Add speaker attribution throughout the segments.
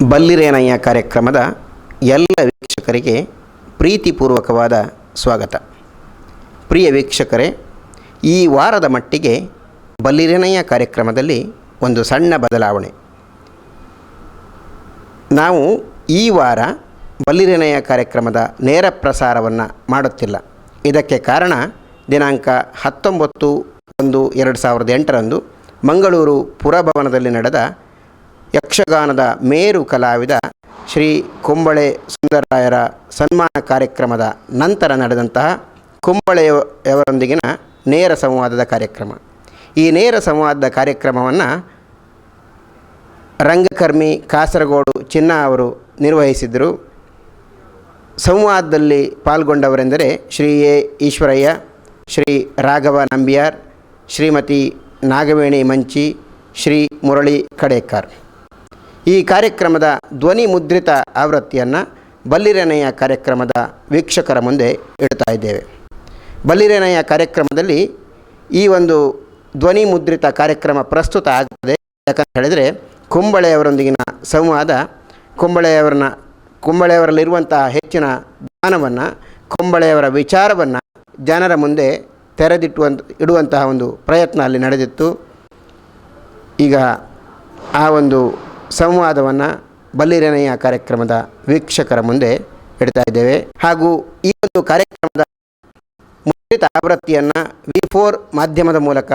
Speaker 1: ಬಲ್ಲಿರೇನಯ್ಯ ಕಾರ್ಯಕ್ರಮದ ಎಲ್ಲ ವೀಕ್ಷಕರಿಗೆ ಪ್ರೀತಿಪೂರ್ವಕವಾದ ಸ್ವಾಗತ. ಪ್ರಿಯ ವೀಕ್ಷಕರೇ, ಈ ವಾರದ ಮಟ್ಟಿಗೆ ಬಲ್ಲಿರೇನಯ್ಯ ಕಾರ್ಯಕ್ರಮದಲ್ಲಿ ಒಂದು ಸಣ್ಣ ಬದಲಾವಣೆ. ನಾವು ಈ ವಾರ ಬಲ್ಲಿರೇನಯ್ಯ ಕಾರ್ಯಕ್ರಮದ ನೇರ ಪ್ರಸಾರವನ್ನು ಮಾಡುತ್ತಿಲ್ಲ. ಇದಕ್ಕೆ ಕಾರಣ ದಿನಾಂಕ 19/1/2008 ಮಂಗಳೂರು ಪುರಭವನದಲ್ಲಿ ನಡೆದ ಯಕ್ಷಗಾನದ ಮೇರು ಕಲಾವಿದ ಶ್ರೀ ಕುಂಬಳೆ ಸುಂದರರಾಯರ ಸನ್ಮಾನ ಕಾರ್ಯಕ್ರಮದ ನಂತರ ನಡೆದಂತಹ ಕುಂಬಳೆಯವರೊಂದಿಗಿನ ನೇರ ಸಂವಾದದ ಕಾರ್ಯಕ್ರಮ. ಈ ನೇರ ಸಂವಾದದ ಕಾರ್ಯಕ್ರಮವನ್ನು ರಂಗಕರ್ಮಿ ಕಾಸರಗೋಡು ಚಿನ್ನ ಅವರು ನಿರ್ವಹಿಸಿದರು. ಸಂವಾದದಲ್ಲಿ ಪಾಲ್ಗೊಂಡವರೆಂದರೆ ಶ್ರೀ ಎ ಈಶ್ವರಯ್ಯ, ಶ್ರೀ ರಾಘವ ನಂಬಿಯಾರ್, ಶ್ರೀಮತಿ ನಾಗವೇಣಿ ಮಂಚಿ, ಶ್ರೀ ಮುರಳಿ ಕಡೇಕರ್. ಈ ಕಾರ್ಯಕ್ರಮದ ಧ್ವನಿ ಮುದ್ರಿತ ಆವೃತ್ತಿಯನ್ನು ಬಲ್ಲಿರೇನಯ್ಯ ಕಾರ್ಯಕ್ರಮದ ವೀಕ್ಷಕರ ಮುಂದೆ ಇಡ್ತಾ ಇದ್ದೇವೆ. ಬಲ್ಲಿರೇನಯ್ಯ ಕಾರ್ಯಕ್ರಮದಲ್ಲಿ ಈ ಒಂದು ಧ್ವನಿ ಮುದ್ರಿತ ಕಾರ್ಯಕ್ರಮ ಪ್ರಸ್ತುತ ಆಗ್ತದೆ. ಯಾಕಂತ ಹೇಳಿದರೆ ಕುಂಬಳೆಯವರೊಂದಿಗಿನ ಸಂವಾದ, ಕುಂಬಳೆಯವರಲ್ಲಿರುವಂತಹ ಹೆಚ್ಚಿನ ಜ್ಞಾನವನ್ನು, ಕುಂಬಳೆಯವರ ವಿಚಾರವನ್ನು ಜನರ ಮುಂದೆ ಇಡುವಂತಹ ಒಂದು ಪ್ರಯತ್ನ ಅಲ್ಲಿ ನಡೆದಿತ್ತು. ಈಗ ಆ ಒಂದು ಸಂವಾದವನ್ನು ಬಲ್ಲಿರೇನಯ್ಯ ಕಾರ್ಯಕ್ರಮದ ವೀಕ್ಷಕರ ಮುಂದೆ ಇಡ್ತಾ ಇದ್ದೇವೆ. ಹಾಗೂ ಈ ಒಂದು ಕಾರ್ಯಕ್ರಮದ ಮುದ್ರಿತ ಆವೃತ್ತಿಯನ್ನು V4 ಮಾಧ್ಯಮದ ಮೂಲಕ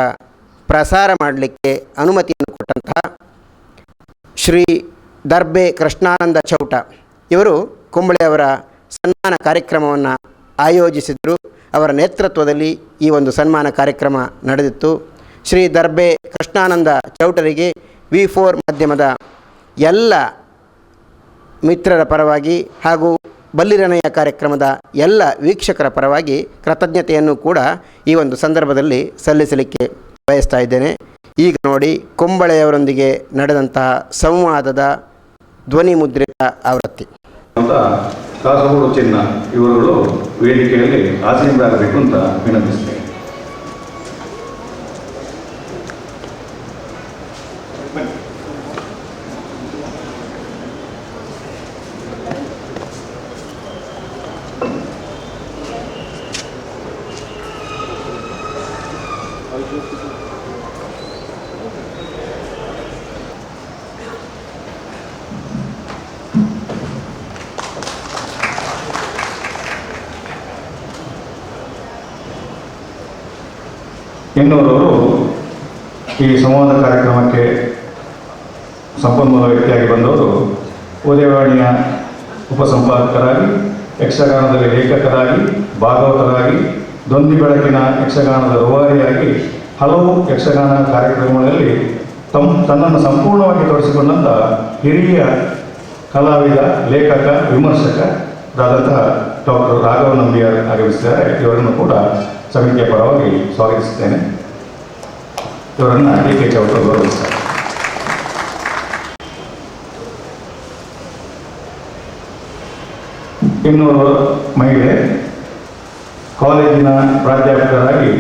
Speaker 1: ಪ್ರಸಾರ ಮಾಡಲಿಕ್ಕೆ ಅನುಮತಿಯನ್ನು ಕೊಟ್ಟಂತಹ ಶ್ರೀ ದರ್ಬೆ ಕೃಷ್ಣಾನಂದ ಚೌಟ ಇವರು ಕುಂಬಳೆಯವರ ಸನ್ಮಾನ ಕಾರ್ಯಕ್ರಮವನ್ನು ಆಯೋಜಿಸಿದರು. ಅವರ ನೇತೃತ್ವದಲ್ಲಿ ಈ ಒಂದು ಸನ್ಮಾನ ಕಾರ್ಯಕ್ರಮ ನಡೆದಿತ್ತು. ಶ್ರೀ ದರ್ಬೆ ಕೃಷ್ಣಾನಂದ ಚೌಟರಿಗೆ V4 ಮಾಧ್ಯಮದ ಎಲ್ಲ ಮಿತ್ರರ ಪರವಾಗಿ ಹಾಗೂ ಬಲ್ಲಿರೇನಯ್ಯ ಕಾರ್ಯಕ್ರಮದ ಎಲ್ಲ ವೀಕ್ಷಕರ ಪರವಾಗಿ ಕೃತಜ್ಞತೆಯನ್ನು ಕೂಡ ಈ ಒಂದು ಸಂದರ್ಭದಲ್ಲಿ ಸಲ್ಲಿಸಲಿಕ್ಕೆ ಬಯಸ್ತಾ ಇದ್ದೇನೆ. ಈಗ ನೋಡಿ ಕುಂಬಳೆಯವರೊಂದಿಗೆ ನಡೆದಂತಹ ಸಂವಾದದ ಧ್ವನಿ ಮುದ್ರಿತ ಆವೃತ್ತಿ.
Speaker 2: ಕಾಸರಗೋಡು ಚಿನ್ನ ಇವರುಗಳು ವೇದಿಕೆಯಲ್ಲಿ ಆಸೀನರಾಗಬೇಕು ಅಂತ ವಿನಂತಿಸ್ತೇನೆ. ಇನ್ನೂರವರು ಈ ಸಂವಾದ ಕಾರ್ಯಕ್ರಮಕ್ಕೆ ಸಂಪನ್ಮೂಲ ವ್ಯಕ್ತಿಯಾಗಿ ಬಂದವರು ಉದಯವಾಣಿಯ ಉಪಸಂಪಾದಕರಾಗಿ, ಯಕ್ಷಗಾನದಲ್ಲಿ ಲೇಖಕರಾಗಿ, ಭಾಗವತರಾಗಿ, ದೊಂದಿ ಬೆಳಕಿನ ಯಕ್ಷಗಾನದ ರೂವಾರಿಯಾಗಿ ಹಲವು ಯಕ್ಷಗಾನ ಕಾರ್ಯಕ್ರಮಗಳಲ್ಲಿ ತನ್ನನ್ನು ಸಂಪೂರ್ಣವಾಗಿ ತೊಡಗಿಸಿಕೊಂಡಂಥ ಹಿರಿಯ ಕಲಾವಿದ, ಲೇಖಕ, ವಿಮರ್ಶಕರಾದಂತಹ ಡಾಕ್ಟರ್ ರಾಘವ ನಂಬಿಯಾರ್ ಆಗಮಿಸಿದ್ದಾರೆ. ಇವರನ್ನು ಕೂಡ ಸಮಿತಿಯ ಪರವಾಗಿ ಸ್ವಾಗತಿಸುತ್ತೇನೆ. ಇವರನ್ನು DK ಚೌಟ ಗೌರವಿಸ್ತಾರೆ. ಇನ್ನೂರು ಮಹಿಳೆ, ಕಾಲೇಜಿನ ಪ್ರಾಧ್ಯಾಪಕರಾಗಿ,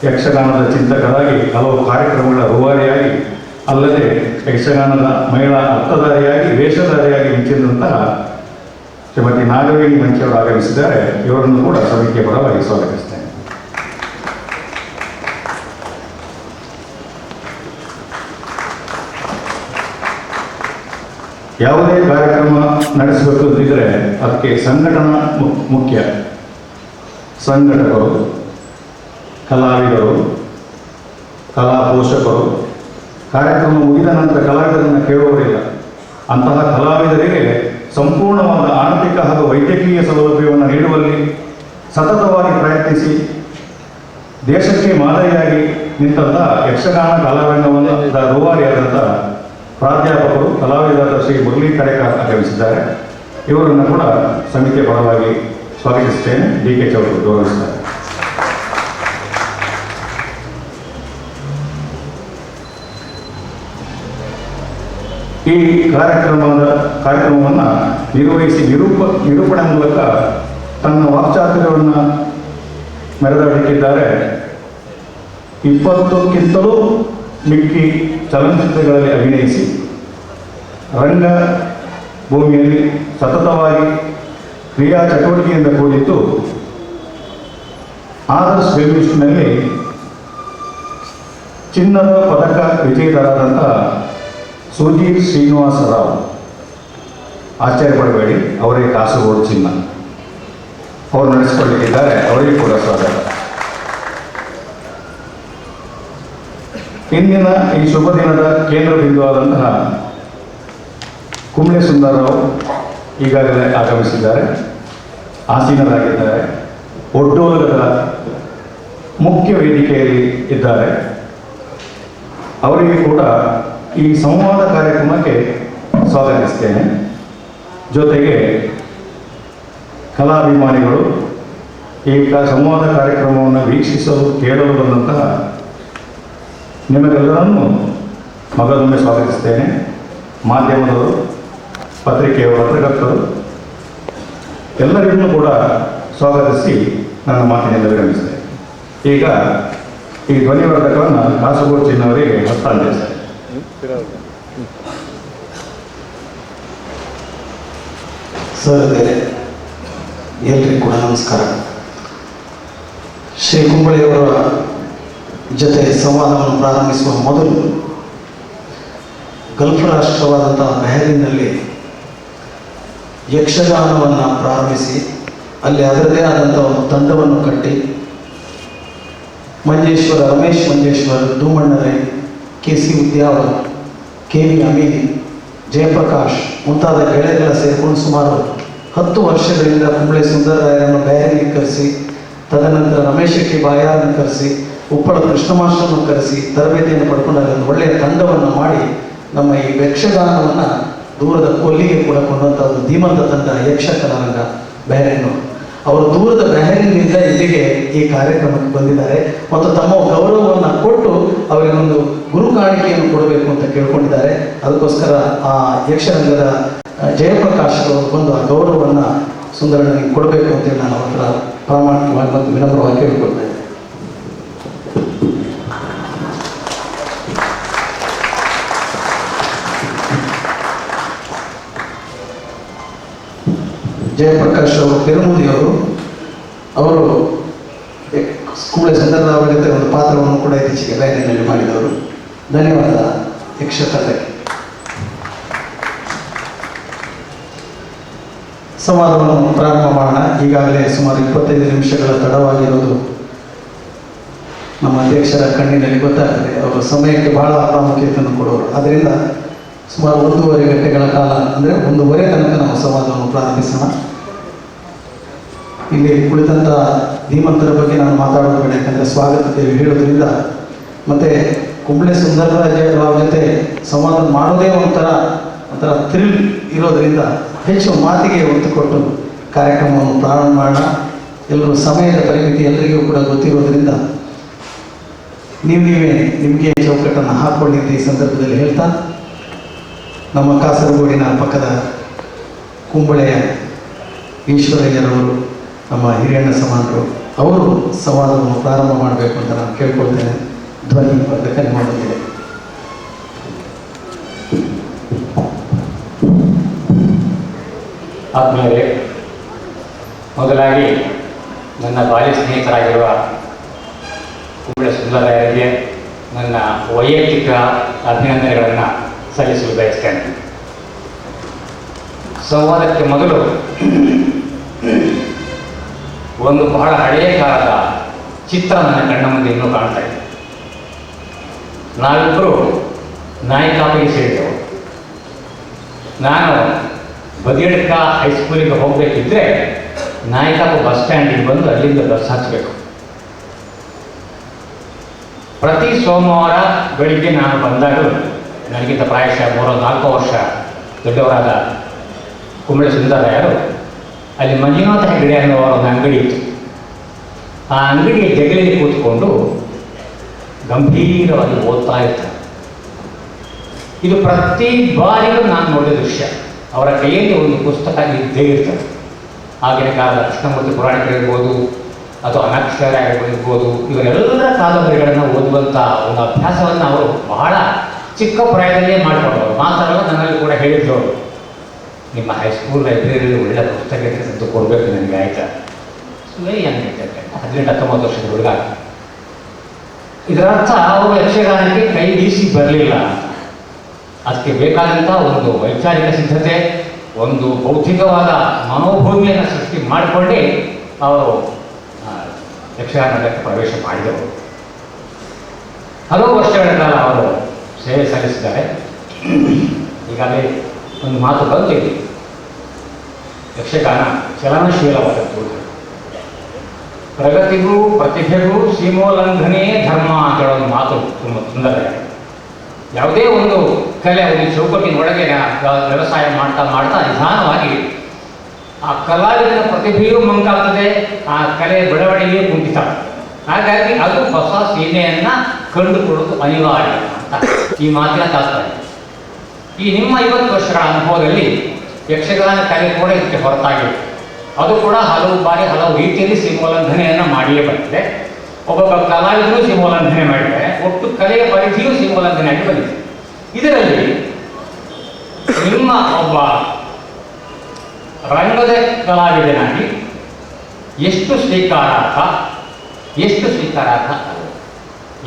Speaker 2: ಯಕ್ಷಗಾನದ ಚಿಂತಕರಾಗಿ, ಹಲವು ಕಾರ್ಯಕ್ರಮಗಳ ರೂವಾರಿಯಾಗಿ, ಅಲ್ಲದೆ ಯಕ್ಷಗಾನದ ಮಹಿಳಾ ಅರ್ಥಧಾರಿಯಾಗಿ, ವೇಷಧಾರಿಯಾಗಿ ಮಿಂಚಿದಂತಹ ಶ್ರೀಮತಿ ನಾಗವೇಣಿ ಮಂಚಿಯವರು ಆಗಮಿಸಿದ್ದಾರೆ. ಇವರನ್ನು ಕೂಡ ಸಮಿತಿಯ ಪರವಾಗಿ ಸ್ವಾಗತಿಸುತ್ತೇನೆ. ಯಾವುದೇ ಕಾರ್ಯಕ್ರಮ ನಡೆಸಬೇಕು ಅಂತಿದ್ದರೆ ಅದಕ್ಕೆ ಸಂಘಟನಾ ಮುಖ್ಯ. ಸಂಘಟಕರು, ಕಲಾವಿದರು, ಕಲಾ ಪೋಷಕರು, ಕಾರ್ಯಕ್ರಮ ಮುಗಿದ ನಂತರ ಕಲಾವಿದರನ್ನು ಕೇಳುವವರಿಲ್ಲ. ಅಂತಹ ಕಲಾವಿದರಿಗೆ ಸಂಪೂರ್ಣವಾದ ಆರ್ಥಿಕ ಹಾಗೂ ವೈದ್ಯಕೀಯ ಸೌಲಭ್ಯವನ್ನು ನೀಡುವಲ್ಲಿ ಸತತವಾಗಿ ಪ್ರಯತ್ನಿಸಿ ದೇಶಕ್ಕೆ ಮಾದರಿಯಾಗಿ ನಿಂತಹ ಯಕ್ಷಗಾನ ಕಲಾರಂಗವನ್ನು ರೂವಾರಿಯಾದಂಥ ಪ್ರಾಧ್ಯಾಪಕರು, ಕಲಾವಿದರಾದ ಶ್ರೀ ಮುರಳಿ ಕಡೇಕರ್ ಆಗಮಿಸಿದ್ದಾರೆ. ಇವರನ್ನು ಕೂಡ ಸಮಿತಿಯ ಪರವಾಗಿ ಸ್ವಾಗತಿಸುತ್ತೇನೆ. DK ಚೌಟ ಗೌರವಿಸುತ್ತಾರೆ. ಈ ಕಾರ್ಯಕ್ರಮವನ್ನು ನಿರ್ವಹಿಸಿ ನಿರೂಪಣೆ ಮೂಲಕ ತನ್ನ ವಾಕ್ಚಾತುರ್ಯವನ್ನು ಮೆರೆದಾಡಿದ್ದಾರೆ. 20ಕ್ಕಿಂತಲೂ ಮಿಕ್ಕಿ ಚಲನಚಿತ್ರಗಳಲ್ಲಿ ಅಭಿನಯಿಸಿ ರಂಗ ಭೂಮಿಯಲ್ಲಿ ಸತತವಾಗಿ ಕ್ರಿಯಾ ಚಟುವಟಿಕೆಯಿಂದ ಕೂಡಿದ್ದು ಆದರ್ಶ್ ಫಿಲ್ಮ್ ಇನ್ಸ್ಟಿಟ್ಯೂಟ್ನಲ್ಲಿ ಚಿನ್ನದ ಪದಕ ವಿಜೇತರಾದಂಥ ಸುಜೀತ್ ಶ್ರೀನಿವಾಸ ರಾವ್, ಆಶ್ಚರ್ಯಪಡಬೇಡಿ, ಅವರೇ ಕಾಸರಗೋಡು ಚಿನ್ನ, ಅವರು ನಡೆಸಿಕೊಳ್ಳಲಿಕ್ಕಿದ್ದಾರೆ. ಅವರಿಗೆ ಕೂಡ ಸ್ವಾಗತ. ಇಂದಿನ ಈ ಶುಭ ದಿನದ ಕೇಂದ್ರ ಬಿಂದುವಾದಂತಹ ಕುಂಬ್ಳೆ ಸುಂದರರಾವ್ ಈಗಾಗಲೇ ಆಗಮಿಸಿದ್ದಾರೆ, ಆಸೀನರಾಗಿದ್ದಾರೆ, ಒಡ್ಡೋಲಗದ ಮುಖ್ಯ ವೇದಿಕೆಯಲ್ಲಿ ಇದ್ದಾರೆ. ಅವರಿಗೆ ಕೂಡ ಈ ಸಂವಾದ ಕಾರ್ಯಕ್ರಮಕ್ಕೆ ಸ್ವಾಗತಿಸ್ತೇನೆ. ಜೊತೆಗೆ ಕಲಾಭಿಮಾನಿಗಳು ಈ ಸಂವಾದ ಕಾರ್ಯಕ್ರಮವನ್ನು ವೀಕ್ಷಿಸಲು ಕೇಳಲು ಬಂದಂತಹ ನಿಮಗೆಲ್ಲರನ್ನು ಮಗದೊಮ್ಮೆ ಸ್ವಾಗತಿಸ್ತೇನೆ. ಮಾಧ್ಯಮದವರು, ಪತ್ರಿಕೆಯ ಪತ್ರಕರ್ತರು ಎಲ್ಲರಿಗೂ ಕೂಡ ಸ್ವಾಗತಿಸಿ ನನ್ನ ಮಾತಿನಿಂದ ವಿರಮಿಸ್ತೇನೆ. ಈಗ ಈ ಧ್ವನಿವರ್ಧಕವನ್ನು ಕಾಸರಗೋಡು ಚಿನ್ನವರಿಗೆ ಹಸ್ತಾಂತರಿಸ್ತೇನೆ.
Speaker 3: ಸರ್, ಎಲ್ರಿಗೂ ಕೂಡ ನಮಸ್ಕಾರ. ಶ್ರೀ ಕುಂಬಳೆಯವರ ಜೊತೆ ಸಂವಾದವನ್ನು ಪ್ರಾರಂಭಿಸುವ ಮೊದಲು ಗಲ್ಫ್ ರಾಷ್ಟ್ರವಾದಂತಹ ಬಹರೀನ್ನಲ್ಲಿ ಯಕ್ಷಗಾನವನ್ನು ಪ್ರಾರಂಭಿಸಿ ಅಲ್ಲಿ ಅದರದೇ ಆದಂಥ ಒಂದು ತಂಡವನ್ನು ಕಟ್ಟಿ ರಮೇಶ್ ಮಂಜೇಶ್ವರ್, ಧೂಮಣ್ಣರೈ, KC ಉದ್ಯಾವರ್, KV ಅಮೀನ್, ಜಯಪ್ರಕಾಶ್ ಮುಂತಾದ ಗೆಳೆಯರೆಲ್ಲ ಸೇರಿಕೊಂಡು ಸುಮಾರು 10 ವರ್ಷಗಳಿಂದ ಕುಂಬ್ಳೆ ಸುಂದರರಾಯರನ್ನು ಬಹರೀನ್ಗೆ ಕರೆಸಿ, ತದನಂತರ ರಮೇಶ್ ಶೆಟ್ಟಿ ಬಾಯಾರನ್ನು ಕರೆಸಿ, ಉಪ್ಪಳ ಕೃಷ್ಣ ಮಾಸ್ಟರನ್ನು ಕರೆಸಿ ತರಬೇತಿಯನ್ನು ಪಡ್ಕೊಂಡು ಒಂದು ಒಳ್ಳೆಯ ತಂಡವನ್ನು ಮಾಡಿ ನಮ್ಮ ಈ ಯಕ್ಷಗಾನವನ್ನು ದೂರದ ಕೊಲ್ಲಿಗೆ ಕೂಡ ಕೊಂಡಂಥ ಒಂದು ಧೀಮಂತ ತಂಡ ಯಕ್ಷಕಲಾರಂಗ ಬಹರೀನು. ಅವರು ದೂರದ ಬಹರೀನ್ನಿಂದ ಇಲ್ಲಿಗೆ ಈ ಕಾರ್ಯಕ್ರಮಕ್ಕೆ ಬಂದಿದ್ದಾರೆ ಮತ್ತು ತಮ್ಮ ಗೌರವವನ್ನು ಕೊಟ್ಟು ಅವರಿಗೊಂದು ಗುರು ಕಾಣಿಕೆಯನ್ನು ಕೊಡಬೇಕು ಅಂತ ಕೇಳ್ಕೊಂಡಿದ್ದಾರೆ. ಅದಕ್ಕೋಸ್ಕರ ಆ ಯಕ್ಷರಂಗದ ಜಯಪ್ರಕಾಶ್ ಅವರು ಬಂದು ಆ ಗೌರವವನ್ನು ಸುಂದರನಿಗೆ ಕೊಡಬೇಕು ಅಂತೇಳಿ ನಾನು ಅವರ ಪ್ರಾಮಾಣಿಕವಾಗಿ ಮತ್ತು ವಿನಮ್ರವಾಗಿ ಕೇಳಿಕೊಳ್ತೇನೆ. ಜಯಪ್ರಕಾಶ್ ಅವರು ಪೆರುಮುದಿಯವರು, ಅವರು ಕುಂಬ್ಳೆ ಸುಂದರರಾವ್ ಜೊತೆ ಒಂದು ಪಾತ್ರವನ್ನು ಕೂಡ ಇತ್ತೀಚೆಗೆ ಬಹರೀನ್ನಲ್ಲಿ ಮಾಡಿದವರು. ಧನ್ಯವಾದ ಯಕ್ಷಕತೆಗೆ. ಸಂವಾದವನ್ನು ಪ್ರಾರಂಭ ಮಾಡೋಣ. ಈಗಾಗಲೇ ಸುಮಾರು 25 ನಿಮಿಷಗಳ ತಡವಾಗಿರೋದು ನಮ್ಮ ಅಧ್ಯಕ್ಷರ ಕಣ್ಣಿನಲ್ಲಿ ಗೊತ್ತಾಗ್ತದೆ. ಅವರು ಸಮಯಕ್ಕೆ ಬಹಳ ಪ್ರಾಮುಖ್ಯತೆಯನ್ನು ಕೊಡೋರು. ಆದ್ದರಿಂದ ಸುಮಾರು 1.5 ಗಂಟೆಗಳ ಕಾಲ, ಅಂದರೆ 1:30 ತನಕ ನಾವು ಸಂವಾದವನ್ನು ಪ್ರಾರಂಭಿಸೋಣ. ಇಲ್ಲಿ ಕುಳಿತಂಥ ಧೀಮಂತರ ಬಗ್ಗೆ ನಾನು ಮಾತಾಡೋದು ಬೇಡ, ಯಾಕಂದರೆ ಸ್ವಾಗತ ಹೇಳೋದ್ರಿಂದ ಮತ್ತು ಕುಂಬ್ಳೆ ಸುಂದರರಾವ್ ಜೊತೆ ಸಂವಾದ ಮಾಡೋದೇ ಒಂಥರ ಥ್ರಿಲ್ ಇರೋದರಿಂದ ಹೆಚ್ಚು ಮಾತಿಗೆ ಒತ್ತು ಕೊಟ್ಟು ಕಾರ್ಯಕ್ರಮವನ್ನು ಪ್ರಾರಂಭ ಮಾಡೋಣ. ಎಲ್ಲರೂ ಸಮಯದ ಪರಿಮಿತಿ ಎಲ್ಲರಿಗೂ ಕೂಡ ಗೊತ್ತಿರೋದ್ರಿಂದ ನೀವೇ ನಿಮಗೆ ಚೌಕಟ್ಟನ್ನು ಹಾಕ್ಕೊಳ್ಳಿ ಅಂತ ಈ ಸಂದರ್ಭದಲ್ಲಿ ಹೇಳ್ತಾ, ನಮ್ಮ ಕಾಸರಗೋಡಿನ ಪಕ್ಕದ ಕುಂಬಳೆಯ ಈಶ್ವರಯ್ಯರವರು, ನಮ್ಮ ಹಿರಿಯಣ್ಣ ಸಮಾನರು, ಅವರು ಸಂವಾದವನ್ನು ಪ್ರಾರಂಭ ಮಾಡಬೇಕು ಅಂತ ನಾನು ಕೇಳ್ಕೊಳ್ತೇನೆ. ಧ್ವನಿ ವರ್ಧಕನೆ ಮಾಡುತ್ತಿದೆ.
Speaker 4: ಆದ್ಮೇಲೆ ಮೊದಲಾಗಿ ನನ್ನ ಬಾಲ್ಯ ಸ್ನೇಹಿತರಾಗಿರುವ ಕುಂಬ್ಳೆ ಸುಂದರರಾಯರಿಗೆ ನನ್ನ ವೈಯಕ್ತಿಕ ಅಭಿನಂದನೆಗಳನ್ನು ಸಲ್ಲಿಸಲು ಬಯಸ್ತೇನೆ. ಸಂವಾದಕ್ಕೆ ಮೊದಲು ಒಂದು ಬಹಳ ಹಳೆಯ ಕಾಲದ ಚಿತ್ರ ನನ್ನ ಕಣ್ಣ ಮುಂದೆ ಇನ್ನೂ ಕಾಣ್ತಾ ಇದೆ. ನಾವಿಬ್ಬರು ನಾಯಿಕಾಪಿಗೆ ಸೇರಿದೆವು. ನಾನು ಬದಿಯಡ್ಕ ಹೈಸ್ಕೂಲಿಗೆ ಹೋಗಬೇಕಿದ್ರೆ ನಾಯಿಕಾಪು ಬಸ್ ಸ್ಟ್ಯಾಂಡಿಗೆ ಬಂದು ಅಲ್ಲಿಂದ ಬಸ್ ಹಚ್ಚಬೇಕು. ಪ್ರತಿ ಸೋಮವಾರ ಬೆಳಿಗ್ಗೆ ನಾನು ಬಂದಾಗ ನನಗಿಂತ ಪ್ರಾಯಶಃ 3-4 ವರ್ಷ ದೊಡ್ಡವರಾದ ಕುಂಬ್ಳೆ ಸುಂದರರಾಯರು ಅಲ್ಲಿ ಮಂಜುನಾಥ ಹೆಗಡೆ ಅನ್ನುವ ಒಂದು ಅಂಗಡಿ ಇತ್ತು. ಆ ಅಂಗಡಿಯ ಜಗಲಿಗೆ ಕೂತ್ಕೊಂಡು ಗಂಭೀರವಾಗಿ ಓದ್ತಾ ಇರ್ತಾರೆ. ಇದು ಪ್ರತಿ ಬಾರಿಗೂ ನಾನು ನೋಡಿದ ದೃಶ್ಯ. ಅವರ ಕೈಯಲ್ಲಿ ಒಂದು ಪುಸ್ತಕ ಇದ್ದೇ ಇರ್ತದೆ. ಆಗಿನ ಕಾಲದ ಕೃಷ್ಣಮೂರ್ತಿ ಪುರಾಣಿಕರಿರ್ಬೋದು ಅಥವಾ ಅನಕ್ಷರ ಇರ್ಬೋದು, ಇವರೆಲ್ಲರ ಕಾದಂಬರಿಗಳನ್ನು ಓದುವಂಥ ಒಂದು ಅಭ್ಯಾಸವನ್ನು ಅವರು ಬಹಳ ಚಿಕ್ಕ ಪ್ರಾಯದಲ್ಲೇ ಮಾಡಿಕೊಂಡವರು. ಮಾತ್ರಲ್ಲ, ನನ್ನಲ್ಲಿ ಕೂಡ ಹೇಳಿದ್ರು ಅವರು ನಿಮ್ಮ ಹೈಸ್ಕೂಲ್ ಲೈಬ್ರರಿಯಲ್ಲಿ ಒಳ್ಳೆ ಪುಸ್ತಕ ತಂದು ಕೊಡಬೇಕು ನನಗೆ, ಆಯಿತಾ? ವೆರಿ ಯಂಗ್ ಇದ್ದಂತೆ, 18-19 ವರ್ಷದ ಹುಡುಗ. ಇದರ ಅರ್ಥ ಅವರು ಯಕ್ಷಗಾನಕ್ಕೆ ಕೈ ಬೀಸಿ ಬರಲಿಲ್ಲ ಅಂತ. ಅದಕ್ಕೆ ಬೇಕಾದಂಥ ಒಂದು ವೈಚಾರಿಕ ಸಿದ್ಧತೆ, ಒಂದು ಬೌದ್ಧಿಕವಾದ ಮನೋಭೂಮಿಯನ್ನು ಸೃಷ್ಟಿ ಮಾಡಿಕೊಂಡೇ ಅವರು ಯಕ್ಷಗಾನಕ್ಕೆ ಪ್ರವೇಶ ಮಾಡಿದವರು. ಹಲವು ವರ್ಷಗಳ ಕಾಲ ಅವರು ಸೇವೆ ಸಲ್ಲಿಸಿದ್ದಾರೆ. ಈಗಾಗಲೇ ಒಂದು ಮಾತು ಬಂದಿದೆ, ಯಕ್ಷಗಾನ ಚಲನಶೀಲವಾದದ್ದು, ಪ್ರಗತಿಗೂ ಪ್ರತಿಭೆಗೂ ಸೀಮೋಲ್ಲಂಘನೆ ಧರ್ಮ ಅಂತ ಹೇಳೋ ಒಂದು ಮಾತು ತುಂಬ ಸುಂದರವಾಗಿದೆ. ಯಾವುದೇ ಒಂದು ಕಲೆ ಒಂದು ಚೌಕಟ್ಟಿನೊಳಗೆ ವ್ಯವಸಾಯ ಮಾಡ್ತಾ ಮಾಡ್ತಾ ನಿಧಾನವಾಗಿ ಆ ಕಲಾವಿದನ ಪ್ರತಿಭೆಯೂ ಮಂಕಾಗ್ತದೆ, ಆ ಕಲೆ ಬೆಳವಣಿಗೆಯೂ ಕುಂಠಿತ. ಹಾಗಾಗಿ ಅದು ಹೊಸ ಸೀಮೆಯನ್ನು ಕಂಡುಕೊಳ್ಳೋದು ಅನಿವಾರ್ಯ ಅಂತ ಈ ಮಾತಿನ ತಾತ್ಪರ್ಯ. ಈ ನಿಮ್ಮ 50 ವರ್ಷಗಳ ಅನುಭವದಲ್ಲಿ ಯಕ್ಷಗಾನ ಕಲೆ ಕೂಡ ಇದಕ್ಕೆ ಹೊರತಾಗಿದೆ. ಅದು ಕೂಡ ಹಲವು ಬಾರಿ ಹಲವು ರೀತಿಯಲ್ಲಿ ಸೀಮೋಲ್ಲಂಘನೆಯನ್ನು ಮಾಡಿಯೇ ಬಂದಿದೆ. ಒಬ್ಬೊಬ್ಬ ಕಲಾವಿದರು ಸೀಮೋಲ್ಲಂಘನೆ ಮಾಡಿದರೆ ಒಟ್ಟು ಕಲೆಯ ಪರಿಧಿಯೂ ಸೀಮೋಲ್ಲಂಘನೆಯಾಗಿ ಬಂದಿದೆ. ಇದರಲ್ಲಿ ನಿಮ್ಮ ಒಬ್ಬ ರಂಗದ ಕಲಾವಿದನಾಗಿ ಎಷ್ಟು ಸ್ವೀಕಾರಾರ್ಹ, ಎಷ್ಟು ಸ್ವೀಕಾರಾರ್ಹ ಅಲ್ಲ,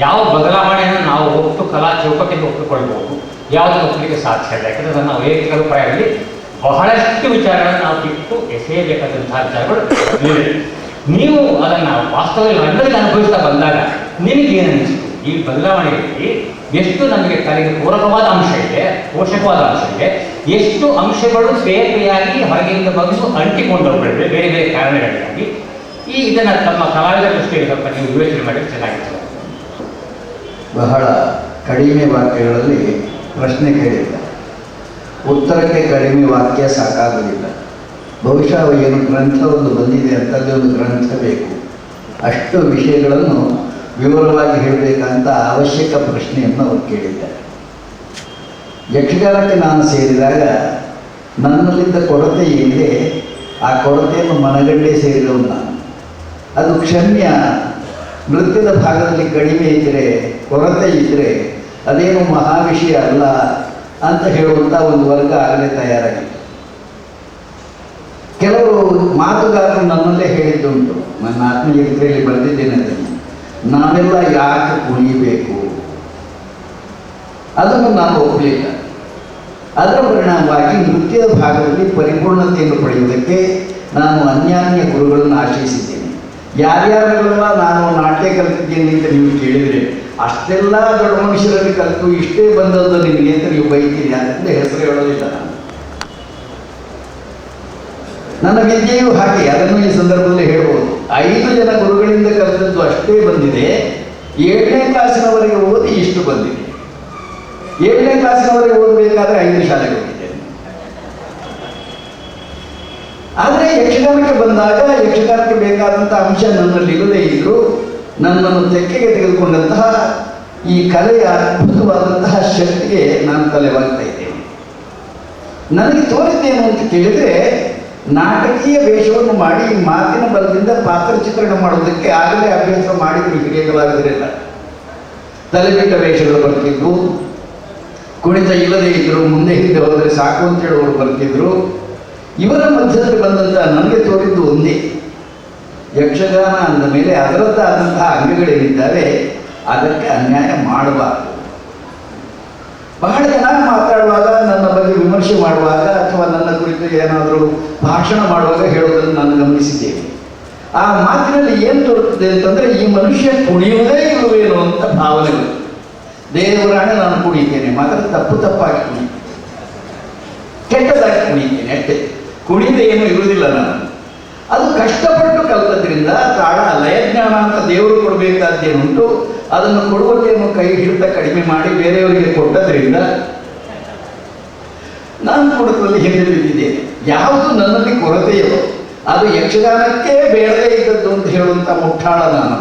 Speaker 4: ಯಾವ ಬದಲಾವಣೆಯನ್ನು ನಾವು ಒಟ್ಟು ಕಲಾ ಚೌಕಟ್ಟಿಗೆ ಒಪ್ಪಿಕೊಳ್ಬಹುದು, ಯಾವುದು ಒಪ್ಪಲಿಕ್ಕೆ ಸಾಧ್ಯ ಇಲ್ಲ. ಯಾಕಂದರೆ ನನ್ನ ವೈಯಕ್ತಿಕ ಅಭಿಪ್ರಾಯದಲ್ಲಿ ಬಹಳಷ್ಟು ವಿಚಾರಗಳನ್ನು ನಾವು ಬಿಟ್ಟು ಎಸೆಯಬೇಕಾದಂತಹ ವಿಚಾರಗಳು ಇವೆ. ನೀವು ಅದನ್ನು ವಾಸ್ತವದಲ್ಲಿ ರಂಗದಲ್ಲಿ ಅನುಭವಿಸ್ತಾ ಬಂದಾಗ ನಿಮಗೇನು ಅನ್ನಿಸ್ತು? ಈ ಬದಲಾವಣೆಯಲ್ಲಿ ಎಷ್ಟು ನಮಗೆ ಕಲೆಗೆ ಪೂರಕವಾದ ಅಂಶ ಇದೆ, ಪೋಷಕವಾದ ಅಂಶ ಇದೆ, ಎಷ್ಟು ಅಂಶಗಳು ಸೇರ್ಪೆಯಾಗಿ ಹೊರಗಿಂದ ಬಂದು ಅಂಟಿಕೊಂಡವುಗಳಿವೆ ಬೇರೆ ಬೇರೆ ಕಾರಣಗಳಿಗಾಗಿ. ಇದನ್ನು ತಮ್ಮ ಕಲಾವಿದ ದೃಷ್ಟಿಯಲ್ಲಿ ಸ್ವಲ್ಪ ನೀವು ವಿವೇಚನೆ ಮಾಡಿ ಚೆನ್ನಾಗಿರ್ತದೆ.
Speaker 5: ಬಹಳ ಕಡಿಮೆ ವಾಕ್ಯಗಳಲ್ಲಿ ಪ್ರಶ್ನೆ ಕೇಳಿದ್ದ, ಉತ್ತರಕ್ಕೆ ಕಡಿಮೆ ವಾಕ್ಯ ಸಾಕಾಗುವುದಿಲ್ಲ. ಬಹುಶಃ ಏನು ಗ್ರಂಥ ಒಂದು ಬಂದಿದೆ ಅಂತಲ್ಲಿ ಒಂದು ಗ್ರಂಥ ಬೇಕು. ಅಷ್ಟು ವಿಷಯಗಳನ್ನು ವಿವರವಾಗಿ ಹೇಳಬೇಕಂತ ಅವಶ್ಯಕ ಪ್ರಶ್ನೆಯನ್ನು ಅವರು ಕೇಳಿದ್ದಾರೆ. ಯಕ್ಷಗಾನಕ್ಕೆ ನಾನು ಸೇರಿದಾಗ ನನ್ನಲ್ಲಿದ್ದ ಕೊರತೆ ಏನಿದೆ ಆ ಕೊರತೆಯನ್ನು ಮನಗಂಡೇ ಸೇರಿದವನು ನಾನು. ಅದು ಕ್ಷಮ್ಯ. ನೃತ್ಯದ ಭಾಗದಲ್ಲಿ ಕಡಿಮೆ ಇದ್ದರೆ, ಕೊರತೆ ಇದ್ದರೆ ಅದೇನು ಮಹಾ ವಿಷಯ ಅಲ್ಲ ಅಂತ ಹೇಳುವಂಥ ಒಂದು ವರ್ಗ ಆಗಲೇ ತಯಾರಾಗಿತ್ತು. ಕೆಲವರು ಮಾತುಗಾರರು ನನ್ನಲ್ಲೇ ಹೇಳಿದ್ದುಂಟು, ನನ್ನ ಆತ್ಮಚರಿತ್ರೆಯಲ್ಲಿ ಬರೆದಿದ್ದೇನೆ ಅದನ್ನು, ನಾವೆಲ್ಲ ಯಾಕೆ ಕುಣಿಬೇಕು, ಅದನ್ನು ನಾನು ಒಪ್ಪಲಿಲ್ಲ. ಅದರ ಪರಿಣಾಮವಾಗಿ ನೃತ್ಯದ ಭಾಗದಲ್ಲಿ ಪರಿಪೂರ್ಣತೆಯನ್ನು ಪಡೆಯುವುದಕ್ಕೆ ನಾನು ಅನ್ಯಾನ್ಯ ಗುರುಗಳನ್ನು ಆಶ್ರಯಿಸಿದ್ದೇನೆ. ಯಾರ್ಯಾರೆಲ್ಲ ನಾನು ನಾಟ್ಯ ಕಲಿತಿದ್ದೇನೆ ಅಂತ ನೀವು ಕೇಳಿದರೆ, ಅಷ್ಟೆಲ್ಲ ದೊಡ್ಡ ಮನುಷ್ಯರಲ್ಲಿ ಕಲಿತು ಇಷ್ಟೇ ಬಂದದ್ದು ನಿಮಗೆ ಅಂತ ನೀವು ಬೈತೀರಿ ಅಂತ ಹೆಸರು ಹೇಳೋದಿಲ್ಲ. ನನ್ನ ವಿದ್ಯೆಯೂ ಹಾಗೆ, ಅದನ್ನು ಈ ಸಂದರ್ಭದಲ್ಲಿ ಹೇಳ್ಬೋದು. 5 ಜನ ಗುರುಗಳಿಂದ ಕಲಿತದ್ದು ಅಷ್ಟೇ ಬಂದಿದೆ. 7ನೇ ಕ್ಲಾಸಿನವರೆಗೆ ಓದಿ ಇಷ್ಟು ಬಂದಿದೆ. 7ನೇ ಕ್ಲಾಸಿನವರೆಗೆ ಓದಬೇಕಾದ್ರೆ 5 ಶಾಲೆಗೆ ಹೋಗಿದ್ದೇನೆ. ಆದರೆ ಯಕ್ಷಗಾನಕ್ಕೆ ಬಂದಾಗ ಯಕ್ಷಗಾನಕ್ಕೆ ಬೇಕಾದಂಥ ಅಂಶ ನನ್ನಲ್ಲಿ ಇಲ್ಲದೇ ಇದ್ದರೂ ನನ್ನನ್ನು ತೆಕ್ಕೆಗೆ ತೆಗೆದುಕೊಂಡಂತಹ ಈ ಕಲೆಯ ಅದ್ಭುತವಾದಂತಹ ಶಕ್ತಿಗೆ ನಾನು ತಲೆವಾಗ್ತಾ ಇದ್ದೇನೆ. ನನಗೆ ತೋರಿದ್ದೇನು ಅಂತ ಕೇಳಿದರೆ, ನಾಟಕೀಯ ವೇಷವನ್ನು ಮಾಡಿ ಮಾತಿನ ಬಲದಿಂದ ಪಾತ್ರ ಚಿತ್ರಣ ಮಾಡುವುದಕ್ಕೆ ಆಗಲೇ ಅಭ್ಯಾಸ ಮಾಡಿದ್ರು ಹಿರಿಯ ಕಲಾವಿದರೆಲ್ಲ. ತಲೆಬಿಟ್ಟ ವೇಷಗಳು ಬರ್ತಿದ್ವು, ಕುಣಿತ ಇಲ್ಲದೇ ಇದ್ದರು, ಮುಂದೆ ಹಿಂದೆ ಹೋದರೆ ಸಾಕು ಅಂತ ಹೇಳುವವರು ಬರ್ತಿದ್ರು. ಇವರ ಮಧ್ಯದಲ್ಲಿ ಬಂದಂಥ ನನಗೆ ತೋರಿದ್ದು ಒಂದೇ, ಯಕ್ಷಗಾನ ಅಂದ ಮೇಲೆ ಅದರದ್ದಾದಂತಹ ಅಂಗಗಳೇನಿದ್ದಾವೆ ಅದಕ್ಕೆ ಅನ್ಯಾಯ ಮಾಡಬಾರದು. ಬಹಳ ಜನ ಮಾತಾಡುವಾಗ, ನನ್ನ ಬಗ್ಗೆ ವಿಮರ್ಶೆ ಮಾಡುವಾಗ ಅಥವಾ ನನ್ನ ಕುರಿತು ಏನಾದರೂ ಭಾಷಣ ಮಾಡುವಾಗ ಹೇಳೋದನ್ನು ನಾನು ಗಮನಿಸಿದ್ದೇನೆ. ಆ ಮಾತಿನಲ್ಲಿ ಏನು ತೋರುತ್ತದೆ ಅಂತಂದರೆ, ಈ ಮನುಷ್ಯ ಕುಣಿಯುವುದೇ ಇರುವೇನು ಅಂತ ಭಾವನೆಗಳು. ದೇವರಾಣೆ ನಾನು ಕುಣಿತೇನೆ, ಮಾತ್ರ ತಪ್ಪಾಗಿ ಕುಣಿತೇನೆ, ಕೆಟ್ಟದಾಗಿ ಕುಣಿತೇನೆ ಅಷ್ಟೇ, ಕುಣಿದೇ ಏನೂ ಇರುವುದಿಲ್ಲ ನಾನು. ಅದು ಕಷ್ಟಪಟ್ಟು ಕಲಿತದ್ರಿಂದ ತಾಳ ಲಯಜ್ಞಾನ ಅಂತ ದೇವರು ಕೊಡಬೇಕಾದ್ದೇನುಂಟು, ಅದನ್ನು ಕೊಡುವಲ್ಲೇನು ಕೈ ಹಿಡಿತ ಕಡಿಮೆ ಮಾಡಿ ಬೇರೆಯವರಿಗೆ ಕೊಟ್ಟದ್ರಿಂದ ನಾನು ಕೊಡೋದ್ರಲ್ಲಿ ಹಿಂದೆ ಬಿದ್ದಿದ್ದೇನೆ. ಯಾವುದು ನನ್ನಲ್ಲಿ ಕೊರತೆಯೋ ಅದು ಯಕ್ಷಗಾನಕ್ಕೆ ಬೇಡದೇ ಇದ್ದದ್ದು ಅಂತ ಹೇಳುವಂಥ ಮುಟ್ಟಾಳ ನಾನು.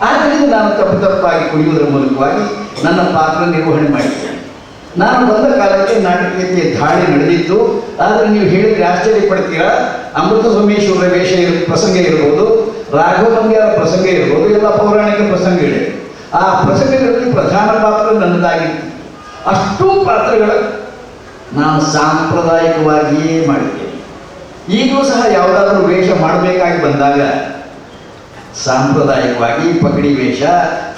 Speaker 5: ಆದ್ದರಿಂದ ನಾನು ತಪ್ಪಾಗಿ ಕುಣಿಯುವುದರ ಮೂಲಕವಾಗಿ ನನ್ನ ಪಾತ್ರ ನಿರ್ವಹಣೆ ಮಾಡಿದ್ದೇನೆ. ನಾನು ಬಂದ ಕಾಲಕ್ಕೆ ನಾಟಕೀಯತೆಯ ದಾಳಿ ನಡೆದಿತ್ತು. ಆದರೆ ನೀವು ಹೇಳಿದರೆ ಆಶ್ಚರ್ಯ ಪಡ್ತೀರಾ, ಅಮೃತ ಸೋಮೇಶ್ವರ ವೇಷ ಪ್ರಸಂಗ ಇರ್ಬೋದು, ರಾಘವ ಮಂಗ್ಯಾರ ಪ್ರಸಂಗ ಇರ್ಬೋದು, ಎಲ್ಲ ಪೌರಾಣಿಕ ಪ್ರಸಂಗಗಳಿವೆ. ಆ ಪ್ರಸಂಗಗಳಲ್ಲಿ ಪ್ರಧಾನ ಪಾತ್ರ ನನ್ನದಾಗಿತ್ತು. ಅಷ್ಟೂ ಪಾತ್ರಗಳ ನಾನು ಸಾಂಪ್ರದಾಯಿಕವಾಗಿಯೇ ಮಾಡಿದ್ದೇನೆ. ಈಗಲೂ ಸಹ ಯಾವುದಾದ್ರೂ ವೇಷ ಮಾಡಬೇಕಾಗಿ ಬಂದಾಗ ಸಾಂಪ್ರದಾಯಿಕವಾಗಿ ಪಗಡಿ ವೇಷ,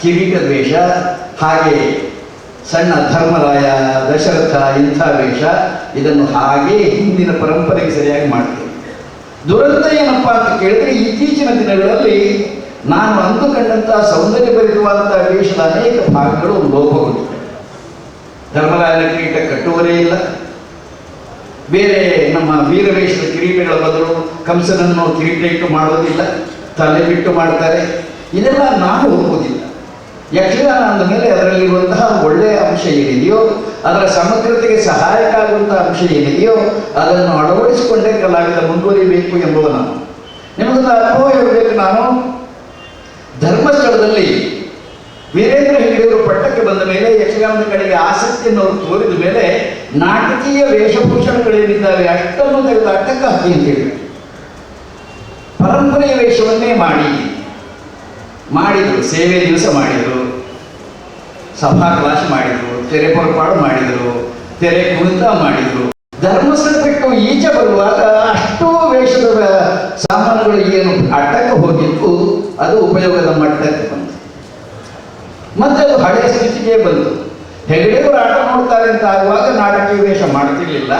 Speaker 5: ಕಿರೀಟದ ವೇಷ, ಹಾಗೆ ಸಣ್ಣ ಧರ್ಮರಾಯ, ದಶರಥ ಇಂಥ ವೇಷ, ಇದನ್ನು ಹಾಗೇ ಹಿಂದಿನ ಪರಂಪರೆಗೆ ಸರಿಯಾಗಿ ಮಾಡ್ತೇನೆ. ದುರಂತ ಏನಪ್ಪ ಅಂತ ಕೇಳಿದ್ರೆ, ಇತ್ತೀಚಿನ ದಿನಗಳಲ್ಲಿ ನಾನು ಅಂದುಕೊಂಡಂತಹ ಸೌಂದರ್ಯಭರಿತವಾದಂತಹ ವೇಷದ ಅನೇಕ ಭಾಗಗಳು ಲೋಪಗೊಂಡಿವೆ. ಧರ್ಮರಾಯನ ಕಿರೀಟ ಕಟ್ಟುವರೇ ಇಲ್ಲ. ಬೇರೆ ನಮ್ಮ ವೀರವೇಷದ ಕಿರೀಟಗಳ ಬದಲು ಕಂಸನನ್ನು ಕಿರೀಟ ಇಟ್ಟು ಮಾಡೋದಿಲ್ಲ, ತಲೆ ಬಿಟ್ಟು ಮಾಡ್ತಾರೆ. ಇದೆಲ್ಲ ನಾನು ಒಪ್ಪುವುದಿಲ್ಲ. ಯಕ್ಷಗಾನ ಅಂದ ಮೇಲೆ ಅದರಲ್ಲಿರುವಂತಹ ಒಳ್ಳೆಯ ಅಂಶ ಏನಿದೆಯೋ, ಅದರ ಸಮಗ್ರತೆಗೆ ಸಹಾಯಕ ಆಗುವಂತಹ ಅಂಶ ಏನಿದೆಯೋ ಅದನ್ನು ಅಳವಡಿಸಿಕೊಂಡೇ ಕಲಾವಿದ ಮುಂದುವರಿಬೇಕು ಎಂಬುದು ನಾನು. ನಿಮಗೊಂದು ಅನುಭವ ಹೇಳಬೇಕು. ನಾನು ಧರ್ಮಸ್ಥಳದಲ್ಲಿ ವೀರೇಂದ್ರ ಹೆಗ್ಗಡೆಯವರು ಪಟ್ಟಕ್ಕೆ ಬಂದ ಮೇಲೆ ಯಕ್ಷಗಾನದ ಕಡೆಗೆ ಆಸಕ್ತಿಯನ್ನು ಅವರು ತೋರಿದ ಮೇಲೆ ನಾಟಕೀಯ ವೇಷಭೂಷಣಗಳೇನಿದ್ದಾವೆ ಅಷ್ಟನ್ನು ತೆಗೆದು ಅಟ್ಟಕ್ಕೆ ಹಾಕಿ ಅಂತ ಹೇಳಿ ಪರಂಪರೆಯ ವೇಷವನ್ನೇ ಮಾಡಿದರು. ಸೇವೆ ದಿವಸ ಮಾಡಿದರು, ಸಭಾ ಕ್ಲಾಸ್ ಮಾಡಿದರು, ತೆರೆ ಹೊರಪಾಡು ಮಾಡಿದರು, ತೆರೆ ಕುಣಿತ ಮಾಡಿದರು. ಧರ್ಮಸ್ಥಳ ಬಿಟ್ಟು ಈಚೆ ಬರುವಾಗ ಅಷ್ಟೂ ವೇಷದ ಸಾಮಾನುಗಳು ಏನು ಅಟ್ಟಕ್ಕೆ ಹೋಗಿತ್ತು ಅದು ಉಪಯೋಗದ ಮಟ್ಟಕ್ಕೆ ಬಂತು. ಮತ್ತೆ ಅದು ಹಳೆಯ ಸ್ಥಿತಿಗೆ ಬಂತು. ಹೆಗಡೆಯವರು ಆಟ ನೋಡ್ತಾರೆ ಅಂತ ಆಗುವಾಗ ನಾಟಕೀಯ ವೇಷ ಮಾಡ್ತಿರ್ಲಿಲ್ಲ.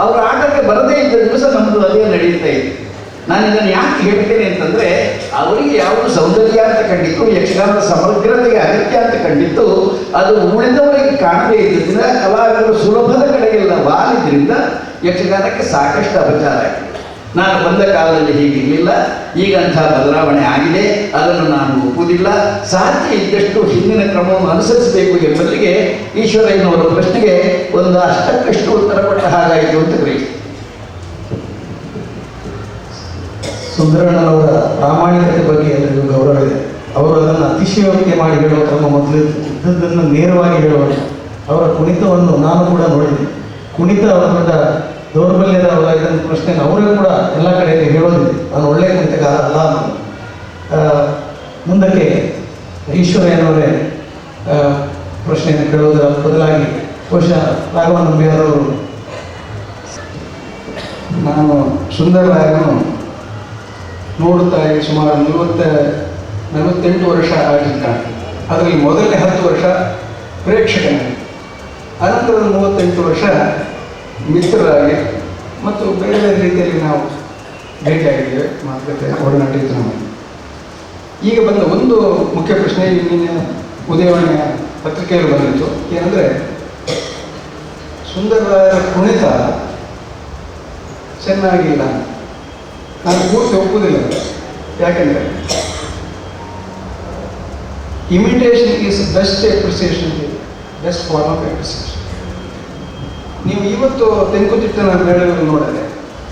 Speaker 5: ಅವರ ಆಟಕ್ಕೆ ಬರದೇ ಇದ್ದ ದಿವಸ ನಮ್ಮದು ಅದೇ ನಡೀತಾ ಇತ್ತು. ನಾನು ಇದನ್ನು ಯಾಕೆ ಹೇಳ್ತೇನೆ ಅಂತಂದರೆ, ಅವರಿಗೆ ಯಾವುದು ಸೌಂದರ್ಯ ಅಂತ ಕಂಡಿತ್ತು, ಯಕ್ಷಗಾನದ ಸಮಗ್ರತೆಗೆ ಅಗತ್ಯ ಅಂತ ಕಂಡಿತ್ತು, ಅದು ಉಳಿದವರಿಗೆ ಕಾಣದೇ ಇದ್ದರಿಂದ ಕಲಾವಿದರು ಸುಲಭದ ಕಡೆಗೆಲ್ಲ ವಾಲಿದ್ರಿಂದ ಯಕ್ಷಗಾನಕ್ಕೆ ಸಾಕಷ್ಟು ಅಪಚಾರ ಆಗಿದೆ. ನಾನು ಬಂದ ಕಾಲದಲ್ಲಿ ಹೀಗಿರಲಿಲ್ಲ. ಈಗ ಅಂಥ ಬದಲಾವಣೆ ಆಗಿದೆ. ಅದನ್ನು ನಾನು ಒಪ್ಪುವುದಿಲ್ಲ. ಸಾಧ್ಯ ಇದ್ದಷ್ಟು ಹಿಂದಿನ ಕ್ರಮವನ್ನು ಅನುಸರಿಸಬೇಕು ಎಂಬಲ್ಲಿಗೆ ಈಶ್ವರಯ್ಯನವರ ಪ್ರಶ್ನೆಗೆ ಒಂದು ಅಷ್ಟಕ್ಕಷ್ಟು ಉತ್ತರ ಕೊಟ್ಟ ಹಾಗಾಯಿತು ಅಂತ ಗ್ರಹಿಸಿ.
Speaker 3: ಸುಂದರಣ್ಣನವರ ಪ್ರಾಮಾಣಿಕತೆ ಬಗ್ಗೆ ಎಲ್ಲರಿಗೂ ಗೌರವ ಇದೆ. ಅವರು ಅದನ್ನು ಅತಿಶಯೋಕ್ತಿ ಮಾಡಿ ಹೇಳುವ ಕ್ರಮ ಮೊದಲು ಇದ್ದದ್ದನ್ನು ನೇರವಾಗಿ ಹೇಳುವರು. ಅವರ ಕುಣಿತವನ್ನು ನಾನು ಕೂಡ ನೋಡಿದೆ. ಕುಣಿತ ಅವರ ದೌರ್ಬಲ್ಯದ ಇದನ್ನು ಪ್ರಶ್ನೆಯನ್ನು ಅವರೇ ಕೂಡ ಎಲ್ಲ ಕಡೆಯಲ್ಲಿ ಹೇಳೋದಿದೆ. ನಾನು ಒಳ್ಳೆಯ ಕುಣಿತಗಾರ ಅಲ್ಲ ಅನ್ನೋದು. ಮುಂದಕ್ಕೆ ಈಶ್ವರಯ್ಯನವರೇ ಪ್ರಶ್ನೆಯನ್ನು ಕೇಳುವುದರ ಬದಲಾಗಿ ಬಹುಶಃ ರಾಘವ ನಂಬಿಯಾರವರು.
Speaker 6: ನಾನು ಸುಂದರರಾಯನು ನೋಡುತ್ತಾ ಸುಮಾರು 48 ವರ್ಷ ಆಗಿದ್ದಾನೆ. ಅದರಲ್ಲಿ ಮೊದಲನೇ 10 ವರ್ಷ ಪ್ರೇಕ್ಷಕನಾಗಿ, ಅನಂತರದ 38 ವರ್ಷ ಮಿತ್ರರಾಗಿ ಮತ್ತು ಬೇರೆ ಬೇರೆ ರೀತಿಯಲ್ಲಿ ನಾವು ಭೇಟಿಯಾಗಿದ್ದೇವೆ, ಮಾತುಕತೆ ಒಡನಾಟ ಇತ್ತು ನಮ್ಮಲ್ಲಿ. ಈಗ ಬಂದ ಒಂದು ಮುಖ್ಯ ಪ್ರಶ್ನೆ ನಿನ್ನೆ ಉದಯವಾಣಿಯ ಪತ್ರಿಕೆಯಲ್ಲಿ ಬಂದಿತ್ತು. ಏನಂದರೆ, ಸುಂದರರಾಯರ ಕುಣಿತ ಚೆನ್ನಾಗಿಲ್ಲ. ನಾನು ಪೂರ್ತಿ ಒಪ್ಪುವುದಿಲ್ಲ. ಯಾಕೆಂದರೆ imitation is best appreciation, best form of appreciation. ನೀವು ಇವತ್ತು ತೆಂಕುತಿಟ್ಟನ ಮೇಳವನ್ನು ನೋಡಿದ್ರೆ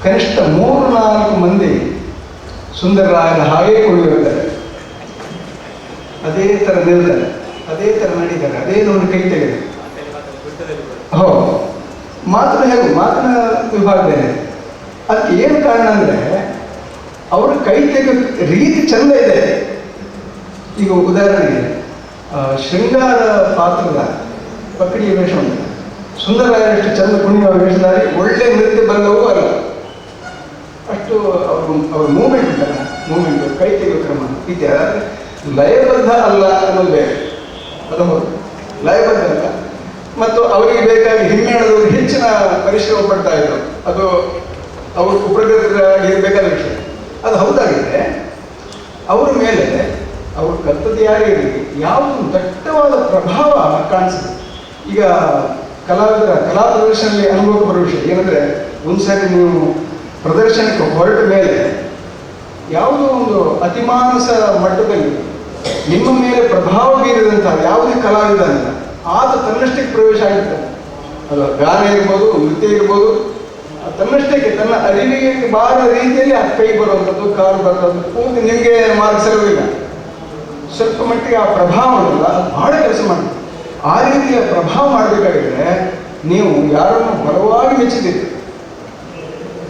Speaker 6: ಕನಿಷ್ಠ 3-4 ಮಂದಿ ಸುಂದರರಾಯರ ಹಾಗೆ ಕುಣಿಯುತ್ತಾರೆ, ಅದೇ ಥರ ನಿಲ್ತಾರೆ, ಅದೇ ಥರ ನಡೀತಾರೆ, ಅದೇ ನೋಡಿ ಕೈ ತೆಗೆದು ಮಾತಿನ ವಿಭಾಗ ಬೇರೆ. ಅದಕ್ಕೆ ಏನು ಕಾರಣ ಅಂದರೆ ಅವರ ಕೈ ತೆಗೆದ ರೀತಿ ಚಂದ ಇದೆ. ಈಗ ಉದಾಹರಣೆಗೆ ಶೃಂಗಾರ ಪಾತ್ರದ ಪಕಡಿಯ ವೇಷ ಉಂಟು. ಸುಂದರರಾಯರಷ್ಟು ಚಂದ ಕುಣಿಯುವ ವೇಷಧಾರಿ ಒಳ್ಳೆ ನೃತ್ಯ ಬಂದವೂ ಅಲ್ಲ. ಅಷ್ಟು ಅವ್ರ ಮೂಮೆಂಟ್ ಉಂಟಲ್ಲ, ಮೂಮೆಂಟು ಕೈ ತೆಗೆಯುವ ಕ್ರಮ ಇದೆ. ಲಯಬದ್ಧ ಅಲ್ಲ ಅನ್ನೋದು ಬೇರೆ, ಅದು ಹೌದು, ಲಯಬದ್ಧ ಅಲ್ಲ. ಮತ್ತು ಅವರಿಗೆ ಬೇಕಾಗಿ ಹಿಮ್ಮೇಳದವರು ಹೆಚ್ಚಿನ ಪರಿಶ್ರಮ ಪಡ್ತಾ ಇದ್ರು, ಅದು ಅವರು ಉಪಯೋಗವಾಗಿರಬೇಕಾದ ವಿಷಯ. ಅದು ಹೌದಾಗಿದೆ. ಅವರ ಮೇಲೆ ಅವರು ಕರ್ತದ್ದು ಯಾರೇ ಇರಲಿ ಯಾವುದು ದಟ್ಟವಾದ ಪ್ರಭಾವ ಕಾಣಿಸಿದೆ. ಈಗ ಕಲಾ ಪ್ರದರ್ಶನದಲ್ಲಿ ಅನುಭವಕ್ಕೆ ಬರುವ ವಿಷಯ ಏನಂದರೆ, ಒಂದು ಸಾರಿ ನೀವು ಪ್ರದರ್ಶನಕ್ಕೆ ಹೊರಟ ಮೇಲೆ ಯಾವುದೋ ಒಂದು ಅತಿಮಾನಸ ಮಟ್ಟದಲ್ಲಿ ನಿಮ್ಮ ಮೇಲೆ ಪ್ರಭಾವ ಬೀರಿದಂತಹ ಯಾವುದೇ ಕಲಾವಿದ ಅಂತ ಆತ ತನ್ನಷ್ಟಕ್ಕೆ ಪ್ರವೇಶ ಆಗಿರ್ತಾನೆ. ಅದು ಗಾನ ಇರ್ಬೋದು, ನೃತ್ಯ ಇರ್ಬೋದು, ತನ್ನಷ್ಟಕ್ಕೆ ತನ್ನ ಅರಿವಿಗೆ ಬಾರದ ರೀತಿಯಲ್ಲಿ ಆ ಕೈ ಬರುವಂಥದ್ದು, ಕಾಲು ಬರುವಂಥದ್ದು ಪೂರ್ತಿ ನಿಮಗೆ ಮಾರ್ಗಿಸಲಿಲ್ಲ. ಸ್ವಲ್ಪ ಮಟ್ಟಿಗೆ ಆ ಪ್ರಭಾವ ಉಂಟಲ್ಲ, ಅದು ಬಹಳ ಕೆಲಸ ಮಾಡ್ತೀವಿ. ಆ ರೀತಿಯ ಪ್ರಭಾವ ಮಾಡಬೇಕಾಗಿದ್ರೆ ನೀವು ಯಾರನ್ನು ಬಲವಾಗಿ ಮೆಚ್ಚಿದ್ದೀರಿ.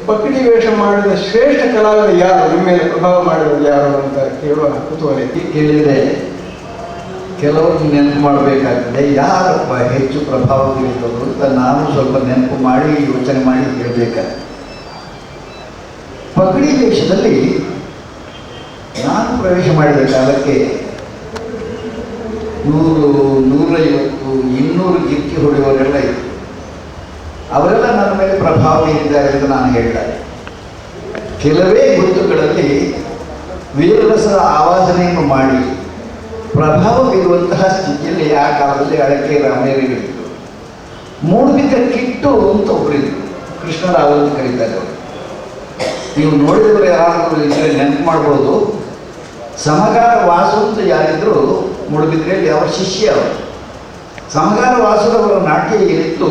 Speaker 6: ಪಕ್ಕಡಿ ವೇಷ ಮಾಡಿದ ಶ್ರೇಷ್ಠ ಕಲಾವಿದ ಯಾರು, ನಿಮ್ಮ ಮೇಲೆ ಪ್ರಭಾವ ಮಾಡಿರೋದು ಯಾರು ಅಂತ ಕೇಳುವ ಕುತೂಹಲ
Speaker 5: ಕೇಳಿದರೆ ಕೆಲವರು ನೆನಪು ಮಾಡಬೇಕಾಗ್ತದೆ, ಯಾರಪ್ಪ ಹೆಚ್ಚು ಪ್ರಭಾವ ಬೀರಿದವರು ಅಂತ ನಾನು ಸ್ವಲ್ಪ ನೆನಪು ಮಾಡಿ ಯೋಚನೆ ಮಾಡಿ ಹೇಳಬೇಕಾಗ್ತದೆ. ಪಗಡಿ ವೇಷದಲ್ಲಿ ನಾನು ಪ್ರವೇಶ ಮಾಡಿದ ಕಾಲಕ್ಕೆ 100, 150, 200 ಗಿರ್ಕಿ ಹೊಡೆಯುವವರೆಲ್ಲ ಇತ್ತು. ಅವರೆಲ್ಲ ನನ್ನ ಮೇಲೆ ಪ್ರಭಾವ ಬೀರಿದ್ದಾರೆ ಅಂತ ನಾನು ಹೇಳಿದೆ. ಕೆಲವೇ ಗುರುತುಗಳಲ್ಲಿ ವೀರರಸರ ಆವಾಹನೆಯನ್ನು ಮಾಡಿ ಪ್ರಭಾವ ಬೀರುವಂತಹ ಸ್ಥಿತಿಯಲ್ಲಿ ಆ ಕಾಲದಲ್ಲಿ ಅಡಕೆ ರಾಮೇರಿಗಳಿದ್ರು. ಮೂಡುಬಿದ್ದ ಕಿಟ್ಟು ಅಂತ ಒಬ್ಬರಿದ್ರು, ಕೃಷ್ಣರಾವ್ ಅಂತ ಕರೀತಾರೆ ಅವರು. ನೀವು ನೋಡಿದವರು ಯಾರಾದರೂ ಇದ್ರೆ ನೆನಪು ಮಾಡ್ಬೋದು. ಸಮಗಾರ ವಾಸು ಅಂತ ಯಾರಿದ್ರು ಮೂಡುಬಿದ್ರೆಯಲ್ಲಿ ಅವರ ಶಿಷ್ಯ ಅವರು. ಸಮಗಾರ ವಾಸುರವರ ನಾಟ್ಯ ಏನಿತ್ತು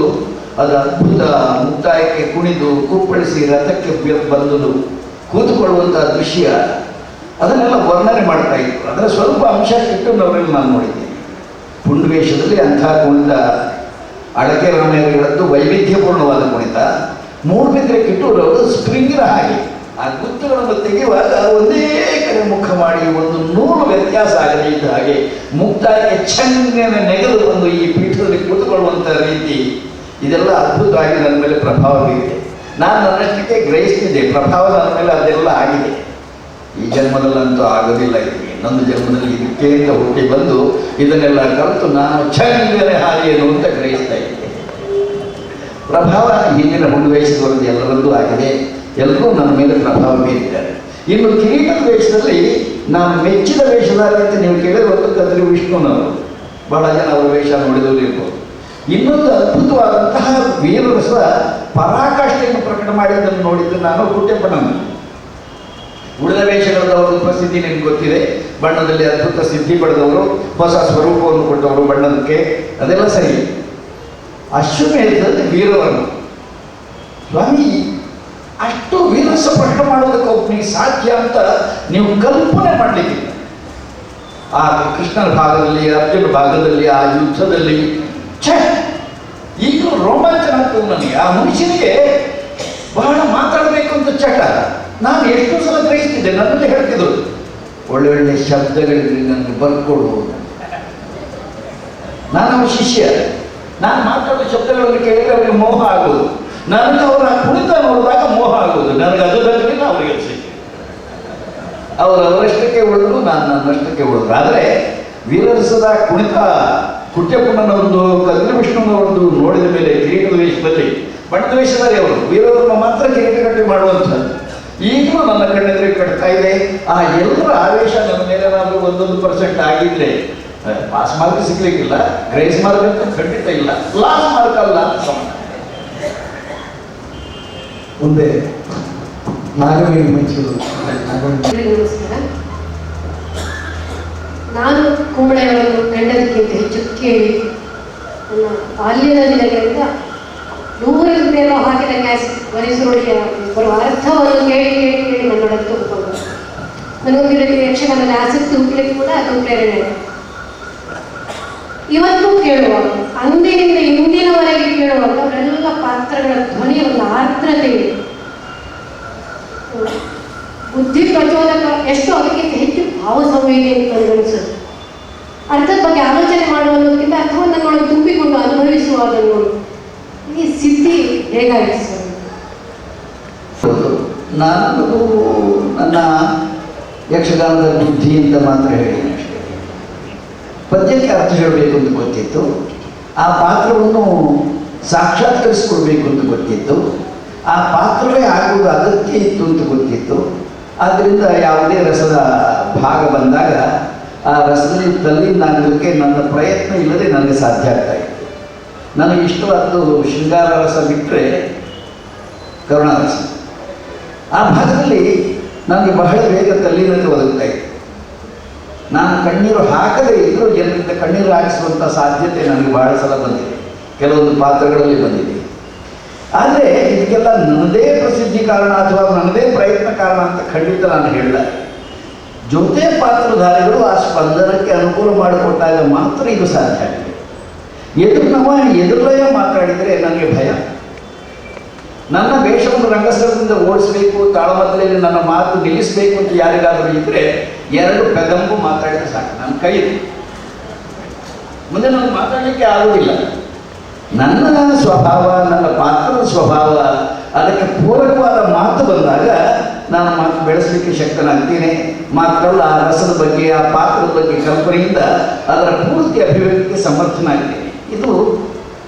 Speaker 5: ಅದು ಅದ್ಭುತ. ಮುಕ್ತಾಯಕ್ಕೆ ಕುಣಿದು ಕುಪ್ಪಳಿಸಿ ರಥಕ್ಕೆ ಬಂದು ಕೂತುಕೊಳ್ಳುವಂತಹ ದೃಶ್ಯ ಅದನ್ನೆಲ್ಲ ವರ್ಣನೆ ಮಾಡ್ತಾ ಇದ್ರು. ಅದರ ಸ್ವಲ್ಪ ಅಂಶ ಕಿಟ್ಟುನವರಲ್ಲಿ ನಾನು ನೋಡಿದ್ದೀನಿ. ಪುಂಡವೇಷದಲ್ಲಿ ಅಂಥ ಕುಣಿತ ಅಡಕೆ ರಾಮೇರಿಗಳದ್ದು ವೈವಿಧ್ಯಪೂರ್ಣವಾದ ಕುಣಿತ. ಮೂಡುಬಿದ್ರೆ ಕಿಟ್ಟೂರವರು ಸ್ಪ್ರಿಂಗಿನ ಹಾಗೆ ಆ ಗುತ್ತುಗಳನ್ನು ತೆಗೆಯುವಾಗ ಒಂದೇ ಕಡೆ ಮುಖ ಮಾಡಿ ಒಂದು ನೂರು ವ್ಯತ್ಯಾಸ ಆಗದೇ ಇದ್ದ ಹಾಗೆ ಮುಕ್ತಾಯಕ್ಕೆ ಚೆಂಗನೆ ನೆಗೆದು ಬಂದು ಈ ಪೀಠದಲ್ಲಿ ಕೂತುಕೊಳ್ಳುವಂಥ ರೀತಿ, ಇದೆಲ್ಲ ಅದ್ಭುತವಾಗಿ ನನ್ನ ಮೇಲೆ ಪ್ರಭಾವ ಬೀರಿದೆ. ನಾನು ನನ್ನಷ್ಟಕ್ಕೆ ಗ್ರಹಿಸ್ತಿದ್ದೆ ಪ್ರಭಾವ ನನ್ನ ಮೇಲೆ ಅದೆಲ್ಲ ಆಗಿದೆ. ಈ ಜನ್ಮದಲ್ಲಂತೂ ಆಗೋದಿಲ್ಲ, ಇದು ಇನ್ನೊಂದು ಜನ್ಮದಲ್ಲಿ ಇದಕ್ಕೆ ಅಂತ ಹುಟ್ಟಿ ಬಂದು ಇದನ್ನೆಲ್ಲ ಕಲಿತು ನಾನು ಚೆಂಗನೆ ಹಾರಿಯೇನು ಅಂತ ಗ್ರಹಿಸ್ತಾ ಇದ್ದೆ. ಪ್ರಭಾವ ಹಿಂದಿನ ಹುಣ್ಣುವೇಷದವರದ್ದು ಎಲ್ಲರದ್ದು ಆಗಿದೆ. ಎಲ್ಲರೂ ನನ್ನ ಮೇಲೆ ಪ್ರಭಾವ ಬೀರಿದ್ದಾರೆ. ಇನ್ನು ಕಿರೀಟದ ವೇಷದಲ್ಲಿ ನಾನು ಮೆಚ್ಚಿದ ವೇಷಧಾರಿ ಅಂತ ನೀವು ಕೇಳಿರುವಂಥ ಕದ್ರಿ ವಿಷ್ಣುನವರು. ಬಹಳ ಜನ ಅವರ ವೇಷ ನೋಡಿದವರು ಇರ್ಬೋದು. ಇನ್ನೊಂದು ಅದ್ಭುತವಾದಂತಹ ವೀರರಸ ಪರಾಕಾಷ್ಠೆಯನ್ನು ಪ್ರಕಟ ಮಾಡಿದ್ದನ್ನು ನೋಡಿದ್ದು ನಾನು ಕುಟ್ಟೆಪ್ಪನನ್ನು. ಉಳಿದ ವೇಷಗಳದವರು ಪ್ರಸಿದ್ಧಿ ನಿಮ್ಗೆ ಗೊತ್ತಿದೆ. ಬಣ್ಣದಲ್ಲಿ ಅದ್ಭುತ ಸಿದ್ಧಿ ಪಡೆದವರು, ಹೊಸ ಸ್ವರೂಪವನ್ನು ಕೊಟ್ಟವರು ಬಣ್ಣದಕ್ಕೆ, ಅದೆಲ್ಲ ಸರಿ. ಅಶ್ವಮೇಧದಲ್ಲಿ ವೀರವರ್ಮ ಸ್ವಾಮಿ ಅಷ್ಟು ವೀರರಸ ಪ್ರಕಟ ಮಾಡೋದಕ್ಕೆ ಒಬ್ಬನಿಗೆ ಸಾಧ್ಯ ಅಂತ ನೀವು ಕಲ್ಪನೆ ಮಾಡಲಿಕ್ಕಿಲ್ಲ. ಆ ಕೃಷ್ಣನ ಭಾಗದಲ್ಲಿ, ಅರ್ಜುನ ಭಾಗದಲ್ಲಿ, ಆ ಯುದ್ಧದಲ್ಲಿ ಈಗಲೂ ರೋಮಾಂಚನ ಆಗ್ತದೆ ನನಗೆ. ಆ ಮನುಷ್ಯನಿಗೆ ಬಹಳ ಮಾತಾಡಬೇಕು ಅಂತ ಚಟ. ನಾನು ಎಷ್ಟೋ ಸಲ ಗ್ರಹಿಸ್ತಿದ್ದೆ, ನನ್ನಲ್ಲಿ ಹೇಳ್ತಿದ್ರು ಒಳ್ಳೊಳ್ಳೆ ಶಬ್ದಗಳಿದ್ರೆ ನನಗೆ ಬರ್ಕೊಡು. ನಾನು ಅವರ ಶಿಷ್ಯ. ನಾನು ಮಾತಾಡೋ ಶಬ್ದಗಳನ್ನು ಕೇಳಿದ್ರೆ ಅವರಿಗೆ ಮೋಹ ಆಗೋದು. ನನಗೆ ಅವರ ಕುಣಿತ ನೋಡಿದಾಗ ಮೋಹ ಆಗೋದು. ನನಗೆ ಅದು ತರಲಿಲ್ಲ, ಅವರಿಗೆ ಸಿಕ್ಕ ಅವರಷ್ಟಕ್ಕೆ ಉಳಿದ್ರು, ನಾನು ನನ್ನಷ್ಟಕ್ಕೆ ಉಳಿದ್ರು. ಆದರೆ ವೀರರಸದ ಕುಣಿತ ಕುಟ್ಟೆಪ್ಪನವರದ್ದು, ಕದ್ರಿ ವಿಷ್ಣುನವರದ್ದು ನೋಡಿದ ಮೇಲೆ ಕಿರೀಟದ ವೇಷದಲ್ಲಿ ಬಣ್ಣದ ವೇಷದಲ್ಲಿ ಅವರು ವೀರವರ್ಮ ಮಾತ್ರ ಕಿರೀಟ ಕಟ್ಟಿ ಮಾಡುವಂಥದ್ದು ಈಗಲೂ ನನ್ನ ಕಣ್ಣೆದುರಿಗೆ ಕಟ್ತಾ ಇದೆ. ಆ ಎಲ್ಲರ ಆವೇಶ ನನ್ನ ಮೇಲೆ ಏನಾದರೂ 1% ಆಗಿದ್ರೆ ಪಾಸ್ ಮಾರ್ಕ್ ಸಿಗ್ಲಿಕ್ಕಿಲ್ಲ, ಗ್ರೇಸ್ ಮಾರ್ಕ್ ಅಂತ ಖಂಡಿತ ಇಲ್ಲ, ಲಾಸ್ ಮಾರ್ಕ್ ಅಲ್ಲ ಸಮಾನ.
Speaker 3: ಮುಂದೆ ನಾಗವೇಣಿ ಮಂಚೂರು.
Speaker 7: ನಾನು ಕುಂಬಳೆಯವರನ್ನು ಕಂಡದಕ್ಕಿಂತ ಹೆಚ್ಚು ಕೇಳಿ ನನ್ನ ಬಾಲ್ಯದ ದಿನಗಳಿಂದ 100 ರೂಪಾಯಿನೋ ಹಾಕಿದ ಗ್ಯಾಸ್ ಮೈಸೂರಿಯ ಬರುವ ಅರ್ಥವನ್ನು ಕೇಳಿ ಕೇಳಿ ಕೇಳಿ ನನ್ನೊಳಗೆ ತುಂಬಿಕೊಂಡು ನನಗೊಂದು ರೀತಿ ಯಕ್ಷಗಾನದಲ್ಲಿ ಆಸಕ್ತಿ ಹುಟ್ಟಲಿಕ್ಕೆ ಕೂಡ ಅದು ಪ್ರೇರಣೆ. ಇವತ್ತು ಕೇಳುವಾಗ, ಅಂದಿನಿಂದ ಇಂದಿನವರೆಗೆ ಕೇಳುವಾಗ ಅವರೆಲ್ಲ ಪಾತ್ರಗಳ ಧ್ವನಿಯ ಒಂದು ಆರ್ದ್ರತೆ ಇದೆ. ಬುದ್ಧಿ ಪ್ರಚೋದಕ ಎಷ್ಟು ಅದಕ್ಕಿಂತ ಹೆಚ್ಚು ಭಾವ ಸಂವೇದಿ ಅಂತ ನನಗನ್ಸುತ್ತೆ. ಅರ್ಥದ ಬಗ್ಗೆ ಆಲೋಚನೆ ಮಾಡುವುದಕ್ಕಿಂತ ಅರ್ಥವನ್ನು ನನ್ನೊಳಗೆ ತುಂಬಿಕೊಂಡು ಅನುಭವಿಸುವುದನ್ನು ಈ ಸಿದ್ಧಿ ಹೇಗಾಗಿದೆ ಸರ್?
Speaker 5: ನಾನು ನನ್ನ ಯಕ್ಷಗಾನದ ಬುದ್ಧಿ ಅಂತ ಮಾತ್ರ ಹೇಳಿದ್ದೀನಿ ಅಷ್ಟೇ. ಪದ್ಯಕ್ಕೆ ಅರ್ಥ ಹೇಳಬೇಕು ಅಂತ ಗೊತ್ತಿತ್ತು, ಆ ಪಾತ್ರವನ್ನು ಸಾಕ್ಷಾತ್ಕರಿಸಿಕೊಳ್ಬೇಕು ಅಂತ ಗೊತ್ತಿತ್ತು, ಆ ಪಾತ್ರವೇ ಆಗುವುದು ಅಗತ್ಯ ಇತ್ತು ಅಂತ ಗೊತ್ತಿತ್ತು. ಆದ್ದರಿಂದ ಯಾವುದೇ ರಸದ ಭಾಗ ಬಂದಾಗ ಆ ರಸದಲ್ಲಿ ತಲ್ಲಿನಾಗೋದಕ್ಕೆ ನನ್ನ ಪ್ರಯತ್ನ ಇಲ್ಲದೆ ನನಗೆ ಸಾಧ್ಯ ಆಗ್ತಾ ಇತ್ತು. ನನಗೆ ಇಷ್ಟವಾದ್ದು ಶೃಂಗಾರ ರಸ ಬಿಟ್ಟರೆ ಕರುಣಾರಸ. ಆ ಭಾಗದಲ್ಲಿ ನನಗೆ ಬಹಳ ಬೇಗ ತಲ್ಲೀನತೆ ಒದಗ್ತಾ ಇತ್ತು. ನಾನು ಕಣ್ಣೀರು ಹಾಕದೇ ಇದ್ದರೂ ಜನರಿಂದ ಕಣ್ಣೀರು ಹಾಕಿಸುವಂಥ ಸಾಧ್ಯತೆ ನನಗೆ ಬಹಳ ಸಲ ಬಂದಿದೆ, ಕೆಲವೊಂದು ಪಾತ್ರಗಳಲ್ಲಿ ಬಂದಿದೆ. ಆದರೆ ಇದಕ್ಕೆಲ್ಲ ನನ್ನದೇ ಪ್ರಸಿದ್ಧಿ ಕಾರಣ ಅಥವಾ ನನ್ನದೇ ಪ್ರಯತ್ನ ಕಾರಣ ಅಂತ ಖಂಡಿತ ನಾನು ಹೇಳಲ್ಲ. ಜೊತೆ ಪಾತ್ರಧಾರಿಗಳು ಆ ಸ್ಪಂದನಕ್ಕೆ ಅನುಕೂಲ ಮಾಡಿಕೊಟ್ಟಾಗ ಮಾತ್ರ ಇದು ಸಾಧ್ಯ ಆಗಿದೆ. ಎದುರಲಯ ಮಾತಾಡಿದರೆ ನನಗೆ ಭಯ. ನನ್ನ ವೇಷವನ್ನು ರಂಗಸ್ಥಳದಿಂದ ಓಡಿಸಬೇಕು, ತಾಳಮದ್ದಲೆಯಲ್ಲಿ ನನ್ನ ಮಾತು ನಿಲ್ಲಿಸಬೇಕು ಅಂತ ಯಾರಿಗಾದರೂ ಇದ್ದರೆ 2 ಪೆದಂಬು ಮಾತಾಡಿದ್ರೆ ಸಾಕು. ನನ್ನ ಕೈ ಮುಂದೆ ನನಗೆ ಮಾತಾಡಲಿಕ್ಕೆ ಆಗುವುದಿಲ್ಲ. ನನ್ನ ಸ್ವಭಾವ, ನನ್ನ ಪಾತ್ರದ ಸ್ವಭಾವ, ಅದಕ್ಕೆ ಪೂರಕವಾದ ಮಾತು ಬಂದಾಗ ನಾನು ಮಾತು ಬೆಳೆಸಲಿಕ್ಕೆ ಶಕ್ತನಾಗ್ತೀನಿ. ಮಾತ್ರ ಅಲ್ಲ, ಆ ರಸದ ಬಗ್ಗೆ, ಆ ಪಾತ್ರದ ಬಗ್ಗೆ ಕಲ್ಪನೆಯಿಂದ ಅದರ ಪೂರ್ತಿ ಅಭಿವ್ಯಕ್ತಿಗೆ ಸಮರ್ಥನಾಗ್ತೀನಿ. ಇದು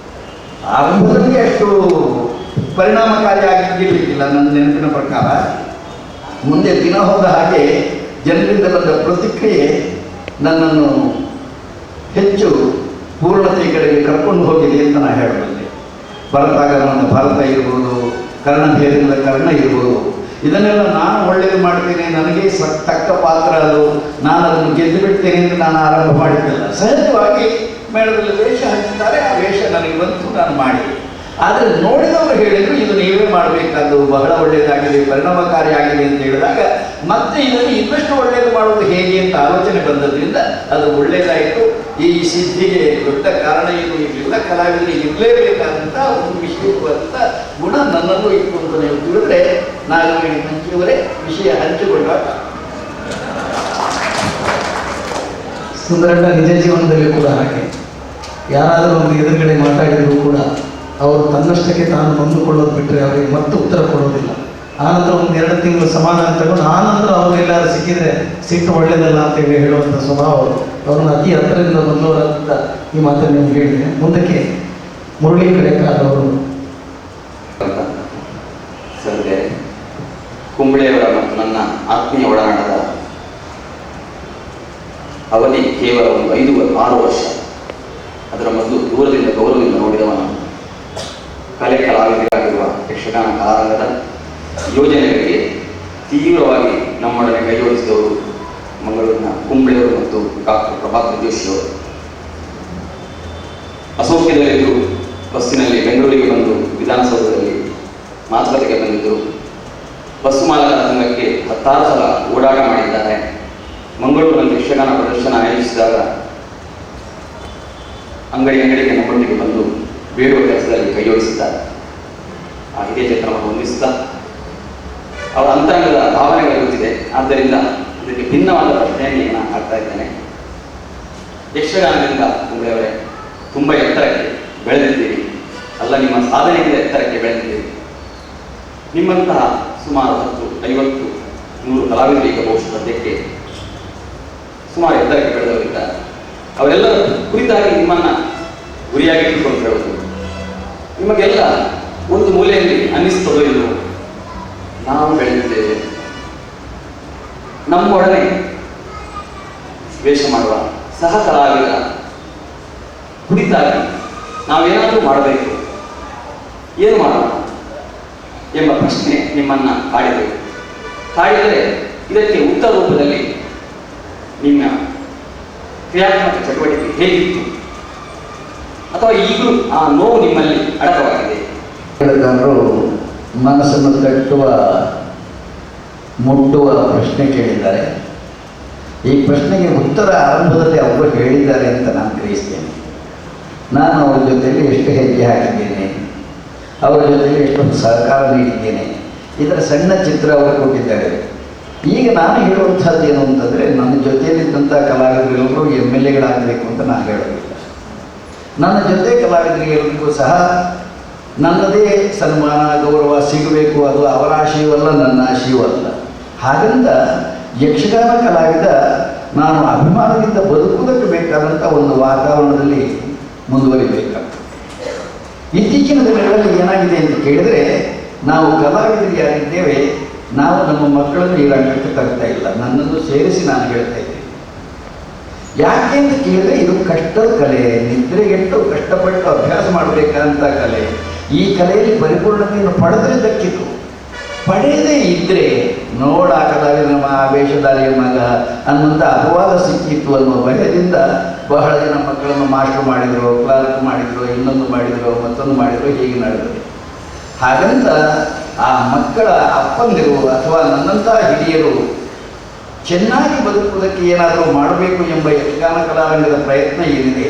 Speaker 5: ಆರಂಭದಲ್ಲಿ ಅಷ್ಟು ಪರಿಣಾಮಕಾರಿಯಾಗಿರಲಿಕ್ಕಿಲ್ಲ ನನ್ನ ನೆನಪಿನ ಪ್ರಕಾರ. ಮುಂದೆ ದಿನ ಹೋದ ಹಾಗೆ ಜನರಿಂದ ಬಂದ ಪ್ರತಿಕ್ರಿಯೆ ನನ್ನನ್ನು ಹೆಚ್ಚು ಪೂರ್ಣತೆಯ ಕಡೆಗೆ ಕರ್ಕೊಂಡು ಹೋಗಿದೆ ಅಂತ ನಾನು ಹೇಳಬಲ್ಲೆ. ಭರತಾಗಮನ ಭಾರತ ಇರ್ಬೋದು, ಕರ್ಣಭೇದದಿಂದ ಕರ್ಣ ಇರ್ಬೋದು, ಇದನ್ನೆಲ್ಲ ನಾನು ಒಳ್ಳೆಯದು ಮಾಡ್ತೇನೆ, ನನಗೆ ತಕ್ಕ ಪಾತ್ರ ಅದು, ನಾನು ಅದನ್ನು ಗೆದ್ದು ಬಿಡ್ತೇನೆ ಅಂತ ನಾನು ಆರಂಭ ಮಾಡಿದ್ದಲ್ಲ. ಸಹಜವಾಗಿ ಮೇಳದಲ್ಲಿ ವೇಷ ಹಂಚುತ್ತಾರೆ, ಆ ವೇಷ ನನಗೆ ಬಂತು, ನಾನು ಮಾಡಿ. ಆದರೆ ನೋಡಿದವರು ಹೇಳಿದರು ಇದು ನೀವೇ ಮಾಡಬೇಕಾದ್ದು, ಬಹಳ ಒಳ್ಳೆಯದಾಗಿದೆ, ಪರಿಣಾಮಕಾರಿಯಾಗಿದೆ ಅಂತ ಹೇಳಿದಾಗ ಮತ್ತೆ ಇದನ್ನು ಇನ್ನಷ್ಟು ಒಳ್ಳೆಯದು ಮಾಡುವುದು ಹೇಗೆ ಅಂತ ಆಲೋಚನೆ ಬಂದದ್ರಿಂದ ಅದು ಒಳ್ಳೆಯದಾಯಿತು. ಈ ಸಿದ್ಧಿಗೆ ದೊಡ್ಡ ಕಾರಣ ಏನು, ಇವೆಲ್ಲ ಕಲಾವಿದರಿಗೆ ಇರಲೇಬೇಕಾದಂಥ ಒಂದು ವಿಶೇಷವಾದಂಥ ಗುಣ ನನ್ನಲ್ಲೂ ಇತ್ತು ಅಂತ ನೀವು ತಿಳಿದ್ರೆ ನಾಗವೇಣಿ ಮಂಚಿಯವರೇ ವಿಷಯ ಹಂಚಿಕೊಂಡಾಗ.
Speaker 3: ಸುಂದರಣ್ಣ ನಿಜ ಜೀವನದಲ್ಲಿ ಕೂಡ ಹಾಗೆ. ಯಾರಾದರೂ ಒಂದು ಎದುರುಗಡೆ ಮಾತಾಡಿದರೂ ಕೂಡ ಅವರು ತನ್ನಷ್ಟಕ್ಕೆ ತಾನು ನೊಂದುಕೊಳ್ಳೋದು ಬಿಟ್ಟರೆ ಅವರಿಗೆ ಮತ್ತೆ ಉತ್ತರ ಕೊಡೋದಿಲ್ಲ. ಆನಂತರ ಒಂದು 2 ತಿಂಗಳು ಸಮಾಧಾನ ತಗೊಂಡು ಆನಂತರ ಅವರೆಲ್ಲರೂ ಸಿಕ್ಕಿದ್ರೆ ಸಿಟ್ಟು ಒಳ್ಳೆಯದಲ್ಲ ಅಂತೇಳಿ ಹೇಳುವಂಥ ಸ್ವಭಾವ ಅವ್ರನ್ನ ಅತಿ ಹತ್ತಿರದಿಂದ ಬಂದವರಂತ ಈ ಮಾತನ್ನು ನೀವು ಹೇಳಿದೆ. ಮುಂದಕ್ಕೆ ಮುರಳಿ ಕಡೆಕಾರ್ ಅವರು
Speaker 8: ಸದ್ಯ ಕುಂಬಳೆಯವರ ಮತ್ತು ನನ್ನ ಆತ್ಮೀಯ ಒಡನಾಟದ ಅವಧಿ ಕೇವಲ ಒಂದು 5-6 ವರ್ಷ. ಅದರ ಮೊದಲು ದೂರದಿಂದ ಗೌರವದಿಂದ ನೋಡಿದವನು. ಕಲೆ ಕಲಾವಿದರಾಗಿರುವ ಯಕ್ಷಗಾನ ಕಲಾರಂಗದ ಯೋಜನೆಗಳಿಗೆ ತೀವ್ರವಾಗಿ ನಮ್ಮೊಡನೆ ಕೈಜೋಡಿಸಿದವರು ಮಂಗಳೂರಿನ ಕುಂಬಳೆಯವರು ಮತ್ತು ಡಾಕ್ಟರ್ ಪ್ರಭಾಕರ್ ಜೋಶಿಯವರು. ಅಸೌಖ್ಯದಲ್ಲಿದ್ದು ಬಸ್ಸಿನಲ್ಲಿ ಬೆಂಗಳೂರಿಗೆ ಬಂದು ವಿಧಾನಸೌಧದಲ್ಲಿ ಮಾತುಕತೆಗೆ ಬಂದಿದ್ದರು. ಬಸ್ಸು ಮಾಲಕರ ಸಂಘಕ್ಕೆ 10 ಸಲ ಓಡಾಟ ಮಾಡಿದ್ದಾರೆ. ಮಂಗಳೂರಿನಲ್ಲಿ ಯಕ್ಷಗಾನ ಪ್ರದರ್ಶನ ಆಯೋಜಿಸಿದಾಗ ಅಂಗಡಿಗೆ ನಮ್ಮೊಟ್ಟಿಗೆ ಬಂದು ಬೇಡುವ ಕೆಲಸದಲ್ಲಿ ಕೈಜೋಡಿಸಿದ್ದಾರೆ. ಆ ಹಿರಿಯ ಚೇತನವನ್ನು ಹೊಂದಿಸುತ್ತಾ ಅವರ ಅಂತರಂಗದ ಭಾವನೆಗಳು ಗೊತ್ತಿದೆ. ಆದ್ದರಿಂದ ಇದಕ್ಕೆ ಭಿನ್ನವಾದ ಪ್ರಶ್ನೆಯನ್ನು ನಾನು ಹಾಕ್ತಾ ಇದ್ದೇನೆ. ಯಕ್ಷಗಾನದಿಂದ ಕುಂಬಳೆಯವರೇ ತುಂಬ ಎತ್ತರಕ್ಕೆ ಬೆಳೆದಿದ್ದೀರಿ, ಅಲ್ಲ ನಿಮ್ಮ ಸಾಧನೆಯಿಂದ ಎತ್ತರಕ್ಕೆ ಬೆಳೆದಿದ್ದೀರಿ. ನಿಮ್ಮಂತಹ ಸುಮಾರು 10, 50, 100 ಕಲಾವಿದರು ಈಗ ಬಹುಶಃ ಸದ್ಯಕ್ಕೆ ಸುಮಾರು ಎತ್ತರಕ್ಕೆ ಬೆಳೆದವರಿದ್ದಾರೆ. ಅವರೆಲ್ಲರ ಕುರಿತಾಗಿ ನಿಮ್ಮನ್ನು ಗುರಿಯಾಗಿ ಇಟ್ಟುಕೊಂಡು ಹೇಳೋದು, ನಿಮಗೆಲ್ಲ ಒಂದು ಮೂಲೆಯಲ್ಲಿ ಅನ್ನಿಸ್ತದೋ ಇಲ್ಲವೋ, ನಾವು ಬೆಳೆದಿದ್ದೇವೆ, ನಮ್ಮೊಡನೆ ವೇಷ ಮಾಡುವ ಸಹ ಕಲಾವಿದರ ಕುರಿತಾಗಿ ನಾವೇನಾದರೂ ಮಾಡಬೇಕು, ಏನು ಮಾಡೋಣ ಎಂಬ ಪ್ರಶ್ನೆ ನಿಮ್ಮನ್ನು ಕಾಡಿದೆವು. ಕಾಡಿದರೆ ಇದಕ್ಕೆ ಉತ್ತರ ರೂಪದಲ್ಲಿ ನಿಮ್ಮ ಕ್ರಿಯಾತ್ಮಕ ಚಟುವಟಿಕೆ ಹೇಗಿತ್ತು, ಅಥವಾ ಈಗಲೂ ಆ ನೋವು ನಿಮ್ಮಲ್ಲಿ ಅಡಕವಾಗಿದೆ?
Speaker 5: ಹೇಳಿದವರು ಮನಸ್ಸನ್ನು ತಟ್ಟುವ ಮುಟ್ಟುವ ಪ್ರಶ್ನೆ ಕೇಳಿದ್ದಾರೆ. ಈ ಪ್ರಶ್ನೆಗೆ ಉತ್ತರ ಆರಂಭದಲ್ಲಿ ಅವರು ಹೇಳಿದ್ದಾರೆ ಅಂತ ನಾನು ಗ್ರಹಿಸ್ತೇನೆ. ನಾನು ಅವ್ರ ಜೊತೆಯಲ್ಲಿ ಎಷ್ಟು ಹೆಜ್ಜೆ ಹಾಕಿದ್ದೇನೆ, ಅವರ ಜೊತೆಯಲ್ಲಿ ಎಷ್ಟೊಂದು ಸಹಕಾರ ನೀಡಿದ್ದೇನೆ, ಇದರ ಸಣ್ಣ ಚಿತ್ರ ಅವರು ಕೊಟ್ಟಿದ್ದಾರೆ. ಈಗ ನಾನು ಹೇಳುವಂಥದ್ದು ಏನು ಅಂತಂದರೆ, ನನ್ನ ಜೊತೆಯಲ್ಲಿದ್ದಂಥ ಕಲಾವಿದರೆಲ್ಲರೂ MLA ಗಳಾಗಬೇಕು ಅಂತ ನಾನು ಹೇಳೋದಿಲ್ಲ. ನನ್ನ ಜೊತೆ ಕಲಾವಿದರಿಗೆಲ್ಲರಿಗೂ ಸಹ ನನ್ನದೇ ಸನ್ಮಾನ ಗೌರವ ಸಿಗಬೇಕು, ಅದು ಅವರ ಆಶಯವಲ್ಲ, ನನ್ನ ಆಶಯವಲ್ಲ. ಹಾಗಂತ ಯಕ್ಷಗಾನ ಕಲಾವಿದ ನಾನು ಅಭಿಮಾನದಿಂದ ಬದುಕುವುದಕ್ಕೆ ಬೇಕಾದಂಥ ಒಂದು ವಾತಾವರಣದಲ್ಲಿ ಮುಂದುವರಿಬೇಕಾಗ್ತದೆ. ಇತ್ತೀಚಿನ ದಿನಗಳಲ್ಲಿ ಏನಾಗಿದೆ ಅಂತ ಕೇಳಿದರೆ, ನಾವು ಕಲಾವಿದರು ಯಾರಿದ್ದೇವೆ, ನಾವು ನಮ್ಮ ಮಕ್ಕಳನ್ನು ಈ ರಂಗಕ್ಕೆ ತರ್ತಾ ಇಲ್ಲ. ನನ್ನನ್ನು ಸೇರಿಸಿ ನಾನು ಹೇಳ್ತಾ ಇದ್ದೇನೆ. ಯಾಕೆ ಅಂತ ಕೇಳಿದ್ರೆ, ಇದು ಕಷ್ಟದ ಕಲೆ, ನಿದ್ರೆಗೆಟ್ಟು ಕಷ್ಟಪಟ್ಟು ಅಭ್ಯಾಸ ಮಾಡಬೇಕಂತ ಕಲೆ. ಈ ಕಲೆಯಲ್ಲಿ ಪರಿಪೂರ್ಣತೆಯನ್ನು ಪಡೆದರೆ ದಕ್ಕಿತು, ಪಡೆಯದೇ ಇದ್ದರೆ ನೋಡ ಕಲಾವಿದ ನಮ್ಮ ವೇಷಧಾರಿಯ ಮಗ ಅನ್ನುವಂಥ ಅಪವಾದ ಸಿಕ್ಕಿತ್ತು ಅನ್ನುವ ಭಯದಿಂದ ಬಹಳ ಜನ ಮಕ್ಕಳನ್ನು ಮಾಸ್ಟರ್ ಮಾಡಿದರು, ಕ್ಲಾರ್ಕ್ ಮಾಡಿದರು, ಇನ್ನೊಂದು ಮಾಡಿದರು, ಮತ್ತೊಂದು ಮಾಡಿದರು, ಹೀಗೆ ನಡೆದರು. ಹಾಗಂತ ಆ ಮಕ್ಕಳ ಅಪ್ಪಂದಿರು ಅಥವಾ ನನ್ನಂಥ ಹಿರಿಯರು ಚೆನ್ನಾಗಿ ಬದುಕುವುದಕ್ಕೆ ಏನಾದರೂ ಮಾಡಬೇಕು ಎಂಬ ಯಕ್ಷಗಾನ ಕಲಾರಂಗದ ಪ್ರಯತ್ನ ಏನಿದೆ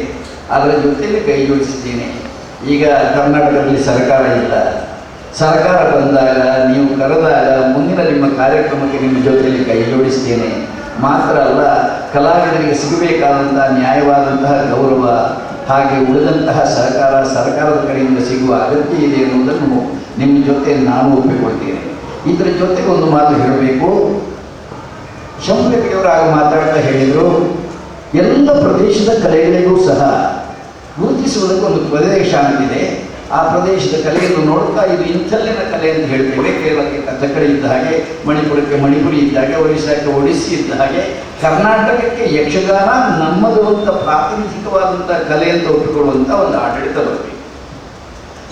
Speaker 5: ಅದರ ಜೊತೆಯಲ್ಲಿ ಕೈ ಜೋಡಿಸಿದ್ದೇನೆ. ಈಗ ಕರ್ನಾಟಕದಲ್ಲಿ ಸರ್ಕಾರ ಇಲ್ಲ. ಸರ್ಕಾರ ಬಂದಾಗ, ನೀವು ಕರೆದಾಗ ಮುಂದಿನ ನಿಮ್ಮ ಕಾರ್ಯಕ್ರಮಕ್ಕೆ ನಿಮ್ಮ ಜೊತೆಯಲ್ಲಿ ಕೈ ಜೋಡಿಸ್ತೇನೆ. ಮಾತ್ರ ಅಲ್ಲ, ಕಲಾವಿದರಿಗೆ ಸಿಗಬೇಕಾದಂತಹ ನ್ಯಾಯವಾದಂತಹ ಗೌರವ ಹಾಗೆ ಉಳಿದಂತಹ ಸರ್ಕಾರದ ಕಡೆಯಿಂದ ಸಿಗುವ ಅಗತ್ಯ ಇದೆ ಎನ್ನುವುದನ್ನು ನಿಮ್ಮ ಜೊತೆ ನಾನು ಒಪ್ಪಿಕೊಳ್ತೇನೆ. ಇದರ ಜೊತೆಗೆ ಒಂದು ಮಾತು ಹೇಳಬೇಕು. ಶಂಭುಲಿಪಿಯವರು ಆಗ ಮಾತಾಡ್ತಾ ಹೇಳಿದರು, ಎಲ್ಲ ಪ್ರದೇಶದ ಕಲೆಗಳಿಗೂ ಸಹ ಗುರುತಿಸುವುದಕ್ಕೆ ಒಂದು ಪ್ರದೇಶ ಅಂತಿದೆ. ಆ ಪ್ರದೇಶದ ಕಲೆಯನ್ನು ನೋಡ್ತಾ ಇದು ಇಂಥಲ್ಲಿನ ಕಲೆ ಅಂತ ಹೇಳ್ತೇವೆ. ಕೇರಳಕ್ಕೆ ಕಥಕ್ಕಳಿ ಇದ್ದ ಹಾಗೆ, ಮಣಿಪುರಕ್ಕೆ ಮಣಿಪುರಿ ಇದ್ದ ಹಾಗೆ, ಒಡಿಶಾಕ್ಕೆ ಒಡಿಸ್ಸಿ ಇದ್ದ ಹಾಗೆ, ಕರ್ನಾಟಕಕ್ಕೆ ಯಕ್ಷಗಾನ ನಮ್ಮದು ಅಂತ ಪ್ರಾತಿನಿಧಿಕವಾದಂಥ ಕಲೆ ಅಂತ ಒಪ್ಪಿಕೊಳ್ಳುವಂಥ ಒಂದು ಆಡಳಿತ ಬರಬೇಕು.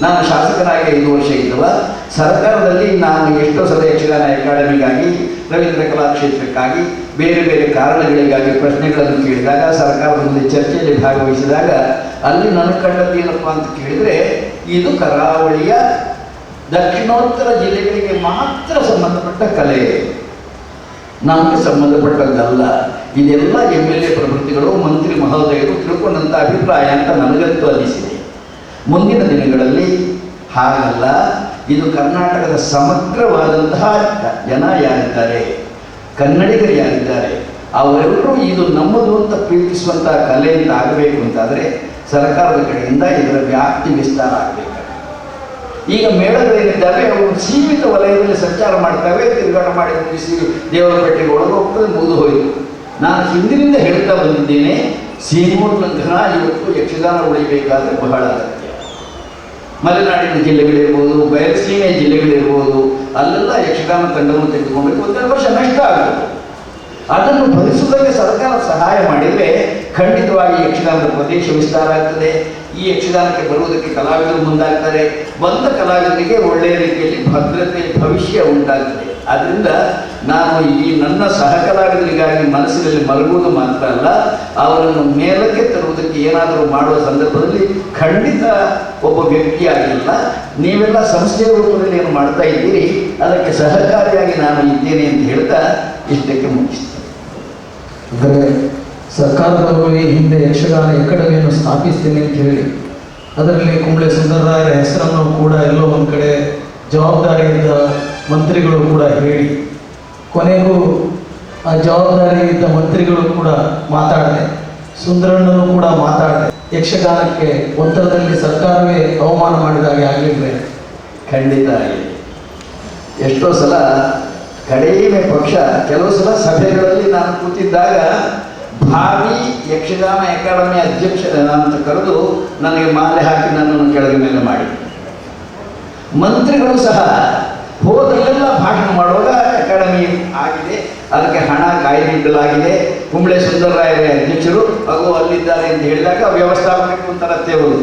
Speaker 5: ನಾನು ಶಾಸಕನಾಗಿ 5 ವರ್ಷ ಇದ್ದವ, ಸರ್ಕಾರದಲ್ಲಿ ನಾನು ಎಷ್ಟೋ ಸಲ ಯಕ್ಷಗಾನ ಅಕಾಡೆಮಿಗಾಗಿ, ರವೀಂದ್ರ ಕಲಾಕ್ಷೇತ್ರಕ್ಕಾಗಿ, ಬೇರೆ ಬೇರೆ ಕಾರಣಗಳಿಗಾಗಿ ಪ್ರಶ್ನೆಗಳನ್ನು ಕೇಳಿದಾಗ, ಸರ್ಕಾರದ ಮುಂದೆ ಚರ್ಚೆಯಲ್ಲಿ ಭಾಗವಹಿಸಿದಾಗ ಅಲ್ಲಿ ನನಗೆ ಕಂಡದ್ದು ಏನಪ್ಪ ಅಂತ ಕೇಳಿದರೆ, ಇದು ಕರಾವಳಿಯ ದಕ್ಷಿಣೋತ್ತರ ಜಿಲ್ಲೆಗಳಿಗೆ ಮಾತ್ರ ಸಂಬಂಧಪಟ್ಟ ಕಲೆ, ನಮಗೆ ಸಂಬಂಧಪಟ್ಟದ್ದಲ್ಲ. ಇದೆಲ್ಲ MLA ಪ್ರಭೃತಿಗಳು, ಮಂತ್ರಿ ಮಹೋದಯರು ತಿಳ್ಕೊಂಡಂಥ ಅಭಿಪ್ರಾಯ ಅಂತ ನನಗಂತೂ ಅನಿಸಿದೆ. ಮುಂದಿನ ದಿನಗಳಲ್ಲಿ ಹಾಗಲ್ಲ, ಇದು ಕರ್ನಾಟಕದ ಸಮಗ್ರವಾದಂತಹ ಜನ ಯಾರಿದ್ದಾರೆ, ಕನ್ನಡಿಗರು ಯಾರಿದ್ದಾರೆ, ಅವರೆಲ್ಲರೂ ಇದು ನಮ್ಮದು ಅಂತ ಪ್ರೀತಿಸುವಂತಹ ಕಲೆ ಅಂತ ಆಗಬೇಕು ಅಂತಾದರೆ ಸರ್ಕಾರದ ಕಡೆಯಿಂದ ಇದರ ವ್ಯಾಪ್ತಿ ವಿಸ್ತಾರ ಆಗಬೇಕು. ಈಗ ಮೇಳಗಳೇನಿದ್ದಾವೆ ಅವು ಸೀಮಿತ ವಲಯದಲ್ಲಿ ಸಂಚಾರ ಮಾಡ್ತವೆ, ತಿರುಗಾಟ ಮಾಡಿ ಮುಗಿಸಿ ದೇವರಪೇಟೆಗೆ ಒಳಗೆ ಹೋಗ್ತದೆ, ಮುಗಿದು ಹೋಯಿತು. ನಾನು ಹಿಂದಿನಿಂದ ಹೇಳ್ತಾ ಬಂದಿದ್ದೇನೆ, ಸೀಮೂರು ಲಂಘನ ಇವತ್ತು ಯಕ್ಷಗಾನ ಉಳಿಬೇಕಾದ್ರೆ ಬಹಳ ಅಗತ್ಯ. ಮಲೆನಾಡಿನ ಜಿಲ್ಲೆಗಳಿರ್ಬೋದು, ಬಯಲುಸೀಮೆ ಜಿಲ್ಲೆಗಳಿರ್ಬೋದು, ಅಲ್ಲೆಲ್ಲ ಯಕ್ಷಗಾನ ತಂಡವನ್ನು ತೆಗೆದುಕೊಂಡು 1 ವರ್ಷ ನಷ್ಟ ಆಗುತ್ತೆ. ಅದನ್ನು ಭರಿಸುವುದಕ್ಕೆ ಸರ್ಕಾರ ಸಹಾಯ ಮಾಡಿದರೆ ಖಂಡಿತವಾಗಿ ಯಕ್ಷಗಾನದ ಪ್ರದೇಶ ವಿಸ್ತಾರ ಆಗ್ತದೆ. ಈ ಯಕ್ಷಗಾನಕ್ಕೆ ಬರುವುದಕ್ಕೆ ಕಲಾವಿದರು ಮುಂದಾಗ್ತಾರೆ. ಬಂದ ಕಲಾವಿದರಿಗೆ ಒಳ್ಳೆಯ ರೀತಿಯಲ್ಲಿ ಭದ್ರತೆ, ಭವಿಷ್ಯ ಉಂಟಾಗ್ತದೆ. ಆದ್ದರಿಂದ ನಾನು ಈ ನನ್ನ ಸಹ ಕಲಾವಿದರಿಗಾಗಿ ಮನಸ್ಸಿನಲ್ಲಿ ಮಲಗುವುದು ಮಾತ್ರ ಅಲ್ಲ, ಅವರನ್ನು ಮೇಲಕ್ಕೆ ತರುವುದಕ್ಕೆ ಏನಾದರೂ ಮಾಡುವ ಸಂದರ್ಭದಲ್ಲಿ ಖಂಡಿತ ಒಬ್ಬ ವ್ಯಕ್ತಿಯಾಗಿಲ್ಲ, ನೀವೆಲ್ಲ ಸಂಸ್ಥೆಯ ರೂಪದಲ್ಲಿ ಏನು ಮಾಡ್ತಾ ಇದ್ದೀರಿ, ಅದಕ್ಕೆ ಸಹಕಾರಿಯಾಗಿ ನಾನು ಇದ್ದೇನೆ ಅಂತ ಹೇಳ್ತಾ ಇಷ್ಟಕ್ಕೆ ಮುಗಿಸ್ತೇನೆ.
Speaker 3: ಅಂದರೆ ಸರ್ಕಾರದವರು ಈ ಹಿಂದೆ ಯಕ್ಷಗಾನ ಅಕಾಡೆಮಿಯನ್ನು ಸ್ಥಾಪಿಸ್ತೇನೆ ಅಂತ ಹೇಳಿ ಅದರಲ್ಲಿ ಕುಂಬ್ಳೆ ಸುಂದರರಾಯರ ಹೆಸರನ್ನು ಕೂಡ ಎಲ್ಲೋ ಒಂದು ಕಡೆ ಜವಾಬ್ದಾರಿಯಿಂದ ಮಂತ್ರಿಗಳು ಕೂಡ ಹೇಳಿ, ಕೊನೆಗೂ ಆ ಜವಾಬ್ದಾರಿ ಇದ್ದ ಮಂತ್ರಿಗಳು ಕೂಡ ಮಾತಾಡಿದೆ, ಸುಂದರಣ್ಣನು ಕೂಡ ಮಾತಾಡಿದೆ. ಯಕ್ಷಗಾನಕ್ಕೆ ಒಂಥರದಲ್ಲಿ ಸರ್ಕಾರವೇ ಅವಮಾನ ಮಾಡಿದಾಗೆ ಆಗಲಿಲ್ಲ.
Speaker 5: ಖಂಡಿತ ಆಗಿದೆ. ಎಷ್ಟೋ ಸಲ ಕಡಿಮೆ ಪಕ್ಷ ಕೆಲವು ಸಲ ಸಭೆಗಳಲ್ಲಿ ನಾನು ಕೂತಿದ್ದಾಗ ಭಾವಿ ಯಕ್ಷಗಾನ ಅಕಾಡೆಮಿ ಅಧ್ಯಕ್ಷ ಅಂತ ಕರೆದು ನನಗೆ ಮಾಲೆ ಹಾಕಿ ನನ್ನನ್ನು ಕೆಳಗೆ ಮೇಲೆ ಮಾಡಿ, ಮಂತ್ರಿಗಳು ಸಹ ಹೋದಲ್ಲೆಲ್ಲ ಭಾಷಣ ಮಾಡುವಾಗ ಅಕಾಡೆಮಿ ಆಗಿದೆ, ಅದಕ್ಕೆ ಹಣ ಕಾಯ್ದಿಡಲಾಗಿದೆ, ಕುಂಬ್ಳೆ ಸುಂದರರಾಯರೇ ಅಧ್ಯಕ್ಷರು ಹಾಗೂ ಅಲ್ಲಿದ್ದಾರೆ ಅಂತ ಹೇಳಿದಾಗ ವ್ಯವಸ್ಥಾಪಕಕ್ಕೆ ಒಂಥರ ತೇವರು,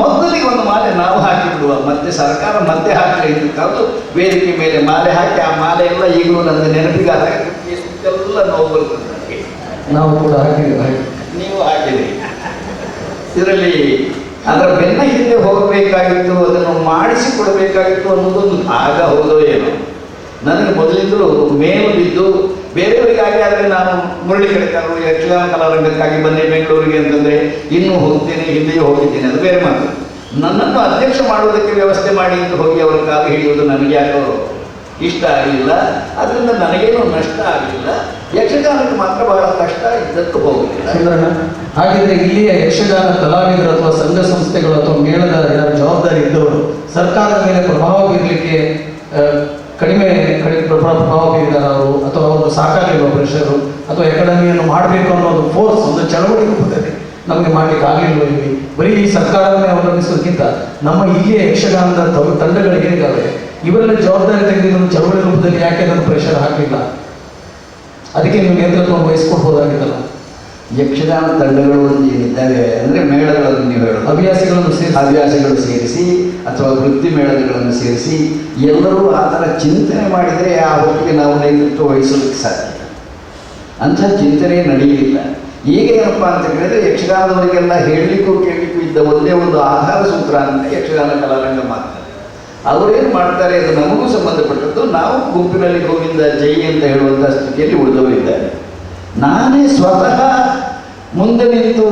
Speaker 5: ಮೊದಲಿಗೆ ಒಂದು ಮಾಲೆ ನಾವು ಹಾಕಿ ಬಿಡುವ, ಮತ್ತೆ ಸರ್ಕಾರ ಮತ್ತೆ ಹಾಕಲಿ ಅಂತ ಕರೆದು ವೇದಿಕೆ ಮೇಲೆ ಮಾಲೆ ಹಾಕಿ, ಆ ಮಾಲೆ ಎಲ್ಲ ಈಗಲೂ ನನ್ನ ನೆನಪಿಗಾದಾಗ ಎಲ್ಲ ನೋವು ಬರ್ತದೆ.
Speaker 3: ನಾವು ಕೂಡ ಹಾಕಿದ್ದೀವಿ,
Speaker 5: ನೀವು ಹಾಕಿದ್ರಿ. ಇದರಲ್ಲಿ ಅದರ ಬೆನ್ನ ಹಿಂದೆ ಹೋಗಬೇಕಾಗಿತ್ತು, ಅದನ್ನು ಮಾಡಿಸಿಕೊಡಬೇಕಾಗಿತ್ತು ಅನ್ನೋದೊಂದು ಆಗ ಹೋದೋ ಏನೋ. ನನಗೆ ಮೊದಲಿಂದಲೂ ಮೇವು ಬಿದ್ದು ಬೇರೆಯವರಿಗಾಗಿ ಆದರೆ ನಾನು ಮುರಳಿ ಕಡೆಕಾರರು ಯಕ್ಷಗಾನ ಕಲಾರಂಗಕ್ಕಾಗಿ ಬಂದೆ ಬೆಂಗಳೂರಿಗೆ ಅಂತಂದರೆ ಇನ್ನೂ ಹೋಗ್ತೇನೆ, ಹಿಂದೆಯೂ ಹೋಗಿದ್ದೇನೆ, ಅದು ಬೇರೆ ಮಾತು. ನನ್ನನ್ನು ಅಧ್ಯಕ್ಷ ಮಾಡುವುದಕ್ಕೆ ವ್ಯವಸ್ಥೆ ಮಾಡಿ ಅಂತ ಹೋಗಿ ಅವರ ಕಾಲು ಹಿಡಿಯುವುದು ನನಗೆ ಯಾಕೋ ಇಷ್ಟ ಆಗಲಿಲ್ಲ. ಅದರಿಂದ ನನಗೇನು ನಷ್ಟ ಆಗಲಿಲ್ಲ, ಯಕ್ಷಗಾನಕ್ಕೆ ಮಾತ್ರ ಬಹಳ ಕಷ್ಟ ಇದ್ದದ್ದು ಹೋಗಲಿಲ್ಲ.
Speaker 3: ಹಾಗಿದ್ರೆ ಇಲ್ಲಿಯ ಯಕ್ಷಗಾನ ಕಲಾವಿದರು ಅಥವಾ ಸಂಘ ಸಂಸ್ಥೆಗಳು ಅಥವಾ ಮೇಳದ ಯಾರು ಜವಾಬ್ದಾರಿ ಇದ್ದವರು ಸರ್ಕಾರದ ಮೇಲೆ ಪ್ರಭಾವ ಬೀರಲಿಕ್ಕೆ ಕಡಿಮೆ ಪ್ರಭಾವ ಬೀರಿದಾರ ಅವರು, ಅಥವಾ ಅವರು ಸಾಕಾಗಿರುವ ಪ್ರೆಷರು, ಅಥವಾ ಅಕಾಡೆಮಿಯನ್ನು ಮಾಡಬೇಕು ಅನ್ನೋ ಒಂದು ಫೋರ್ಸ್, ಒಂದು ಚಳವಳಿ ರೂಪದಲ್ಲಿ ನಮಗೆ ಮಾಡಲಿಕ್ಕೆ ಆಗಲಿಲ್ಲ. ಇಲ್ಲಿ ಬರೀ ಈ ಸರ್ಕಾರವನ್ನೇ ಅವಲಂಬಿಸೋದಕ್ಕಿಂತ ನಮ್ಮ ಇಲ್ಲಿಯ ಯಕ್ಷಗಾನದ ತಂಡಗಳು ಹೇಗಾವೆ ಇವರೆಲ್ಲ ಜವಾಬ್ದಾರಿ ತೆಗೆದಿದ್ದು ಚಳವಳಿ ರೂಪದಲ್ಲಿ ಯಾಕೆ ಅದನ್ನು ಪ್ರೆಷರ್ ಹಾಕಲಿಲ್ಲ? ಅದಕ್ಕೆ ನೀವು ನೇತೃತ್ವ ವಹಿಸ್ಕೊಡ್ಬೋದಾಗಿತ್ತಲ್ಲ.
Speaker 5: ಯಕ್ಷಗಾನ ತಂಡಗಳು ಒಂದು ಏನಿದ್ದಾವೆ ಅಂದರೆ ಮೇಳಗಳನ್ನು ನೀವು ಹೇಳೋದು ಹವ್ಯಾಸಿಗಳು ಸೇರಿಸಿ ಅಥವಾ ವೃತ್ತಿ ಮೇಳಗಳನ್ನು ಸೇರಿಸಿ ಎಲ್ಲರೂ ಆ ಥರ ಚಿಂತನೆ ಮಾಡಿದರೆ ಆ ಹೊತ್ತಿಗೆ ನಾವು ನೇತೃತ್ವ ವಹಿಸೋದಕ್ಕೆ ಸಾಧ್ಯ. ಅಂಥ ಚಿಂತನೆ ನಡೆಯಲಿಲ್ಲ. ಈಗ ಏನಪ್ಪ ಅಂತ ಹೇಳಿದ್ರೆ ಯಕ್ಷಗಾನದವರಿಗೆಲ್ಲ ಹೇಳಲಿಕ್ಕೂ ಕೇಳಲಿಕ್ಕೂ ಇದ್ದ ಒಂದೇ ಒಂದು ಆಧಾರ ಸೂತ್ರ ಅಂತ ಯಕ್ಷಗಾನ ಕಲಾರಂಗ ಮಾತ್ರ. ಅವರೇನು ಮಾಡ್ತಾರೆ ಅದು ನಮಗೂ ಸಂಬಂಧಪಟ್ಟದ್ದು. ನಾವು ಗುಂಪಿನಲ್ಲಿ ಗೋವಿಂದ ಜೈ ಅಂತ ಹೇಳುವಂಥ ಸ್ಥಿತಿಯಲ್ಲಿ ಉಳಿದವರಿದ್ದಾರೆ. ನಾನೇ ಸ್ವತಃ ಮುಂದೆ ನಿಂತು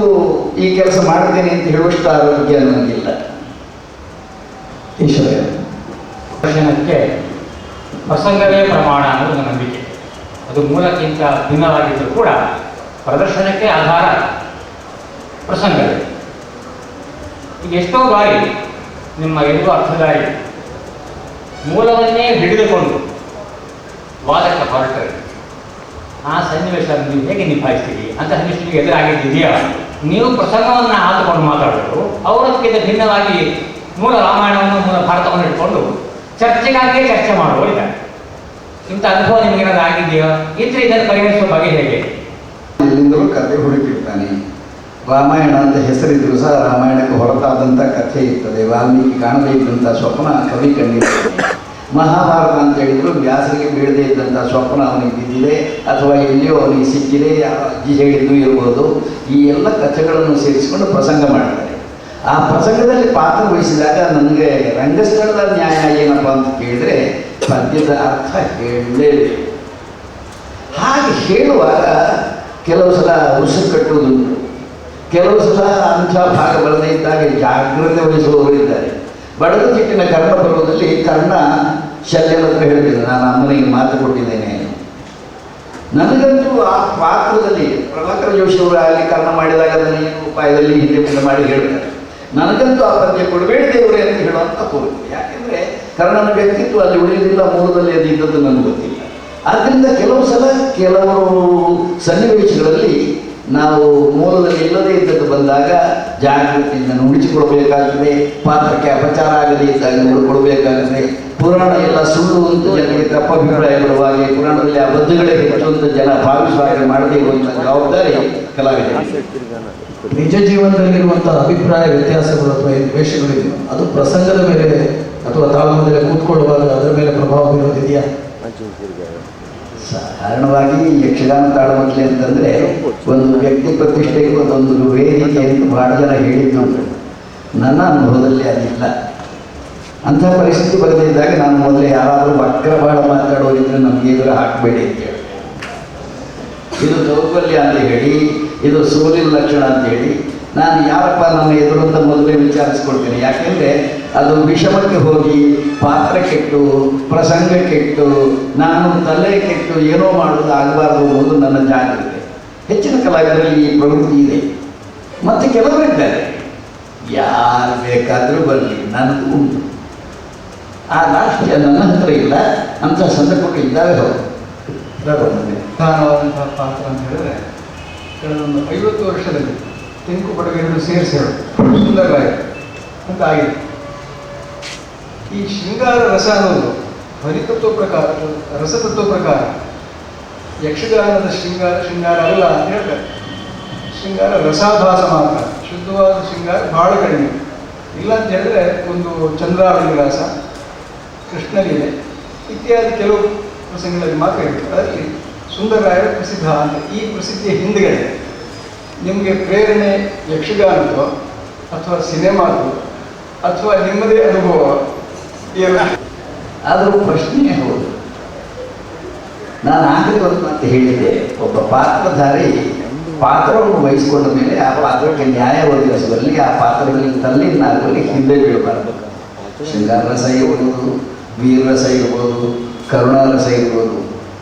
Speaker 5: ಈ ಕೆಲಸ ಮಾಡ್ತೇನೆ ಅಂತ ಹೇಳುವಷ್ಟು ಆರೋಗ್ಯ ನನಗಿಲ್ಲ.
Speaker 4: ಪ್ರದರ್ಶನಕ್ಕೆ ಪ್ರಸಂಗವೇ ಪ್ರಮಾಣ ಅನ್ನೋದು ನಂಬಿಕೆ. ಅದು ಮೂಲಕ್ಕಿಂತ ಭಿನ್ನವಾಗಿದ್ದರೂ ಕೂಡ ಪ್ರದರ್ಶನಕ್ಕೆ ಆಧಾರ. ಪ್ರಸಂಗಗಳು. ಈಗ ಎಷ್ಟೋ ಬಾರಿ ನಿಮ್ಮ ಎದುರು ಅರ್ಥಧಾರಿ ಮೂಲವನ್ನೇ ಹಿಡಿದುಕೊಂಡು ವಾದಕ್ಕೆ ಹೊರಟರೆ ಆ ಸನ್ನಿವೇಶ ನೀವು ಹೇಗೆ ನಿಭಾಯಿಸ್ತೀರಿ ಅಂತ ನಿಮಗೆ ಎದುರಾಗಿದೆಯಾ? ನೀವು ಪ್ರಸಂಗವನ್ನು ಆತುಕೊಂಡು ಮಾತಾಡೋದು, ಅವರೊಂದಿಗೆ ಭಿನ್ನವಾಗಿ ಮೂಲ ರಾಮಾಯಣವನ್ನು ಮೂಲ ಭಾರತವನ್ನು ಇಟ್ಕೊಂಡು ಚರ್ಚೆಗಾಗಿಯೇ ಚರ್ಚೆ ಮಾಡುವ ಇದ್ದಾರೆ. ಇಂಥ ಅನುಭವ ನಿಮಗೇನಾದ್ರು ಆಗಿದೆಯಾ? ಇದ್ರೆ ಇದನ್ನು ಪರಿಹರಿಸುವ ಬಗೆ ಹೇಗೆ?
Speaker 5: ಎಲ್ಲಿಂದಲೂ ಕಥೆ ಹುಡುಕಿರ್ತಾನೆ. ರಾಮಾಯಣ ಅಂತ ಹೆಸರಿದ್ರು ಸಹ ರಾಮಾಯಣಕ್ಕೆ ಹೊರತಾದಂಥ ಕಥೆ ಇರ್ತದೆ. ವಾಲ್ಮೀಕಿ ಕಾಣದೇ ಇದ್ದಂಥ ಸ್ವಪ್ನ ಕವಿ ಕಂಡಿರ್ತಾನೆ. ಮಹಾಭಾರತ ಅಂತ ಹೇಳಿದ್ರು ವ್ಯಾಸರಿಗೆ ಬೀಳದೇ ಇದ್ದಂಥ ಸ್ವಪ್ನ ಅವನಿಗೆ ಬಿದ್ದಿದೆ, ಅಥವಾ ಎಲ್ಲಿಯೋ ಅವನಿಗೆ ಸಿಕ್ಕಿದೆ, ಅಜ್ಜಿ ಹೇಳಿದ್ದು ಇರ್ಬೋದು. ಈ ಎಲ್ಲ ಕಥೆಗಳನ್ನು ಸೇರಿಸಿಕೊಂಡು ಪ್ರಸಂಗ ಮಾಡ್ತಾರೆ. ಆ ಪ್ರಸಂಗದಲ್ಲಿ ಪಾತ್ರ ವಹಿಸಿದಾಗ ನನಗೆ ರಂಗಸ್ಥಳದ ನ್ಯಾಯ ಏನಪ್ಪ ಅಂತ ಕೇಳಿದ್ರೆ ಪದ್ಯದ ಅರ್ಥ ಹೇಳಲೇಬೇಕು. ಹಾಗೆ ಹೇಳುವಾಗ ಕೆಲವು ಸಲ ಉಸಿರು ಕಟ್ಟುವುದುಂಟು, ಕೆಲವು ಸಲ ಅಂಥ ಭಾಗ ಬರದೇ ಇದ್ದಾಗ ಜಾಗ್ರತೆ ವಹಿಸುವವರು ಇದ್ದಾರೆ. ಬಡದ ಚಿಟ್ಟಿನ ಕರ್ಣ ಪರ್ವದಲ್ಲಿ ಕರ್ಣ ಶಲ್ಯನ ಹತ್ರ ಹೇಳ್ತಿದ್ದೆ, ನಾನು ಅಮ್ಮನಿಗೆ ಮಾತು ಕೊಟ್ಟಿದ್ದೇನೆ. ನನಗಂತೂ ಆ ಪಾತ್ರದಲ್ಲಿ ಪ್ರಭಾಕರ ಜೋಶಿಯವರು ಆಗಲಿ ಕರ್ಣ ಮಾಡಿದಾಗ ಅದನ್ನು ಏನು ಉಪಾಯದಲ್ಲಿ ಹಿಂದೆ ಮುಂದೆ ಮಾಡಿ ಹೇಳ್ತಾರೆ. ನನಗಂತೂ ಆ ಪದ್ಯ ಕೊಡಬೇಡಿ ದೇವರೇ ಅಂತ ಹೇಳುವಂಥ ಕೋರಿಕೆ. ಯಾಕೆಂದರೆ ಕರ್ಣನ ವ್ಯಕ್ತಿತ್ವ ಅಲ್ಲಿ ಉಳಿಯೋದಿಲ್ಲ, ಮೂಲದಲ್ಲಿ ಅದು ಇದ್ದದ್ದು ನನಗೆ ಗೊತ್ತಿಲ್ಲ. ಆದ್ದರಿಂದ ಕೆಲವು ಸಲ ಕೆಲವರು ಸನ್ನಿವೇಶಗಳಲ್ಲಿ ನಾವು ಮೂಲದಲ್ಲಿ ಇಲ್ಲದೇ ಇದ್ದದ್ದು ಬಂದಾಗ ಜಾಗೃತಿಯಿಂದ ನುಡಿಸಿಕೊಳ್ಬೇಕಾಗ್ತದೆ. ಪಾತ್ರಕ್ಕೆ ಅಪಚಾರ ಆಗದೇ ಇದ್ದಾಗ ನೋಡಿಕೊಳ್ಬೇಕಾಗ್ತದೆ. ಪುರಾಣ ಎಲ್ಲ ಸುಳ್ಳು ಅಂತ ಜನರಿಗೆ ತಪ್ಪ ಅಭಿಪ್ರಾಯ ಬರುವ ಹಾಗೆ, ಪುರಾಣದಲ್ಲಿ ಅಬದ್ಧಗಳೇ ಹೆಚ್ಚು ಅಂತ ಜನ ಭಾವಿಸುವ ಹಾಗೆ ಮಾಡದೇ ಇರುವಂಥ ಜವಾಬ್ದಾರಿ ಕಲಾವಿದರಿಗೆ.
Speaker 3: ನಿಜ ಜೀವನದಲ್ಲಿರುವಂಥ ಅಭಿಪ್ರಾಯ ವ್ಯತ್ಯಾಸಗಳು ಅಥವಾ ದ್ವೇಷಗಳಿದೆಯೋ ಅದು ಪ್ರಸಂಗದ ಮೇಲೆ ಅಥವಾ ತಾಳದ ಮೇಲೆ ಕೂತ್ಕೊಳ್ಳುವಾಗ ಅದರ ಮೇಲೆ ಪ್ರಭಾವ ಬೀರೋದಿದೆಯಾ?
Speaker 5: ಸಾಧಾರಣವಾಗಿ ಯಕ್ಷಗಾನ ತಾಳಮಟ್ಲೆ ಅಂತಂದರೆ ಒಂದು ವ್ಯಕ್ತಿ ಪ್ರತಿಷ್ಠೆಗೆ ಒಂದೊಂದು ವೇದಿಕೆ ಅಂತ ಬಹಳ ಜನ ಹೇಳಿದ್ದು. ನನ್ನ ಅನುಭವದಲ್ಲಿ ಅದಿಲ್ಲ. ಅಂಥ ಪರಿಸ್ಥಿತಿ ಬರದಿದ್ದಾಗ ನಾನು ಮೊದಲೇ ಯಾರಾದರೂ ವಕ್ರ ಬಹಳ ಮಾತಾಡೋರಿದ್ರೆ ನಮಗೆ ಎದುರು ಹಾಕಬೇಡಿ ಅಂತ ಹೇಳಿ, ಇದು ದೌರ್ಬಲ್ಯ ಅಂತ ಹೇಳಿ, ಇದು ಸೋಲಿನ ಲಕ್ಷಣ ಅಂತ ಹೇಳಿ ನಾನು ಯಾರಪ್ಪ ನನ್ನ ಎದುರು ಅಂತ ಮೊದಲೇ ವಿಚಾರಿಸ್ಕೊಳ್ತೇನೆ. ಯಾಕೆಂದರೆ ಅದು ವಿಷಮಕ್ಕೆ ಹೋಗಿ ಪಾತ್ರ ಕೆಟ್ಟು ಪ್ರಸಂಗ ಕೆಟ್ಟು ನಾನು ತಲೆ ಕೆಟ್ಟು ಏನೋ ಮಾಡೋದು ಆಗಬಾರ್ದು ಅನ್ನೋದು ನನ್ನ ಜಾಗ್ರತೆ. ಹೆಚ್ಚಿನ ಕಲಾವಿದರಲ್ಲಿ ಈ ಪ್ರವೃತ್ತಿ ಇದೆ. ಮತ್ತು ಕೆಲವರಿದ್ದಾರೆ ಯಾರು ಬೇಕಾದರೂ ಬರಲಿ ನನಗೂ ಉಂಟು, ಆ ರಾಷ್ಟ್ರೀಯ ನನ್ನ ಹತ್ರ ಇಲ್ಲ. ಅಂಥ ಸಂದರ್ಭಗಳು ಇದ್ದಾವೆ. ಹೌದು,
Speaker 6: ಪ್ರಧಾನವಾದಂತಹ ಪಾತ್ರ ಅಂತ ಹೇಳಿದ್ರೆ ಕಳೆದೊಂದು 50 ವರ್ಷದಲ್ಲಿ ತೆಂಕು ಪಡಗೆರಡು ಸೇರಿಸಿ ಹೇಳು ಸುಂದರರಾಯ ಅಂತ ಆಗಿದೆ. ಈ ಶೃಂಗಾರ ರಸ ಅನ್ನೋದು ಹರಿತತ್ವ ಪ್ರಕಾರ, ರಸತತ್ವ ಪ್ರಕಾರ ಯಕ್ಷಗಾನದ ಶೃಂಗಾರ ಅಲ್ಲ ಅಂತ ಹೇಳ್ತಾರೆ. ಶೃಂಗಾರ ರಸಾಭಾಸ ಮಾತ್ರ, ಶುದ್ಧವಾದ ಶೃಂಗಾರ ಬಹಳ ಕಡಿಮೆ. ಇಲ್ಲ ಅಂತ ಹೇಳಿದ್ರೆ ಒಂದು ಚಂದ್ರಾವಳಿ ರಾಸ, ಕೃಷ್ಣಲೀಲೆ ಇತ್ಯಾದಿ ಕೆಲವು ಪ್ರಸಂಗಗಳಲ್ಲಿ ಮಾತ್ರ ಹೇಳ್ತಾರೆ. ಅದರಲ್ಲಿ ಸುಂದರರಾಯರು ಪ್ರಸಿದ್ಧ ಅಂತ. ಈ ಪ್ರಸಿದ್ಧಿಯ ಹಿಂದುಗಡೆ ನಿಮಗೆ ಪ್ರೇರಣೆ ಯಕ್ಷಗಾನದ್ದು ಅಥವಾ ಸಿನಿಮಾದು ಅಥವಾ ನಿಮ್ಮದೇ ಅನುಭವ ಏನು?
Speaker 5: ಆದರೂ ಪ್ರಶ್ನೆ ಹೌದು. ನಾನು ಆಗಲೇ ಒಂದು ಮಾತು ಹೇಳಿದ್ದೆ, ಒಬ್ಬ ಪಾತ್ರಧಾರಿ ಪಾತ್ರವನ್ನು ವಹಿಸಿಕೊಂಡ ಮೇಲೆ ಆ ಪಾತ್ರಕ್ಕೆ ನ್ಯಾಯ ಒದಗಿಸುವಲ್ಲಿ ಆ ಪಾತ್ರದಲ್ಲಿ ತಲ್ಲಿನಾಗುವಲ್ಲಿ ಹಿಂದೆ ಬೀಳಬಾರ್ದು. ಶೃಂಗಾರ ರಸ ಇರ್ಬೋದು, ವೀರರಸ ಇರ್ಬೋದು, ಕರುಣಾರಸ ಇರ್ಬೋದು,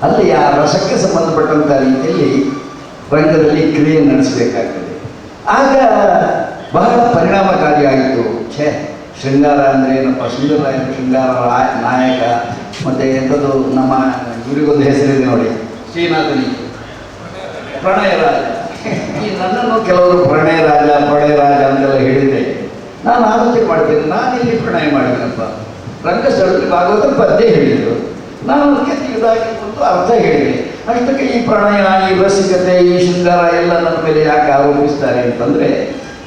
Speaker 5: ಅಲ್ಲಿ ಆ ರಸಕ್ಕೆ ಸಂಬಂಧಪಟ್ಟಂಥ ರೀತಿಯಲ್ಲಿ ರಂಗದಲ್ಲಿ ಕ್ರಿಯೆ ನಡೆಸಬೇಕಾಗ್ತದೆ. ಆಗ ಬಹಳ ಪರಿಣಾಮಕಾರಿಯಾಯಿತು. ಶೃಂಗಾರ ಅಂದರೆ ಏನಪ್ಪ, ಸುಂದರರಾಯ ಶೃಂಗಾರ ನಾಯಕ. ಮತ್ತು ಎಂಥದ್ದು ನಮ್ಮ ಇವರಿಗೊಂದು ಹೆಸರಿದೆ ನೋಡಿ, ಶ್ರೀನಾಥನಿ ಪ್ರಣಯ ರಾಜ. ಈ ನನ್ನನ್ನು ಕೆಲವರು ಪ್ರಣಯ ರಾಜ ಅಂತೆಲ್ಲ ಹೇಳಿದರೆ ನಾನು ಆಲೋಚನೆ ಮಾಡ್ತೇನೆ, ನಾನಿಲ್ಲಿ ಪ್ರಣಯ ಮಾಡಿದೆನಪ್ಪ. ರಂಗಸ್ಥಳದಲ್ಲಿ ಭಾಗವತ ಪದ್ಯ ಹೇಳಿದರು, ನಾನು ಅದಕ್ಕೆ ತಿಳಿದಾಗಿ ಒಂದು ಅರ್ಥ ಹೇಳಿದೆ. ಅಷ್ಟಕ್ಕೆ ಈ ಪ್ರಣಯ, ಈ ರಸಿಕತೆ, ಈ ಶೃಂಗಾರ ಎಲ್ಲ ನನ್ನ ಮೇಲೆ ಯಾಕೆ ಆರೋಪಿಸ್ತಾರೆ ಅಂತಂದರೆ,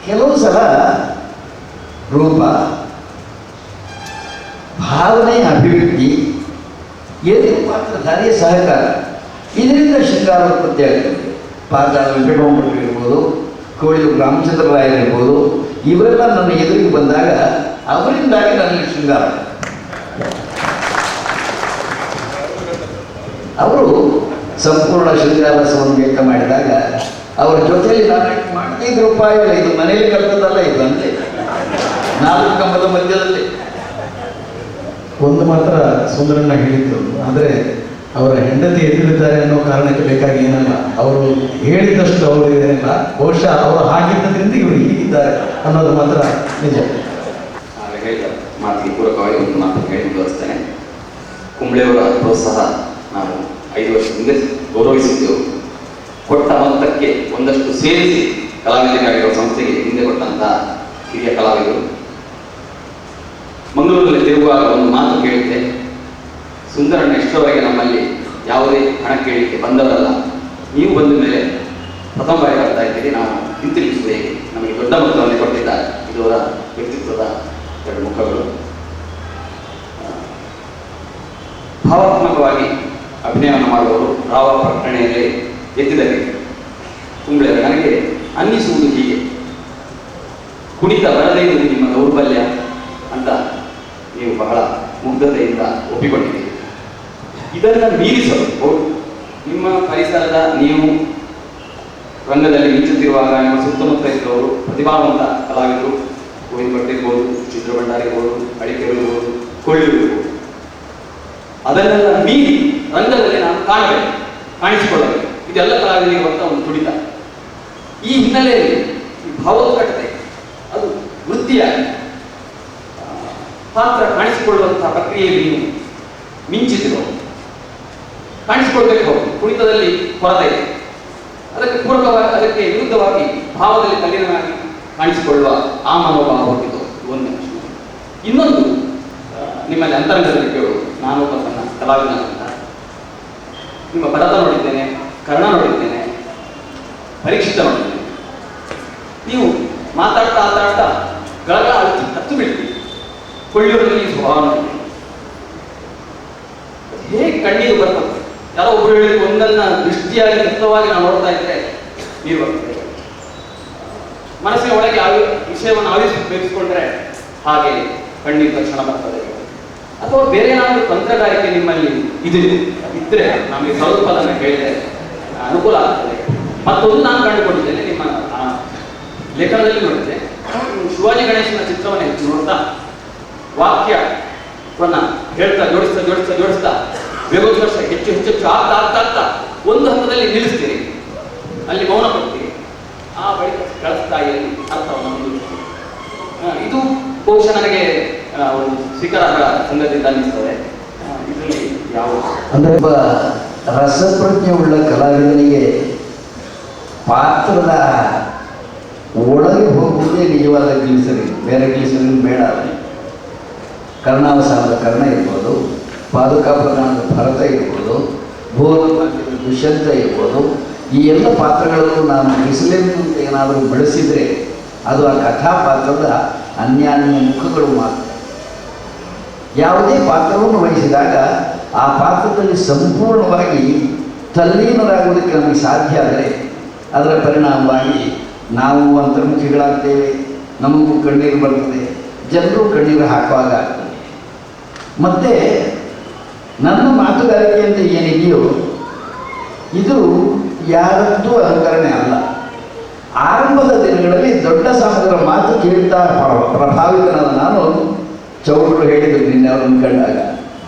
Speaker 5: ಕೆಲವು ಸಲ ರೂಪ, ಭಾವನೆಯ ಅಭಿವ್ಯಕ್ತಿ, ಎದುರು ಪಾತ್ರಧಾರಿಯ ಸಹಕಾರ, ಇದರಿಂದ ಶೃಂಗಾರ ಉತ್ಪತ್ತಿ ಆಗ್ತದೆ. ಪಾತಾಳ ವೆಂಕಟರಮಣ ಇರ್ಬೋದು, ಕೋಳಿಯೂರು ರಾಮಚಂದ್ರರಾಯರಿರ್ಬೋದು, ಇವರೆಲ್ಲ ನನ್ನ ಎದುರಿಗೆ ಬಂದಾಗ ಅವರಿಂದಾಗಿ ನನಗೆ ಶೃಂಗಾರ. ಅವರು ಸಂಪೂರ್ಣ ಶೃಂಗಾರಸವನ್ನು ವ್ಯಕ್ತ ಮಾಡಿದಾಗ ಅವರ ಜೊತೆಯಲ್ಲಿ ನಾನು ಮಾಡದಿದ್ದ ರೂಪಾಯಿಲ್ಲ, ಇದು ಮನೆಯಲ್ಲಿ ಕಲ್ತದಲ್ಲ, ಇದು ಅಂತೆ 4 ಕಂಬದ ಮಧ್ಯದಲ್ಲಿ.
Speaker 3: ಒಂದು ಮಾತ್ರ ಸುಂದರಣ್ಣ ಹೇಳಿದ್ದು, ಆದರೆ ಅವರ ಹೆಂಡತಿ ಎದುರಿದ್ದಾರೆ ಅನ್ನೋ ಕಾರಣಕ್ಕೆ ಬೇಕಾಗಿ ಏನಲ್ಲ, ಅವರು ಹೇಳಿದಷ್ಟು ಅವರು ಏನಿಲ್ಲ, ಬಹುಶಃ ಅವರು ಹಾಗಿದ್ದರಿಂದ ಇವರು ಹೀಗಿದ್ದಾರೆ ಅನ್ನೋದು ಮಾತ್ರ ನಿಜ.
Speaker 8: ಹಾಗೆ ಹೇಳಿದ ಮಾತಿಗೆ ಪೂರಕವಾಗಿ ಒಂದು ಮಾತು ಹೇಳಿ ಮುಂದುವರಿಸ್ತೇನೆ. ಕುಂಬ್ಳೆಯವರ ಪ್ರೋತ್ಸಾಹ ನಾವು 5 ವರ್ಷ ಹಿಂದೆ ಗೌರವಿಸಿದ್ದೆವು. ಕೊಟ್ಟ ಮೊತ್ತಕ್ಕೆ ಒಂದಷ್ಟು ಸೇರಿಸಿ ಕಲಾವಿದರಿಗಾಗಿರುವ ಸಂಸ್ಥೆಗೆ ಹಿಂದೆ ಕೊಟ್ಟಂತಹ ಹಿರಿಯ ಕಲಾವಿದರು. ಮಂಗಳೂರಿನಲ್ಲಿ ತಿರುಗುವಾಗ ಒಂದು ಮಾತು ಕೇಳಿದ್ದೆ, ಸುಂದರಣ್ಣ ಎಷ್ಟರವರೆಗೆ ನಮ್ಮಲ್ಲಿ ಯಾವುದೇ ಹಣ ಕೇಳಿಕೆ ಬಂದವರಲ್ಲ, ನೀವು ಬಂದ ಮೇಲೆ ಪ್ರಥಮ ಬಾರಿ ಬರ್ತಾ ಇದ್ದೀರಿ, ನಾವು ಹಿಂತಿರುಗಿಸುವುದು ಹೇಗೆ, ನಮಗೆ ದೊಡ್ಡ ಮೊತ್ತವನ್ನು ಕೊಟ್ಟಿದ್ದಾರೆ. ಇದು ಅವರ ವ್ಯಕ್ತಿತ್ವದ 2 ಮುಖಗಳು. ಭಾವಾತ್ಮಕವಾಗಿ ಅಭಿನಯವನ್ನು ಮಾಡುವವರು ರಾವ ಪ್ರಕಟಣೆಯಲ್ಲಿ ಎತ್ತಿದರೆ ಕುಂಬ್ಳೆಯವರು ನನಗೆ ಅನ್ನಿಸುವುದು ಹೀಗೆ: ಕುಣಿತ ಬರದೇ ಇರುವುದು ನಿಮ್ಮ ದೌರ್ಬಲ್ಯ ಅಂತ ನೀವು ಬಹಳ ಮುಗ್ಧತೆಯಿಂದ ಒಪ್ಪಿಕೊಂಡಿದ್ದೀರಿ. ಇದನ್ನು ಮೀರಿಸಲು ನಿಮ್ಮ ಪರಿಸರದ ನೀವು ರಂಗದಲ್ಲಿ ಮಿಂಚುತ್ತಿರುವಾಗ ನಿಮ್ಮ ಸುತ್ತಮುತ್ತ ಇದ್ದವರು ಪ್ರತಿಭಾವಂತ ಕಲಾವಿದರು, ಗೋವಿಂದ ಭಟ್ ಇರ್ಬೋದು, ಚಿತ್ರ ಭಂಡಾರಿ ಇರ್ಬೋದು, ಅಡಿಕೆರು ಇರ್ಬೋದು, ಕೊಳ್ಳಿರು ಇರ್ಬೋದು, ಅದನ್ನೆಲ್ಲ ಮೀರಿ ರಂಗದಲ್ಲಿ ನಾನು ಕಾಣಿಸಿಕೊಳ್ಳಬೇಕು. ಇದೆಲ್ಲ ಕಲಾವಿದರಿರುವಂಥ ಒಂದು ತುಡಿತ. ಈ ಹಿನ್ನೆಲೆಯಲ್ಲಿ ಈ ಭಾವೋತ್ಕಟತೆ ಅದು ವೃತ್ತಿಯಾಗಿ ಪಾತ್ರ ಕಾಣಿಸಿಕೊಳ್ಳುವಂತಹ ಪ್ರಕ್ರಿಯೆಯಲ್ಲಿ ನೀವು ಮಿಂಚಿದ್ರು ಕಾಣಿಸಿಕೊಳ್ಬೇಕು. ಹೌದು, ಕುಣಿತದಲ್ಲಿ ಕೊರತೆ ಇದೆ. ಅದಕ್ಕೆ ಪೂರಕವಾಗಿ, ಅದಕ್ಕೆ ವಿರುದ್ಧವಾಗಿ ಭಾವದಲ್ಲಿ ತಲ್ಲೀನನಾಗಿ ಕಾಣಿಸಿಕೊಳ್ಳುವ ಆ ಮನೋಭಾವ ಹೊಂದಿದ್ದು ಒಂದನೇ ಪ್ರಶ್ನೆ. ಇನ್ನೊಂದು, ನಿಮ್ಮಲ್ಲಿ ಅಂತರಂಗದಲ್ಲಿ ಕೇಳು, ನಾನೊಬ್ಬ ಸಣ್ಣ ಕಲಾವಿದ ಅಂತ. ನಿಮ್ಮ ಭರತ ನೋಡಿದ್ದೇನೆ, ಕರ್ಣ ನೋಡಿದ್ದೇನೆ, ಪರೀಕ್ಷಿತ ನೋಡಿದ್ದೇನೆ. ನೀವು ಮಾತಾಡ್ತಾ ಗಳಗಳ ಹತ್ತು ಬಿಡ್ತೀವಿ. ಕೊಳ್ಳಿಯೂರಲ್ಲಿ ಸ್ವಭಾವ ನೋಡಿದ್ದೇನೆ. ಹೇಗೆ ಕಣ್ಣೀರು ಬರ್ತದೆ? ಯಾರೋ ಒಬ್ಬರು ಹೇಳಿ ಒಂದನ್ನ ದೃಷ್ಟಿಯಾಗಿ ದತ್ತವಾಗಿ ನಾವು ನೋಡ್ತಾ ಇದ್ರೆ ನೀರು ಬರ್ತದೆ. ಮನಸ್ಸಿನ ಒಳಗೆ ವಿಷಯವನ್ನು ಆವಿಷ್ಕರಿಸಿಕೊಂಡ್ರೆ ಹಾಗೆ ಕಣ್ಣೀರು ತಕ್ಷಣ ಬರ್ತದೆ. ಅಥವಾ ಬೇರೆ ಏನಾದರೂ ತಂತ್ರಗಾರಿಕೆ ನಿಮ್ಮಲ್ಲಿ ಇದ್ರೆ ನಮಗೆ ಸ್ವಲ್ಪ ಅದನ್ನು ಹೇಳಿದ್ರೆ ಅನುಕೂಲ ಆಗ್ತದೆ. ಮತ್ತೊಂದು ನಾನು ಕಂಡುಕೊಂಡಿದ್ದೇನೆ, ನಿಮ್ಮ ಲೇಖನದಲ್ಲಿ ನೋಡಿದ್ದೆ, ಶಿವಾಜಿ ಗಣೇಶನ ಚಿತ್ರವನ್ನು ಹೆಚ್ಚು ನೋಡ್ತಾ ವಾಕ್ಯವನ್ನ ಹೇಳ್ತಾ ಜೋಡಿಸ್ತಾ ವೇಗೋತ್ಕರ್ಷ ಹೆಚ್ಚು ಆಗ್ತಾ ಒಂದು ಹಂತದಲ್ಲಿ ನಿಲ್ಲಿಸ್ತೀರಿ, ಅಲ್ಲಿ ಮೌನ ಕೊಡ್ತೀರಿ, ಆ ಬಳಿಕ ಕಳಿಸ್ತಾಯಿಯಲ್ಲಿ ಅರ್ಥವನ್ನು ಮುಂದುವರಿಸ್ತೀರಿ. ಇದು ಬಹುಶಃ ನನಗೆ ಒಂದು ಸ್ವೀಕಾರಾರ್ಹ ಸಂಗತಿ ಅಂತ ಅನ್ನಿಸ್ತದೆ. ಇದರಲ್ಲಿ ಯಾವ
Speaker 5: ಅಂದರೆ ಒಬ್ಬ ರಸಪ್ರಜ್ಞೆ ಉಳ್ಳ ಕಲಾವಿದನಿಗೆ ಪಾತ್ರದ ಒಳಗೆ ಹೋಗುವುದೇ ನಿಜವಾದ ಗ್ಲಿಸರಿನ್, ಬೇರೆ ಗ್ಲಿಸರಿನ್ ಬೇಡ. ಕರ್ಣಾವಸಾನದ ಕರ್ಣ ಇರ್ಬೋದು, ಪಾದುಕಾ ಪ್ರಧಾನದ ಭರತ ಇರ್ಬೋದು, ಭೂರ್ಮಧ್ಯದ ದುಷ್ಯಂತ ಇರ್ಬೋದು, ಈ ಎಲ್ಲ ಪಾತ್ರಗಳನ್ನು ನಾನು ಗ್ಲಿಸರಿನ್ ಅಂತ ಏನಾದರೂ ಬಳಸಿದರೆ ಅದು ಆ ಕಥಾಪಾತ್ರದ ಅನ್ಯಾನ್ಯ ಮುಖಗಳು ಮಾತ್ರ. ಯಾವುದೇ ಪಾತ್ರವನ್ನು ವಹಿಸಿದಾಗ ಆ ಪಾತ್ರದಲ್ಲಿ ಸಂಪೂರ್ಣವಾಗಿ ತಲ್ಲೀನರಾಗುವುದಕ್ಕೆ ನಮಗೆ ಸಾಧ್ಯ ಆದರೆ ಅದರ ಪರಿಣಾಮವಾಗಿ ನಾವು ಅಂತರ್ಮುಖಿಗಳಾಗ್ತೇವೆ, ನಮಗೂ ಕಣ್ಣೀರು ಬರ್ತದೆ, ಜನರು ಕಣ್ಣೀರು ಹಾಕುವಾಗ ಆಗ್ತದೆ. ಮತ್ತು ನನ್ನ ಮಾತುಗಾರಿಕೆ ಅಂತ ಏನಿದೆಯೋ ಇದು ಯಾರದ್ದೂ ಅನುಕರಣೆ ಅಲ್ಲ. ಆರಂಭದ ದಿನಗಳಲ್ಲಿ ದೊಡ್ಡ ಸಾಹಸರ ಮಾತು ಕೇಳ್ತಾ ಪ್ರಭಾವಿತನಾದ ನಾನು, ಚೌಡರು ಹೇಳಿದರು ನಿನ್ನೆ ಅವರನ್ನು ಕಂಡಾಗ,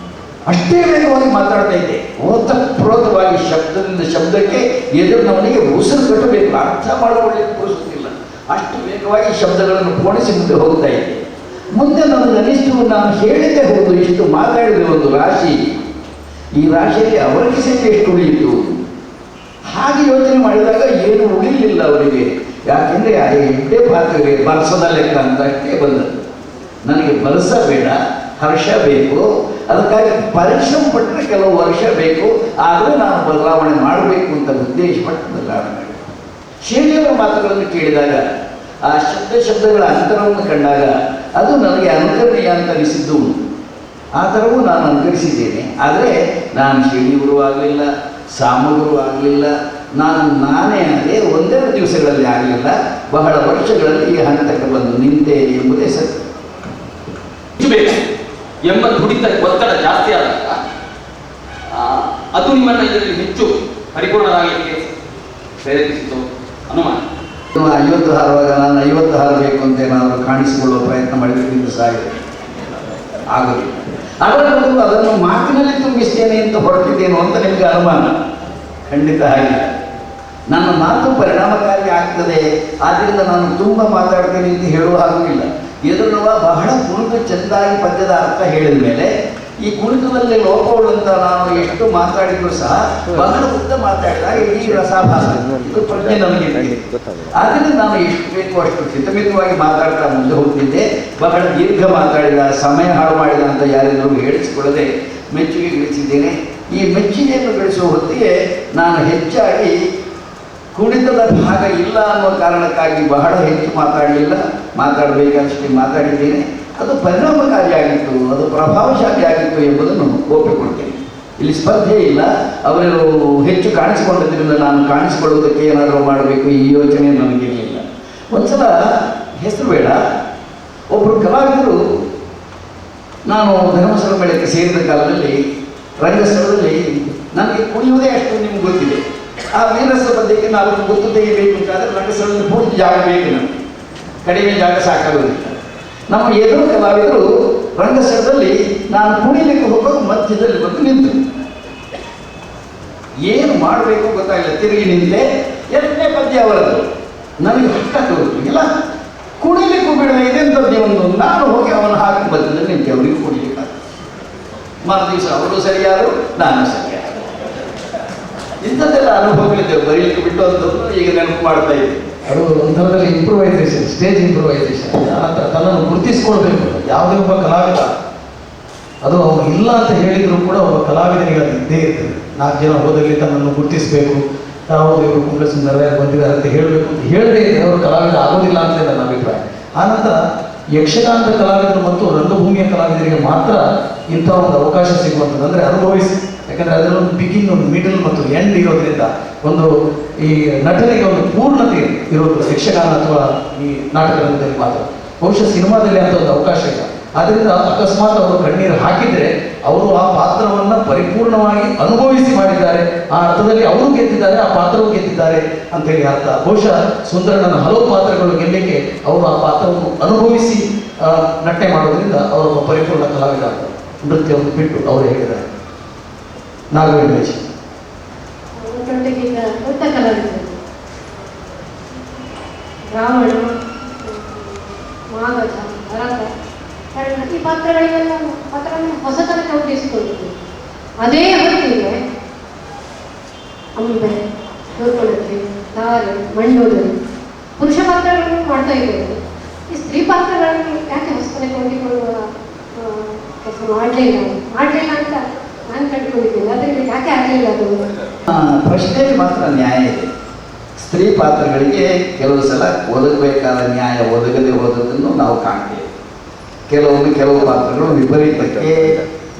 Speaker 5: ಅಷ್ಟೇ ವೇಗವಾಗಿ ಮಾತಾಡ್ತಾ ಇದ್ದೆ. ಓತಪ್ರೋತವಾಗಿ ಶಬ್ದದಿಂದ ಶಬ್ದಕ್ಕೆ ಎದುರಿನವನಿಗೆ ಉಸಿರು ಕಟ್ಟಬೇಕು, ಅರ್ಥ ಮಾಡಿಕೊಳ್ಳಿಕ್ಕೆ ತೋರಿಸುತ್ತಿಲ್ಲ, ಅಷ್ಟು ವೇಗವಾಗಿ ಶಬ್ದಗಳನ್ನು ಪೋಣಿಸಿ ಮುಂದೆ ಹೋಗ್ತಾ ಇದ್ದೆ. ಮುಂದೆ ನನಗೆ ಅನಿಸ್ತು, ನಾನು ಹೇಳಿದ್ದೆ ಹೌದು, ಇಷ್ಟು ಮಾತಾಡಿದ ಒಂದು ರಾಶಿ, ಈ ರಾಶಿಯಲ್ಲಿ ಅವರಿಗೆ ಸೇರಿ ಎಷ್ಟು ಉಳಿಯಿತು. ಹಾಗೆ ಯೋಚನೆ ಮಾಡಿದಾಗ ಏನು ಉಳಿಲಿಲ್ಲ ಅವರಿಗೆ. ಯಾಕೆಂದರೆ ಆ ಎಡ್ಡೆ ಪಾತ್ರಗಳಿಗೆ ಬರ್ಸದ ಲೆಕ್ಕ ಅಂತ ಅಷ್ಟೇ ಬಂದದ್ದು. ನನಗೆ ಬರ್ಸ ಬೇಡ, ಹರ್ಷ ಬೇಕು. ಅದಕ್ಕಾಗಿ ಪರಿಶ್ರಮ ಪಟ್ಟರೆ ಕೆಲವು ವರ್ಷ ಬೇಕು, ಆದರೆ ನಾನು ಬದಲಾವಣೆ ಮಾಡಬೇಕು ಅಂತ ಉದ್ದೇಶಪಟ್ಟು ಬದಲಾವಣೆ ಮಾಡಿ. ಶೇಷಿಯವರ ಮಾತುಗಳನ್ನು ಕೇಳಿದಾಗ, ಆ ಶಬ್ದಗಳ ಅಂತರವನ್ನು ಕಂಡಾಗ ಅದು ನನಗೆ ಅನುಕರಣೀಯ ಅಂತ ಅನಿಸಿದ್ದು. ಆ ಥರವೂ ನಾನು ಅನುಕರಿಸಿದ್ದೇನೆ. ಆದರೆ ನಾನು ಶೇಷಿಯವರು ಆಗಲಿಲ್ಲ, ಸಾಮಗುರು ಆಗಲಿಲ್ಲ, ನಾನೇ ಅದೇ ಒಂದೆರಡು ದಿವಸಗಳಲ್ಲಿ ಆಗಲಿಲ್ಲ, ಬಹಳ ವರ್ಷಗಳಲ್ಲಿ ಈ ಹಂತಕ್ಕೆ ಬಂದು ನಿಂತೆ ಎಂಬುದೇ ಸತ್ಯ.
Speaker 8: ಎಂಬ ತುಡಿತ ಒತ್ತಡ ಜಾಸ್ತಿ ಆದಾಗ ಅದು ನಿಮ್ಮನ್ನು ಇದರಲ್ಲಿ ಹೆಚ್ಚು ಪರಿಪೂರ್ಣರಾಗಲಿಕ್ಕೆ ಪ್ರೇರೇಪಿಸಿತು ಅನುಮಾನ.
Speaker 5: 50 ಹಾರುವಾಗ ನಾನು 50 ಹಾರಬೇಕು ಅಂತ ಏನಾದರೂ ಕಾಣಿಸಿಕೊಳ್ಳುವ ಪ್ರಯತ್ನ ಮಾಡಿದ್ರಿಂದ ಸಾಗಿದೆ, ಆಗೋದಿಲ್ಲ. ಅದರ ಬದಲು ಅದನ್ನು ಮಾತಿನಲ್ಲಿ ತುಂಬಿಸ್ತೇನೆ ಅಂತ ಹೊರಟಿದ್ದೇನೆ. ಬಿಡುತ್ತೇನೋ ಅಂತ ನಿಮಗೆ ಅನುಮಾನ. ಖಂಡಿತ ಹಾಗಿಲ್ಲ. ನನ್ನ ಮಾತು ಪರಿಣಾಮಕಾರಿ ಆಗ್ತದೆ, ಆದ್ದರಿಂದ ನಾನು ತುಂಬ ಮಾತಾಡ್ತೇನೆ ಅಂತ ಹೇಳುವ ಹಾಗಿಲ್ಲ. ಎದುರುವ ಬಹಳ ಕುಣಿದು ಚೆಂದಾಗಿ ಪದ್ಯದ ಅರ್ಥ ಹೇಳಿದ ಮೇಲೆ ಈ ಕುಣಿತದಲ್ಲಿ ಲೋಪವುಳ್ಳಂತ ನಾನು ಎಷ್ಟು ಮಾತಾಡಿದ್ರು ಸಹ ಬಹಳ ಉದ್ದ ಮಾತಾಡಿದಾಗ ಈ ರಸಾಭಾಸ ಇದು ಪ್ರಜ್ಞೆ ನನಗೆ ಆದ್ದರಿಂದ ನಾನು ಎಷ್ಟು ಬೇಕು ಅಷ್ಟು ಹಿತಮಿತವಾಗಿ ಮಾತಾಡ್ತಾ ಮುಂದೆ ಹೋಗ್ತಿದ್ದೆ. ಬಹಳ ದೀರ್ಘ ಮಾತಾಡಿದ, ಸಮಯ ಹಾಳು ಮಾಡಿದ ಅಂತ ಯಾರೆಲ್ಲರೂ ಹೇಳಿಸಿಕೊಳ್ಳದೆ ಮೆಚ್ಚುಗೆ ಗಳಿಸಿದ್ದೇನೆ. ಈ ಮೆಚ್ಚುಗೆಯನ್ನು ಗಳಿಸುವ ಹೊತ್ತಿಗೆ ನಾನು ಹೆಚ್ಚಾಗಿ ಕುಣಿತದ ಭಾಗ ಇಲ್ಲ ಅನ್ನುವ ಕಾರಣಕ್ಕಾಗಿ ಬಹಳ ಹೆಚ್ಚು ಮಾತಾಡಲಿಲ್ಲ. ಮಾತಾಡಬೇಕಷ್ಟೇ ಮಾತಾಡಿದ್ದೇನೆ. ಅದು ಪರಿಣಾಮಕಾರಿಯಾಗಿತ್ತು, ಅದು ಪ್ರಭಾವಶಾಲಿಯಾಗಿತ್ತು ಎಂಬುದನ್ನು ಒಪ್ಪಿಕೊಳ್ತೇನೆ. ಇಲ್ಲಿ ಸ್ಪರ್ಧೆ ಇಲ್ಲ. ಅವರೆಲ್ಲ ಹೆಚ್ಚು ಕಾಣಿಸಿಕೊಂಡಿದ್ದರಿಂದ ನಾನು ಕಾಣಿಸಿಕೊಳ್ಳುವುದಕ್ಕೆ ಏನಾದರೂ ಮಾಡಬೇಕು ಈ ಯೋಚನೆ ನನಗಿರಲಿಲ್ಲ. ಒಂದ್ಸಲ ಹೆಸರು ಬೇಡ, ಒಬ್ಬರು ಕಲಾವಿದರು ನಾನು ಧರ್ಮಸ್ಥಳ ಮೇಳಕ್ಕೆ ಸೇರಿದ ಕಾಲದಲ್ಲಿ ರಂಗಸ್ಥಳದಲ್ಲಿ ನನಗೆ ಕುಣಿಯುವುದೇ ಅಷ್ಟು ನಿಮ್ಗೆ ಗೊತ್ತಿದೆ. ಆ ವೀರಸ್ವ ಪದ್ಯಕ್ಕೆ ನಾವು ಗೊತ್ತು ತೆಗಿಬೇಕು ಅಂತಾದರೆ ರಂಗಸ್ಥಳದಲ್ಲಿ ಪೂರ್ತಿ ಜಾಗ ಬೇಕು, ನಮಗೆ ಕಡಿಮೆ ಜಾಗ ಸಾಕಾಗುವುದಿಲ್ಲ. ನಮ್ಮ ಎದುರು ಕಲಾವಿದರು ರಂಗಸ್ಥಳದಲ್ಲಿ ನಾನು ಕುಣಿಲಿಕ್ಕೆ ಹೋಗೋದು ಮಧ್ಯದಲ್ಲಿ ಬಂದು ನಿಂತು ಏನು ಮಾಡಬೇಕು ಗೊತ್ತಾಗಿಲ್ಲ. ತಿರುಗಿ ನಿಂತೆ, ಎರಡನೇ ಪದ್ಯ ಅವರದ್ದು. ನನಗೆ ಹಕ್ಕಾಗೋದು ಇಲ್ಲ, ಕುಣಿಲಿಕ್ಕೂ ಬಿಡುವ ಇದೆಂಥದ್ದು ಒಂದು. ನಾನು ಹೋಗಿ ಅವನು ಹಾಕಿ ಮಧ್ಯದಲ್ಲಿ ನಿಂತೆ ಅವರಿಗೆ ಕುಣಿಲಿಕ್ಕಾಗ. ಮರು ದಿವಸ ಅವರು ಸರಿಯಾದರು, ನಾನು ಸರಿಯಾದ. ಇಂಥದ್ದೆಲ್ಲ ಅನುಭವಗಳಿದ್ದೇವೆ. ಬರೀಲಿಕ್ಕೆ ಬಿಟ್ಟು ಅಂತಂದು ಈಗ ನೆನಪು ಮಾಡ್ತಾ ಇದ್ದೀವಿ.
Speaker 3: ಅದು ಒಂಥರದಲ್ಲಿ ಇಂಪ್ರೂವೈಸೇಷನ್, ಸ್ಟೇಜ್ ಇಂಪ್ರೂವೈಸೇಷನ್. ಆನಂತರ ತನ್ನನ್ನು ಗುರುತಿಸ್ಕೊಳ್ಬೇಕು ಯಾವುದೇ ಒಬ್ಬ ಕಲಾವಿದ. ಅದು ಅವನು ಇಲ್ಲ ಅಂತ ಹೇಳಿದರೂ ಕೂಡ ಒಬ್ಬ ಕಲಾವಿದನಿಗೆ ಅದು ಇದ್ದೇ ಇರ್ತದೆ. 4 ಜನ ಹೋದಲ್ಲಿ ತನ್ನನ್ನು ಗುರುತಿಸಬೇಕು, ಹೌದು ಇವರು ಕುಂಬ್ಳೆ ಸುಂದರರಾಯರು ಬಂದಿದ್ದಾರೆ ಅಂತ ಹೇಳಬೇಕು ಅಂತ ಹೇಳದೇ ಇದ್ದರೆ ಅವರು ಕಲಾವಿದ ಆಗೋದಿಲ್ಲ ಅಂತ ನನ್ನ ಅಭಿಪ್ರಾಯ. ಆನಂತರ ಯಕ್ಷಗಾನದ ಕಲಾವಿದರು ಮತ್ತು ರಂಗಭೂಮಿಯ ಕಲಾವಿದರಿಗೆ ಮಾತ್ರ ಇಂಥ ಒಂದು ಅವಕಾಶ ಸಿಗುವಂಥದ್ದು, ಅಂದರೆ ಅನುಭವಿಸಿ. ಯಾಕಂದರೆ ಅದರಲ್ಲೊಂದು ಬಿಗಿನ್, ಒಂದು ಮಿಡಲ್ ಮತ್ತು ಎಂಡ್ ಇರೋದ್ರಿಂದ ಒಂದು ಈ ನಟನೆಗೆ ಒಂದು ಪೂರ್ಣತೆ ಇರೋದು ಯಕ್ಷಗಾನ ಅಥವಾ ಈ ನಾಟಕ ರಂಗದಲ್ಲಿ ಮಾತ್ರ. ಬಹುಶಃ ಸಿನಿಮಾದಲ್ಲಿ ಅಂತ ಒಂದು ಅವಕಾಶ ಇಲ್ಲ. ಆದ್ದರಿಂದ ಅಕಸ್ಮಾತ್ ಅವರು ಕಣ್ಣೀರು ಹಾಕಿದರೆ ಅವರು ಆ ಪಾತ್ರವನ್ನು ಪರಿಪೂರ್ಣವಾಗಿ ಅನುಭವಿಸಿ ಮಾಡಿದ್ದಾರೆ. ಆ ಅರ್ಥದಲ್ಲಿ ಅವರು ಗೆದ್ದಿದ್ದಾರೆ, ಆ ಪಾತ್ರವು ಗೆದ್ದಿದ್ದಾರೆ ಅಂತೇಳಿ ಅರ್ಥ. ಬಹುಶಃ ಸುಂದರಣ್ಣನ ಹಲವು ಪಾತ್ರಗಳು ಗೆಲ್ಲಲಿಕ್ಕೆ ಅವರು ಆ ಪಾತ್ರವನ್ನು ಅನುಭವಿಸಿ ನಟನೆ ಮಾಡೋದ್ರಿಂದ ಅವರು ಪರಿಪೂರ್ಣ ಕಲಾವಿದ ಅಂತ. ನೃತ್ಯವನ್ನು ಬಿಟ್ಟು ಅವರು ಹೇಳಿದ್ದಾರೆ. ನಾಗವೇಂದ್ರ
Speaker 7: ಒಟ್ಟೊಟ್ಟಿಗಿದ್ದ ದೊಡ್ಡ ಕಲಾವಿದರು ರಾವಣ, ಮಾಗಧ, ಭರತ, ಕರ್ಣ ಈ ಪಾತ್ರಗಳಿಗೆಲ್ಲ ಪಾತ್ರವನ್ನು ಹೊಸತನಕ್ಕೆ ಉದ್ದೇಶಿಸಿಕೊಂಡಿದ್ದರು. ಅದೇ ಹೊತ್ತಿಗೆ ಅಂಬೆ, ಶೂರ್ಪಣಖಿ, ತಾರೆ, ಮಂಡೋದರಿ ಪುರುಷ ಪಾತ್ರಗಳನ್ನು ಮಾಡ್ತಾ ಇದ್ದೇವೆ. ಈ ಸ್ತ್ರೀ ಪಾತ್ರಗಳನ್ನು ಯಾಕೆ ಹೊಸತನಕ್ಕೆ ಹೊಂದಿಕೊಳ್ಳುವ ಕೆಲಸ ಮಾಡಲಿಲ್ಲ ಅಂತ ನಾನು ಕಂಡುಕೊಂಡಿದ್ದೇನೆ. ಅದರಿಂದ ಯಾಕೆ ಆಗಲಿಲ್ಲ ಅದು?
Speaker 5: ಪ್ರಶ್ನೆಗೆ ಮಾತ್ರ ನ್ಯಾಯ ಇದೆ. ಸ್ತ್ರೀ ಪಾತ್ರಗಳಿಗೆ ಕೆಲವು ಸಲ ಒದಗಬೇಕಾದ ನ್ಯಾಯ ಒದಗದೆ ಹೋದದನ್ನು ನಾವು ಕಾಣ್ತೇವೆ. ಕೆಲವು ಪಾತ್ರಗಳು ವಿಪರೀತಕ್ಕೆ,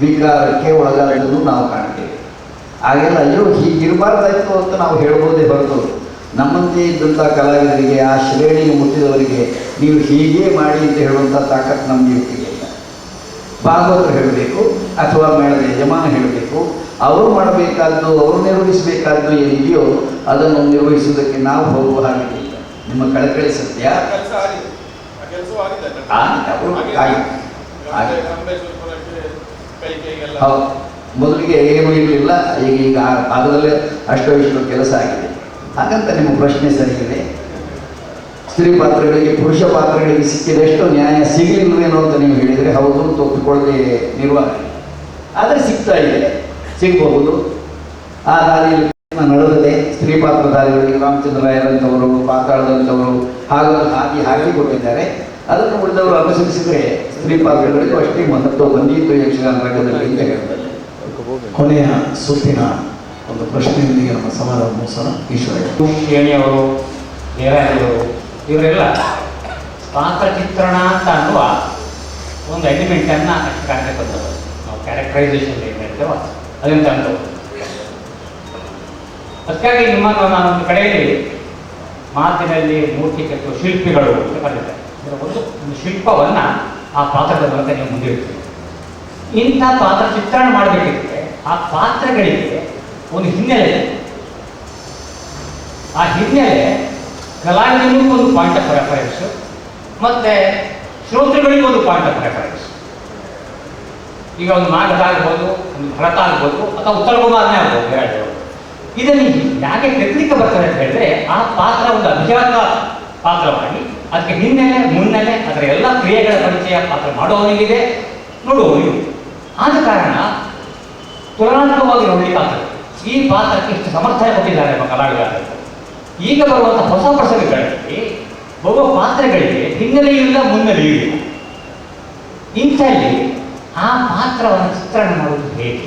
Speaker 5: ವಿಕಾರಕ್ಕೆ ಒಳಗಾದನ್ನು ನಾವು ಕಾಣ್ತೇವೆ. ಹಾಗೆಲ್ಲ ಅಯ್ಯೋ ಹೀಗಿರಬಾರ್ದಾಯ್ತು ಅಂತ ನಾವು ಹೇಳ್ಬೋದೇ ಹೊರತು ನಮ್ಮಂತೆ ಇದ್ದಂಥ ಕಲಾವಿದರಿಗೆ, ಆ ಶ್ರೇಣಿಗೆ ಮುಟ್ಟಿದವರಿಗೆ ನೀವು ಹೀಗೆ ಮಾಡಿ ಅಂತ ಹೇಳುವಂಥ ತಾಕತ್ತು ನಮಗೆ ಇರ್ತಿರಲಿಲ್ಲ. ಭಾಗವತರು ಹೇಳಬೇಕು ಅಥವಾ ಮೇಳದ ಯಜಮಾನ ಹೇಳಬೇಕು. ಅವರು ಮಾಡಬೇಕಾದ್ದು, ಅವರು ನಿರ್ವಹಿಸಬೇಕಾದ್ದು ಏನಿದೆಯೋ ಅದನ್ನು ನಿರ್ವಹಿಸುವುದಕ್ಕೆ ನಾವು ಹೋಗುವ ಹಾಗಿಲ್ಲ. ನಿಮ್ಮ ಕಳಕಳಿ ಸತ್ಯ. ಹೌದು, ಮೊದಲಿಗೆ ಏನೂ ಇರಲಿಲ್ಲ, ಈಗ ಭಾಗದಲ್ಲೇ ಅಷ್ಟೋ ಇಷ್ಟೋ ಕೆಲಸ ಆಗಿದೆ. ಹಾಗಂತ ನಿಮ್ಮ ಪ್ರಶ್ನೆ ಸರಿಯಿದೆ. ಸ್ತ್ರೀ ಪಾತ್ರಗಳಿಗೆ ಪುರುಷ ಪಾತ್ರಗಳಿಗೆ ಸಿಕ್ಕಿದಷ್ಟು ನ್ಯಾಯ ಸಿಗಲಿಲ್ವೇನೋ ಅಂತ ನೀವು ಹೇಳಿದರೆ ಹೌದು, ಒಪ್ಪಿಕೊಳ್ಳದೆ ನಿರ್ವಹಣೆ. ಆದರೆ ಸಿಗ್ತಾ ಇದೆ, ಸಿಗಬಹುದು. ಆ ದಾರಿಯಲ್ಲಿ ನಡೆದದೆ. ಸ್ತ್ರೀ ಪಾತ್ರಧಾರಿಗಳಿಗೆ ರಾಮಚಂದ್ರಾಯರಂಥವರು, ಪಾತಾಳದಂಥವರು ಹಾಗೆ ಕೊಟ್ಟಿದ್ದಾರೆ. ಅದನ್ನು ಉಳಿದವರು ಅನುಸರಿಸಿದರೆ ಸ್ತ್ರೀ ಪಾತ್ರಗಳಿಗೂ ಅಷ್ಟೇ ಮಹತ್ವ ಬಂದಿತ್ತು ಯಕ್ಷಗಾನ ರಂಗದಲ್ಲಿ ಅಂತ ಹೇಳ್ತಾರೆ.
Speaker 3: ಕೊನೆಯ ಸುತ್ತಿನ ಒಂದು ಪ್ರಶ್ನೆಯೊಂದಿಗೆ ನಮ್ಮ ಸಮಾರಂಭ ಮುಗಿಸೋಣ. ಈಶ್ವರ
Speaker 4: ಕೇಣಿಯವರು, ದೇವರಾಜವರು ಇವರೆಲ್ಲ ಪಾತ್ರ ಚಿತ್ರಣ ಅಂತ ಅನ್ನುವ ಒಂದು ಎಲಿಮೆಂಟನ್ನು ಯಕ್ಷಗಾನಕ್ಕೆ ಬಂದವರು. ನಾವು ಕ್ಯಾರೆಕ್ಟರೈಸೇಷನ್ ಏನು ಹೇಳ್ತೇವೋ ಅದನ್ನು ತಂದವರು. ಅದಕ್ಕಾಗಿ ನಿಮ್ಮನ್ನು ನಾನೊಂದು ಕಡೆಯಲ್ಲಿ ಮಾತಿನಲ್ಲಿ ಮೂರ್ತಿ ಕೆತ್ತುವ ಶಿಲ್ಪಿಗಳು ಅಂತ ಕರೀತಾರೆ. ಒಂದು ಶಿಲ್ಪವನ್ನು ಆ ಪಾತ್ರದ ಮೂಲಕ ನೀವು ಮುಂದಿಡ್ತೀವಿ. ಇಂಥ ಪಾತ್ರ ಚಿತ್ರಣ ಮಾಡಬೇಕಿದ್ರೆ ಆ ಪಾತ್ರಗಳಿಗೆ ಒಂದು ಹಿನ್ನೆಲೆ ಇದೆ. ಆ ಹಿನ್ನೆಲೆ ಕಲಾವಿದನಿಗೂ ಒಂದು ಪಾಯಿಂಟ್ ಆಫ್ ರೆಫರೆನ್ಸ್, ಮತ್ತು ಶ್ರೋತೃಗಳಿಗೂ ಒಂದು ಪಾಯಿಂಟ್ ಆಫ್ ರೆಫರೆನ್ಸ್. ಈಗ ಒಂದು ಮಾಗಧ ಆಗ್ಬೋದು, ಒಂದು ಭರತ ಆಗ್ಬೋದು, ಅಥವಾ ಉತ್ತರ ಕುಮಾರನೇ ಆಗ್ಬೋದು ವಿರಾಟ್. ಇದನ್ನು ಯಾಕೆ ಕೆತ್ತಲಿಕ್ಕೆ ಬರ್ತದೆ ಅಂತ ಹೇಳಿದ್ರೆ, ಆ ಪಾತ್ರ ಒಂದು ಅಭಿಜಾತ ಪಾತ್ರವಾಗಿ ಅದಕ್ಕೆ ಹಿನ್ನೆಲೆ ಮುನ್ನೆಲೆ ಅದರ ಎಲ್ಲ ಕ್ರಿಯೆಗಳ ಪರಿಚಯ ಪಾತ್ರ ಮಾಡುವವನಿಗಿದೆ, ನೋಡುವವನಿಗೆ. ಆದ ಕಾರಣ ತುಲನಾತ್ಮಕವಾಗಿ ನೋಡಲಿಕ್ಕೆ ಆಗ್ತದೆ ಈ ಪಾತ್ರಕ್ಕೆ ಇಷ್ಟು ಸಮರ್ಥನೆ ಕೊಟ್ಟಿದ್ದಾರೆ ನಮ್ಮ ಕಲಾವಿದರು. ಈಗ ಬರುವಂಥ ಹೊಸ ಪ್ರಸಂಗಗಳಲ್ಲಿ ಬರುವ ಪಾತ್ರಗಳಿಗೆ ಹಿನ್ನೆಲೆಯೂ ಇಲ್ಲ, ಮುನ್ನೆಲೆಯೂ ಇಲ್ಲ. ಇಂಥಲ್ಲಿ ಆ ಪಾತ್ರವನ್ನು ಚಿತ್ರಣ ಮಾಡುವುದು ಹೇಗೆ,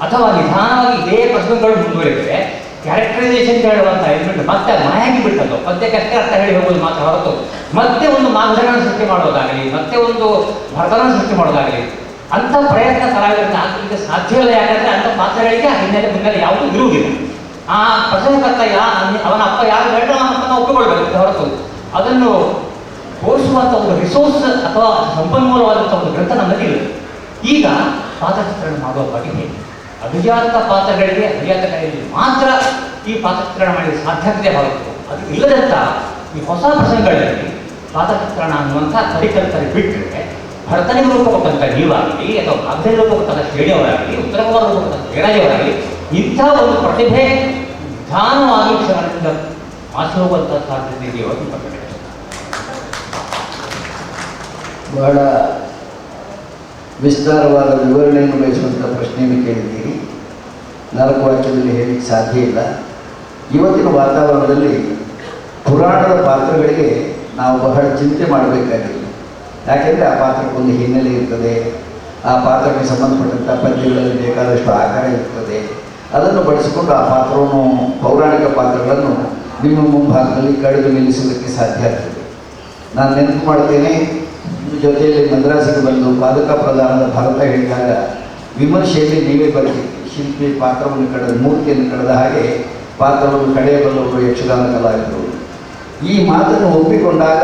Speaker 4: ಅಥವಾ ನಿಧಾನವಾಗಿ ಇದೇ ಪ್ರಸಂಗಗಳು ಮುಂದುವರಿದರೆ ಕ್ಯಾರೆಕ್ಟರೈಸೇಷನ್ ಹೇಳುವಂಥ ಎಲಿಮೆಂಟ್ ಮತ್ತೆ ಮಾಯಾಗಿ ಬಿಟ್ಟದ್ದು, ಪದ್ಯಕ್ಕೆ ಅರ್ಥ ಹೇಳಿ ಹೋಗೋದು ಮಾತ್ರ ಹೊರತು ಮತ್ತೆ ಒಂದು ಮಾಗಧಗಳನ್ನು ಸೃಷ್ಟಿ ಮಾಡೋದಾಗಲಿ, ಮತ್ತೆ ಒಂದು ಭರತನ ಸೃಷ್ಟಿ ಮಾಡೋದಾಗಲಿ ಅಂಥ ಪ್ರಯತ್ನ ಕಲಾವಿದರಿಗೆ ಆಗಲಿಕ್ಕೆ ಸಾಧ್ಯವಿಲ್ಲ. ಯಾಕಂದರೆ ಅಂಥ ಪಾತ್ರಗಳಿಗೆ ಹಿನ್ನೆಲೆ ಮುನ್ನೆಲೆ ಯಾವುದೂ ಇರುವುದಿಲ್ಲ. ಆ ಪ್ರಸಂಗಕರ್ತ ಅವನ ಅಪ್ಪ ಯಾರು ಬೇಡ ಅವನ ಒಪ್ಪಿಕೊಳ್ಬೇಕು ಹೊರತು ಅದನ್ನು ತೋರಿಸುವಂಥ ಒಂದು ರಿಸೋರ್ಸ್ ಅಥವಾ ಸಂಪನ್ಮೂಲವಾದಂಥ ಒಂದು ಗ್ರಂಥ ನಮ್ಮಲ್ಲಿಲ್ಲ. ಈಗ ಪಾತ್ರ ಚಿತ್ರಣ ಮಾಡುವ ಬಗ್ಗೆ ಹೇಗೆ ಅಭಿಜಾತ ಪಾತ್ರಗಳಿಗೆ ಅಭಿಜಾತ ಕಲೆಯಲ್ಲಿ ಮಾತ್ರ ಈ ಪಾತ್ರ ಚಿತ್ರಣ ಮಾಡಲಿಕ್ಕೆ ಸಾಧ್ಯತೆ ಹೊರತು ಅದು ಇಲ್ಲದಂಥ ಈ ಹೊಸ ಪ್ರಸಂಗಗಳಲ್ಲಿ ಪಾತ್ರ ಚಿತ್ರಣ ಅನ್ನುವಂಥ ಪರಿಕಲ್ಪನೆ ಬಿಟ್ಟರೆ ಭರತನಿಗೆ ರೂಪ ಕೊಟ್ಟಂಥ ನೀವಾಗಲಿ, ಅಥವಾ ಮಾಗಧನಿಗೆ ರೂಪ ಕೊಟ್ಟಂಥ ಶ್ರೇಣಿಯವರಾಗಲಿ, ಉತ್ತರ ಕುಮಾರ ರೂಪ ಕೊಟ್ಟಂಥ ಬೇರಾಜಿಯವರಾಗಲಿ ಇಂಥ ಒಂದು ಪ್ರತಿಭೆ ನಿಧಾನವಾಗಿ ಕ್ಷಣದಿಂದ ಮಾಸಿ ಹೋಗುವಂಥ ಸಾಧ್ಯತೆ ಇದೆಯೋ ಅಂತ ಪ್ರಕಟಣೆ.
Speaker 5: ಬಹಳ ವಿಸ್ತಾರವಾದ ವಿವರಣೆಯನ್ನು ಬಯಸುವಂಥ ಪ್ರಶ್ನೆಯನ್ನು ಕೇಳಿದ್ದೀರಿ. 4 ವಾಕ್ಯದಲ್ಲಿ ಹೇಳಲಿಕ್ಕೆ ಸಾಧ್ಯ ಇಲ್ಲ. ಇವತ್ತಿನ ವಾತಾವರಣದಲ್ಲಿ ಪುರಾಣದ ಪಾತ್ರಗಳಿಗೆ ನಾವು ಬಹಳ ಚಿಂತೆ ಮಾಡಬೇಕಾಗಿಲ್ಲ. ಯಾಕೆಂದರೆ ಆ ಪಾತ್ರಕ್ಕೊಂದು ಹಿನ್ನೆಲೆ ಇರ್ತದೆ, ಆ ಪಾತ್ರಕ್ಕೆ ಸಂಬಂಧಪಟ್ಟಂಥ ಪದ್ಯಗಳಲ್ಲಿ ಬೇಕಾದಷ್ಟು ಆಕಾರ ಇರ್ತದೆ. ಅದನ್ನು ಬಳಸಿಕೊಂಡು ಆ ಪಾತ್ರವನ್ನು, ಪೌರಾಣಿಕ ಪಾತ್ರಗಳನ್ನು ನಿಮ್ಮ ಮುಂಭಾಗದಲ್ಲಿ ಕಡಿದು ನಿಲ್ಲಿಸಲಿಕ್ಕೆ ಸಾಧ್ಯ ಆಗ್ತದೆ. ನಾನು ನೆನಪು ಮಾಡ್ತೇನೆ, ಜೊತೆಯಲ್ಲಿ ಮದ್ರಾಸಿಗೆ ಬಂದು ಪಾದಕ ಪ್ರಧಾನದ ಭಾರತ ಹೇಳಿದಾಗ ವಿಮರ್ಶೆಯಲ್ಲಿ ನೀವೇ ಬರ್ತೀರಿ. ಶಿಲ್ಪಿ ಪಾತ್ರವನ್ನು ಕಳೆದ, ಮೂರ್ತಿಯನ್ನು ಕಳೆದ ಹಾಗೆ ಪಾತ್ರವನ್ನು ಕಳೆಯಬಲ್ಲವರು ಯಕ್ಷಗಾನ ಕಲಾವಿದರು. ಈ ಮಾತನ್ನು ಒಪ್ಪಿಕೊಂಡಾಗ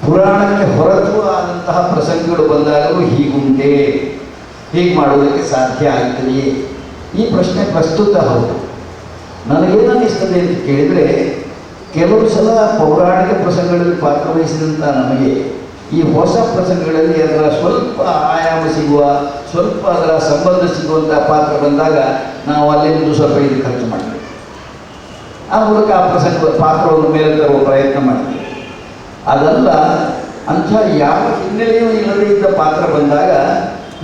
Speaker 5: ಪುರಾಣಕ್ಕೆ ಹೊರತು ಆದಂತಹ ಪ್ರಸಂಗಗಳು ಬಂದಾಗಲೂ ಹೀಗುಂಟೆ, ಹೀಗೆ ಮಾಡುವುದಕ್ಕೆ ಸಾಧ್ಯ ಆಗ್ತದೆಯೇ? ಈ ಪ್ರಶ್ನೆ ಪ್ರಸ್ತುತ ಹೌದು. ನನಗೇನಿಸ್ತದೆ ಅಂತ ಕೇಳಿದರೆ, ಕೆಲವು ಸಲ ಪೌರಾಣಿಕ ಪ್ರಸಂಗಗಳಲ್ಲಿ ಭಾಗವಹಿಸಿದಂಥ ನಮಗೆ ಈ ಹೊಸ ಪ್ರಸಂಗಗಳಲ್ಲಿ ಅದರ ಸ್ವಲ್ಪ ಆಯಾಮ ಸಿಗುವ, ಸ್ವಲ್ಪ ಅದರ ಸಂಬಂಧ ಸಿಗುವಂಥ ಪಾತ್ರ ಬಂದಾಗ ನಾವು ಅಲ್ಲಿಂದ ಸ್ವಲ್ಪ ಇದು ಖರ್ಚು ಮಾಡ್ತೀವಿ. ಆ ಮೂಲಕ ಆ ಪ್ರಸಂಗ ಪಾತ್ರವನ್ನು ಮೇಲೆ ತರುವ ಪ್ರಯತ್ನ ಮಾಡ್ತೀವಿ. ಅದಲ್ಲ, ಅಂಥ ಯಾವ ಹಿನ್ನೆಲೆಯೂ ಇಲ್ಲದೇ ಇದ್ದ ಪಾತ್ರ ಬಂದಾಗ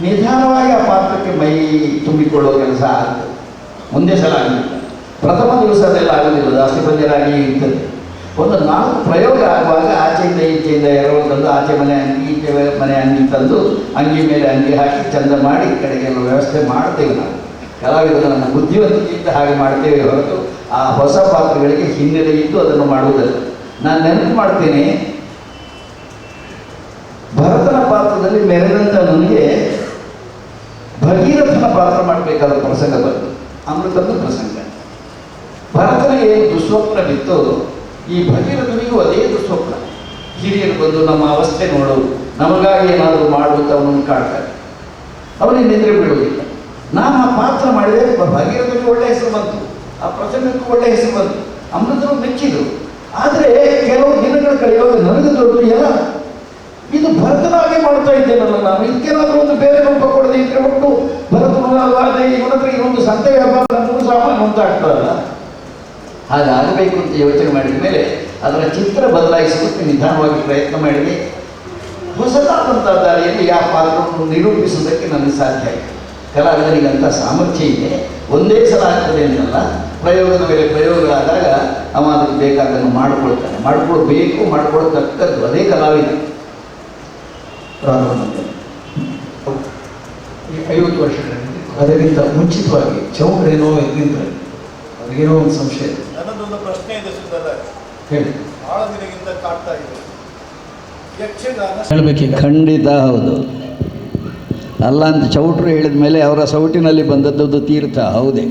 Speaker 5: ನಿಧಾನವಾಗಿ ಆ ಪಾತ್ರಕ್ಕೆ ಮೈ ತುಂಬಿಕೊಳ್ಳುವ ಕೆಲಸ ಆಗ್ತದೆ. ಮುಂದೆ ಸಲ ಆಗಲಿಲ್ಲ, ಪ್ರಥಮ ದಿವಸ ಅದೆಲ್ಲ ಆಗೋದಿಲ್ಲ, ಜಾಸ್ತಿ ಬಂದಿರಾಗಿ ಇರ್ತದೆ. ಒಂದು 4 ಪ್ರಯೋಗ ಆಗುವಾಗ ಆಚೆಯಿಂದ ಈಚೆಯಿಂದ ಎರವಲು ತಂದು, ಆಚೆ ಮನೆ ಅಂಗಿ ಈಚೆ ಮನೆ ಅಂಗಿ ತಂದು ಅಂಗಿ ಮೇಲೆ ಅಂಗಿ ಹಾಕಿ ಚಂದ ಮಾಡಿ ಕಡೆಗೆಲ್ಲ ವ್ಯವಸ್ಥೆ ಮಾಡ್ತೇವೆ. ನಾವು ಕಲಾವಿದರು ನಮ್ಮ ಬುದ್ಧಿವಂತಿಕೆಯಿಂದ ಹಾಗೆ ಮಾಡ್ತೇವೆ ಹೊರತು ಆ ಹೊಸ ಪಾತ್ರಗಳಿಗೆ ಹಿನ್ನೆಲೆ ಇದ್ದು ಅದನ್ನು ಮಾಡುವುದಲ್ಲ. ನಾನು ನೆನಪು ಮಾಡ್ತೇನೆ, ಭರತನ ಪಾತ್ರದಲ್ಲಿ ಮೆರೆದಂಥ ನನಗೆ ಭಗೀರಥನ ಪಾತ್ರ ಮಾಡಬೇಕಾದ ಪ್ರಸಂಗ ಬಂತು. ಅಮೃತದ ಪ್ರಸಂಗ. ಭರತನಿಗೆ ದುಸ್ವಪ್ನ ಬಿತ್ತು, ಈ ಭಗೀರಥನಿಗೂ ಅದೇ ದುಸ್ವಪ್ನ. ಹಿರಿಯರು ಬಂದು ನಮ್ಮ ಅವಸ್ಥೆ ನೋಡು, ನಮಗಾಗಿ ಏನಾದರೂ ಮಾಡುವಂತ ಅವನನ್ನು ಕಾಡ್ತಾರೆ. ಅವನಿಗೆ ನಿದ್ರೆ ಬೀಳುವುದಿಲ್ಲ. ನಾನು ಆ ಪಾತ್ರ ಮಾಡಿದೆ, ಭಗೀರಥನಿಗೆ ಒಳ್ಳೆ ಹೆಸರು ಬಂತು, ಆ ಪ್ರಸಂಗಕ್ಕೂ ಒಳ್ಳೆ ಹೆಸರು ಬಂತು, ಅಮೃತರು ಮೆಚ್ಚಿದ್ರು. ಆದರೆ ಕೆಲವು ದಿನಗಳ ಕಳೆಯುವಾಗ ನನಗೆ ದೊಡ್ಡ ಎಲ್ಲ ಇದು ಭರತನಾಗೆ ಮಾಡ್ತಾ ಇದ್ದೇನಲ್ಲ, ನಾನು ಇದಕ್ಕೇನಾದರೂ ಒಂದು ಬೇರೆ ರೂಪ ಕೊಡದೆ ಇದ್ರೆ ಒಟ್ಟು ಭರತನಾಗದೆ ಇವನ ಹತ್ರ ಇನ್ನೊಂದು ಸಂತೆ ವ್ಯಾಪಾರ ಸಾಮಾನು ಅಂತ ಆಗ್ತದಲ್ಲ. ಹಾಗಾಗಬೇಕು ಅಂತ ಯೋಚನೆ ಮಾಡಿದ ಮೇಲೆ ಅದರ ಚಿತ್ರ ಬದಲಾಯಿಸಲಿಕ್ಕೆ ನಿಧಾನವಾಗಿ ಪ್ರಯತ್ನ ಮಾಡಿದೆ. ಹೊಸದಾದಂಥ ದಾರಿಯಲ್ಲಿ ಆ ಪಾತ್ರವನ್ನು ನಿರೂಪಿಸುವುದಕ್ಕೆ ನನಗೆ ಸಾಧ್ಯ ಆಯಿತು. ಕಲಾವಿದರಿಗಂಥ ಸಾಮರ್ಥ್ಯ ಇದೆ, ಒಂದೇ ಸಲ ಆಗ್ತದೆ ಅಂತಲ್ಲ, ಪ್ರಯೋಗದ ಮೇಲೆ ಪ್ರಯೋಗ ಆದಾಗ ಅವ ಅದಕ್ಕೆ ಬೇಕಾದನ್ನು ಮಾಡಿಕೊಳ್ತಾನೆ. ಮಾಡಿಕೊಳ್ಬೇಕು, ಮಾಡಿಕೊಳ್ತಕ್ಕದ್ದು ಅದೇ ಕಲಾವಿದ.
Speaker 3: ಈ 50 ವರ್ಷಗಳಲ್ಲಿ ಅದಕ್ಕಿಂತ ಮುಂಚಿತವಾಗಿ ಚೌಕರೇನೋ ಎದ್ದಿದ್ರೆ ಅವ್ರಿಗೇನೋ ಒಂದು ಸಂಶಯ.
Speaker 9: ನನ್ನದೊಂದು ಪ್ರಶ್ನೆ ಇದೆ ಸುಂದರ,
Speaker 3: ಹೇಳಿ.
Speaker 9: ಬಹಳ ದಿನದಿಂದ ಕಾಡ್ತಾ ಇದೆ ಯಕ್ಷಗಾನ.
Speaker 5: ಹೇಳಬೇಕೀಗ ಖಂಡಿತ ಹೌದು. ಅಲ್ಲ ಅಂತ ಚೌಟ್ರು ಹೇಳಿದ ಮೇಲೆ ಅವರ ಸೌಟಿನಲ್ಲಿ ಬಂದದ್ದು ತೀರ್ಥ ಹೌದೇ.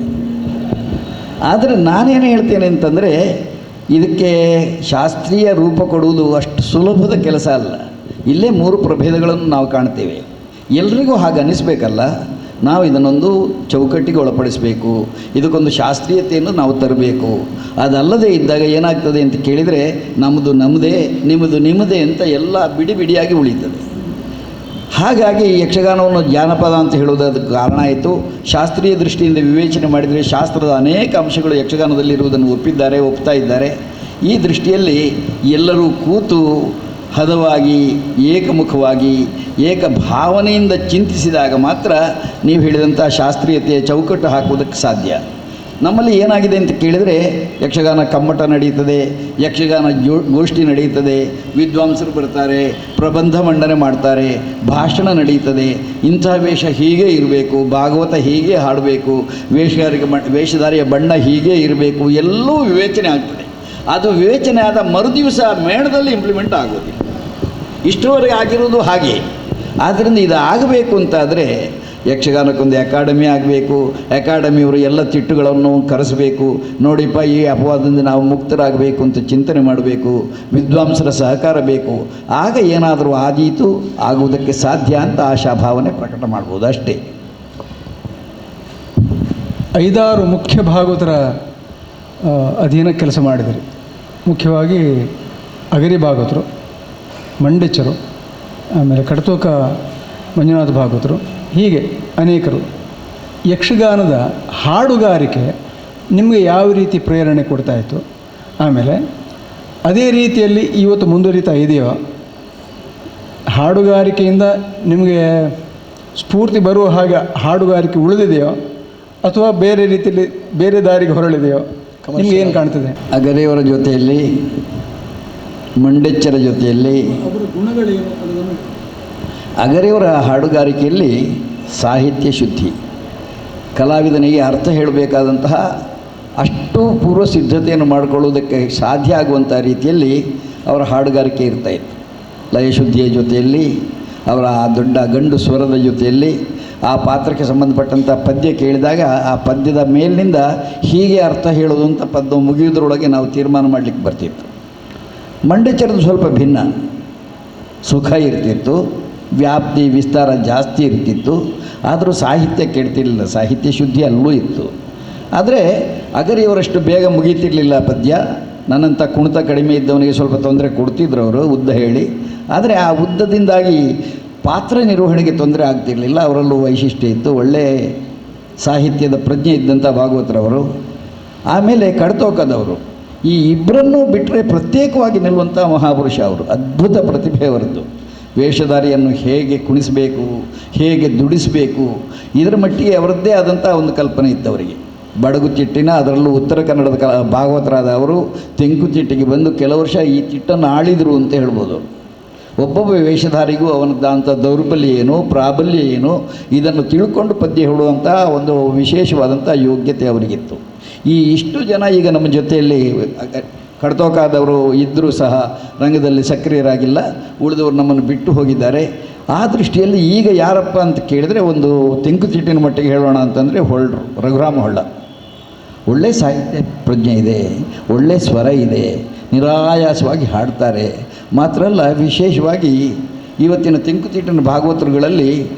Speaker 5: ಆದರೆ ನಾನೇನು ಹೇಳ್ತೇನೆ ಅಂತಂದರೆ, ಇದಕ್ಕೆ ಶಾಸ್ತ್ರೀಯ ರೂಪ ಕೊಡುವುದು ಅಷ್ಟು ಸುಲಭದ ಕೆಲಸ ಅಲ್ಲ. ಇಲ್ಲೇ 3 ಪ್ರಭೇದಗಳನ್ನು ನಾವು ಕಾಣ್ತೇವೆ. ಎಲ್ರಿಗೂ ಹಾಗೆ ಅನ್ನಿಸ್ಬೇಕಲ್ಲ. ನಾವು ಇದನ್ನೊಂದು ಚೌಕಟ್ಟಿಗೆ ಒಳಪಡಿಸಬೇಕು, ಇದಕ್ಕೊಂದು ಶಾಸ್ತ್ರೀಯತೆಯನ್ನು ನಾವು ತರಬೇಕು. ಅದಲ್ಲದೆ ಇದ್ದಾಗ ಏನಾಗ್ತದೆ ಅಂತ ಕೇಳಿದರೆ, ನಮ್ಮದು ನಮ್ಮದೇ, ನಿಮ್ಮದು ನಿಮ್ಮದೇ ಅಂತ ಎಲ್ಲ ಬಿಡಿ ಬಿಡಿಯಾಗಿ ಉಳೀತದೆ. ಹಾಗಾಗಿ ಯಕ್ಷಗಾನವನ್ನು ಜಾನಪದ ಅಂತ ಹೇಳುವುದಕ್ಕೆ ಕಾರಣ ಆಯಿತು. ಶಾಸ್ತ್ರೀಯ ದೃಷ್ಟಿಯಿಂದ ವಿವೇಚನೆ ಮಾಡಿದರೆ ಶಾಸ್ತ್ರದ ಅನೇಕ ಅಂಶಗಳು ಯಕ್ಷಗಾನದಲ್ಲಿರುವುದನ್ನು ಒಪ್ತಾ ಇದ್ದಾರೆ. ಈ ದೃಷ್ಟಿಯಲ್ಲಿ ಎಲ್ಲರೂ ಕೂತು ಹದವಾಗಿ ಏಕಮುಖವಾಗಿ ಏಕಭಾವನೆಯಿಂದ ಚಿಂತಿಸಿದಾಗ ಮಾತ್ರ ನೀವು ಹೇಳಿದಂಥ ಶಾಸ್ತ್ರೀಯತೆಯ ಚೌಕಟ್ಟು ಹಾಕುವುದಕ್ಕೆ ಸಾಧ್ಯ. ನಮ್ಮಲ್ಲಿ ಏನಾಗಿದೆ ಅಂತ ಕೇಳಿದರೆ ಯಕ್ಷಗಾನ ಕಮ್ಮಟ ನಡೀತದೆ, ಯಕ್ಷಗಾನ ಗೋಷ್ಠಿ ನಡೀತದೆ, ವಿದ್ವಾಂಸರು ಬರ್ತಾರೆ, ಪ್ರಬಂಧ ಮಂಡನೆ ಮಾಡ್ತಾರೆ, ಭಾಷಣ ನಡೀತದೆ, ಇಂಥ ವೇಷ ಹೀಗೆ ಇರಬೇಕು, ಭಾಗವತ ಹೀಗೆ ಹಾಡಬೇಕು, ವೇಷಧಾರಿಯ ಬಣ್ಣ ಹೀಗೆ ಇರಬೇಕು, ಎಲ್ಲವೂ ವಿವೇಚನೆ ಆಗ್ತದೆ. ಅದು ವಿವೇಚನೆ ಆದ ಮರುದಿವಸ ಮೇಳದಲ್ಲಿ ಇಂಪ್ಲಿಮೆಂಟ್ ಆಗೋದಿಲ್ಲ. ಇಷ್ಟರವರೆಗೆ ಆಗಿರೋದು ಹಾಗೆ. ಆದ್ದರಿಂದ ಇದು ಆಗಬೇಕು ಅಂತಾದರೆ ಯಕ್ಷಗಾನಕ್ಕೊಂದು ಅಕಾಡೆಮಿ ಆಗಬೇಕು. ಅಕಾಡೆಮಿಯವರು ಎಲ್ಲ ತಿಟ್ಟುಗಳನ್ನು ಕರೆಸಬೇಕು. ನೋಡಿಪ್ಪ, ಈ ಅಪವಾದದಿಂದ ನಾವು ಮುಕ್ತರಾಗಬೇಕು ಅಂತ ಚಿಂತನೆ ಮಾಡಬೇಕು. ವಿದ್ವಾಂಸರ ಸಹಕಾರ ಬೇಕು. ಆಗ ಏನಾದರೂ ಆದೀತು, ಆಗುವುದಕ್ಕೆ ಸಾಧ್ಯ ಅಂತ ಆಶಾಭಾವನೆ ಪ್ರಕಟ ಮಾಡ್ಬೋದು ಅಷ್ಟೇ.
Speaker 6: 5-6 ಮುಖ್ಯ ಭಾಗವತರ ಅಧೀನ ಕೆಲಸ ಮಾಡಿದಿರಿ. ಮುಖ್ಯವಾಗಿ ಅಗರಿ ಭಾಗವತರು, ಮಂಡೆಚ್ಚರು, ಆಮೇಲೆ ಕಡತೋಕ ಮಂಜುನಾಥ ಭಾಗವತರು, ಹೀಗೆ ಅನೇಕರು. ಯಕ್ಷಗಾನದ ಹಾಡುಗಾರಿಕೆ ನಿಮಗೆ ಯಾವ ರೀತಿ ಪ್ರೇರಣೆ ಕೊಡ್ತಾಯಿತ್ತು? ಆಮೇಲೆ ಅದೇ ರೀತಿಯಲ್ಲಿ ಇವತ್ತು ಮುಂದುವರಿತಾ ಇದೆಯೋ? ಹಾಡುಗಾರಿಕೆಯಿಂದ ನಿಮಗೆ ಸ್ಫೂರ್ತಿ ಬರುವ ಹಾಗೆ ಹಾಡುಗಾರಿಕೆ ಉಳಿದಿದೆಯೋ ಅಥವಾ ಬೇರೆ ರೀತಿಯಲ್ಲಿ ಬೇರೆ ದಾರಿಗೆ ಹೊರಳಿದೆಯೋ? ನಿಮಗೆ ಏನು ಕಾಣ್ತದೆ?
Speaker 5: ಅಗರೆಯವರ ಜೊತೆಯಲ್ಲಿ, ಮಂಡೆಚ್ಚರ ಜೊತೆಯಲ್ಲಿ, ಅಗರೆಯವರ ಹಾಡುಗಾರಿಕೆಯಲ್ಲಿ ಸಾಹಿತ್ಯ ಶುದ್ಧಿ, ಕಲಾವಿದನಿಗೆ ಅರ್ಥ ಹೇಳಬೇಕಾದಂತಹ ಅಷ್ಟು ಪೂರ್ವ ಸಿದ್ಧತೆಯನ್ನು ಮಾಡಿಕೊಳ್ಳುವುದಕ್ಕೆ ಸಾಧ್ಯ ಆಗುವಂಥ ರೀತಿಯಲ್ಲಿ ಅವರ ಹಾಡುಗಾರಿಕೆ ಇರ್ತಾಯಿತ್ತು. ಲಯಶುದ್ಧಿಯ ಜೊತೆಯಲ್ಲಿ, ಅವರ ಆ ದೊಡ್ಡ ಗಂಡು ಸ್ವರದ ಜೊತೆಯಲ್ಲಿ ಆ ಪಾತ್ರಕ್ಕೆ ಸಂಬಂಧಪಟ್ಟಂಥ ಪದ್ಯ ಕೇಳಿದಾಗ ಆ ಪದ್ಯದ ಮೇಲಿನಿಂದ ಹೀಗೆ ಅರ್ಥ ಹೇಳೋದು ಅಂತ ಪದ್ಯ ಮುಗಿಯೋದ್ರೊಳಗೆ ನಾವು ತೀರ್ಮಾನ ಮಾಡಲಿಕ್ಕೆ ಬರ್ತಿತ್ತು. ಮಂಡೆಚ್ಚರದು ಸ್ವಲ್ಪ ಭಿನ್ನ, ಸುಖ ಇರ್ತಿತ್ತು, ವ್ಯಾಪ್ತಿ ವಿಸ್ತಾರ ಜಾಸ್ತಿ ಇರ್ತಿತ್ತು, ಆದರೂ ಸಾಹಿತ್ಯ ಕೆಡ್ತಿರಲಿಲ್ಲ, ಸಾಹಿತ್ಯ ಶುದ್ಧಿ ಅಲ್ಲೂ ಇತ್ತು. ಆದರೆ ಅಗರಿಯವರಷ್ಟು ಬೇಗ ಮುಗೀತಿರಲಿಲ್ಲ ಪದ್ಯ. ನನ್ನಂಥ ಕುಣಿತ ಕಡಿಮೆ ಇದ್ದವನಿಗೆ ಸ್ವಲ್ಪ ತೊಂದರೆ ಕೊಡ್ತಿದ್ರು ಅವರು ಉದ್ದ ಹೇಳಿ. ಆದರೆ ಆ ಉದ್ದದಿಂದಾಗಿ ಪಾತ್ರ ನಿರ್ವಹಣೆಗೆ ತೊಂದರೆ ಆಗ್ತಿರಲಿಲ್ಲ. ಅವರಲ್ಲೂ ವೈಶಿಷ್ಟ್ಯ ಇತ್ತು, ಒಳ್ಳೆಯ ಸಾಹಿತ್ಯದ ಪ್ರಜ್ಞೆ ಇದ್ದಂಥ ಭಾಗವತರವರು. ಆಮೇಲೆ ಕಡತೋಕದವರು. ಈ ಇಬ್ಬರನ್ನೂ ಬಿಟ್ಟರೆ ಪ್ರತ್ಯೇಕವಾಗಿ ನಿಲ್ಲುವಂಥ ಮಹಾಪುರುಷ ಅವರು. ಅದ್ಭುತ ಪ್ರತಿಭೆ ಅವರದ್ದು. ವೇಷಧಾರಿಯನ್ನು ಹೇಗೆ ಕುಣಿಸಬೇಕು, ಹೇಗೆ ದುಡಿಸಬೇಕು, ಇದರ ಮಟ್ಟಿಗೆ ಅವರದ್ದೇ ಆದಂಥ ಒಂದು ಕಲ್ಪನೆ ಇತ್ತು ಅವರಿಗೆ. ಬಡಗು ಚಿಟ್ಟಿನ, ಅದರಲ್ಲೂ ಉತ್ತರ ಕನ್ನಡದ ಭಾಗವತರಾದ ಅವರು ತೆಂಕುತಿಟ್ಟಿಗೆ ಬಂದು ಕೆಲವು ವರ್ಷ ಈ ಚಿಟ್ಟನ್ನು ಆಳಿದರು ಅಂತ ಹೇಳ್ಬೋದು. ಒಬ್ಬೊಬ್ಬ ವೇಷಧಾರಿಗೂ ಅವನದ್ದಾದಂಥ ದೌರ್ಬಲ್ಯ ಏನು, ಪ್ರಾಬಲ್ಯ ಏನು, ಇದನ್ನು ತಿಳ್ಕೊಂಡು ಪದ್ಯ ಹೇಳುವಂಥ ಒಂದು ವಿಶೇಷವಾದಂಥ ಯೋಗ್ಯತೆ ಅವರಿಗಿತ್ತು. ಈ ಇಷ್ಟು ಜನ ಈಗ ನಮ್ಮ ಜೊತೆಯಲ್ಲಿ ಕಡತೋಕಾದವರು ಇದ್ದರೂ ಸಹ ರಂಗದಲ್ಲಿ ಸಕ್ರಿಯರಾಗಿಲ್ಲ, ಉಳಿದವರು ನಮ್ಮನ್ನು ಬಿಟ್ಟು ಹೋಗಿದ್ದಾರೆ. ಆ ದೃಷ್ಟಿಯಲ್ಲಿ ಈಗ ಯಾರಪ್ಪ ಅಂತ ಕೇಳಿದರೆ, ಒಂದು ತೆಂಕುತಿಟ್ಟಿನ ಮಟ್ಟಿಗೆ ಹೇಳೋಣ ಅಂತಂದರೆ ಹೊಳ್ಳು ರಘುರಾಮ ಹೊಳ್ಳ. ಒಳ್ಳೆಯ ಸಾಹಿತ್ಯ ಪ್ರಜ್ಞೆ ಇದೆ, ಒಳ್ಳೆಯ ಸ್ವರ ಇದೆ, ನಿರಾಯಾಸವಾಗಿ ಹಾಡ್ತಾರೆ. ಮಾತ್ರ ಅಲ್ಲ, ವಿಶೇಷವಾಗಿ ಇವತ್ತಿನ ತೆಂಕುತಿಟ್ಟಿನ ಭಾಗವತರುಗಳಲ್ಲಿ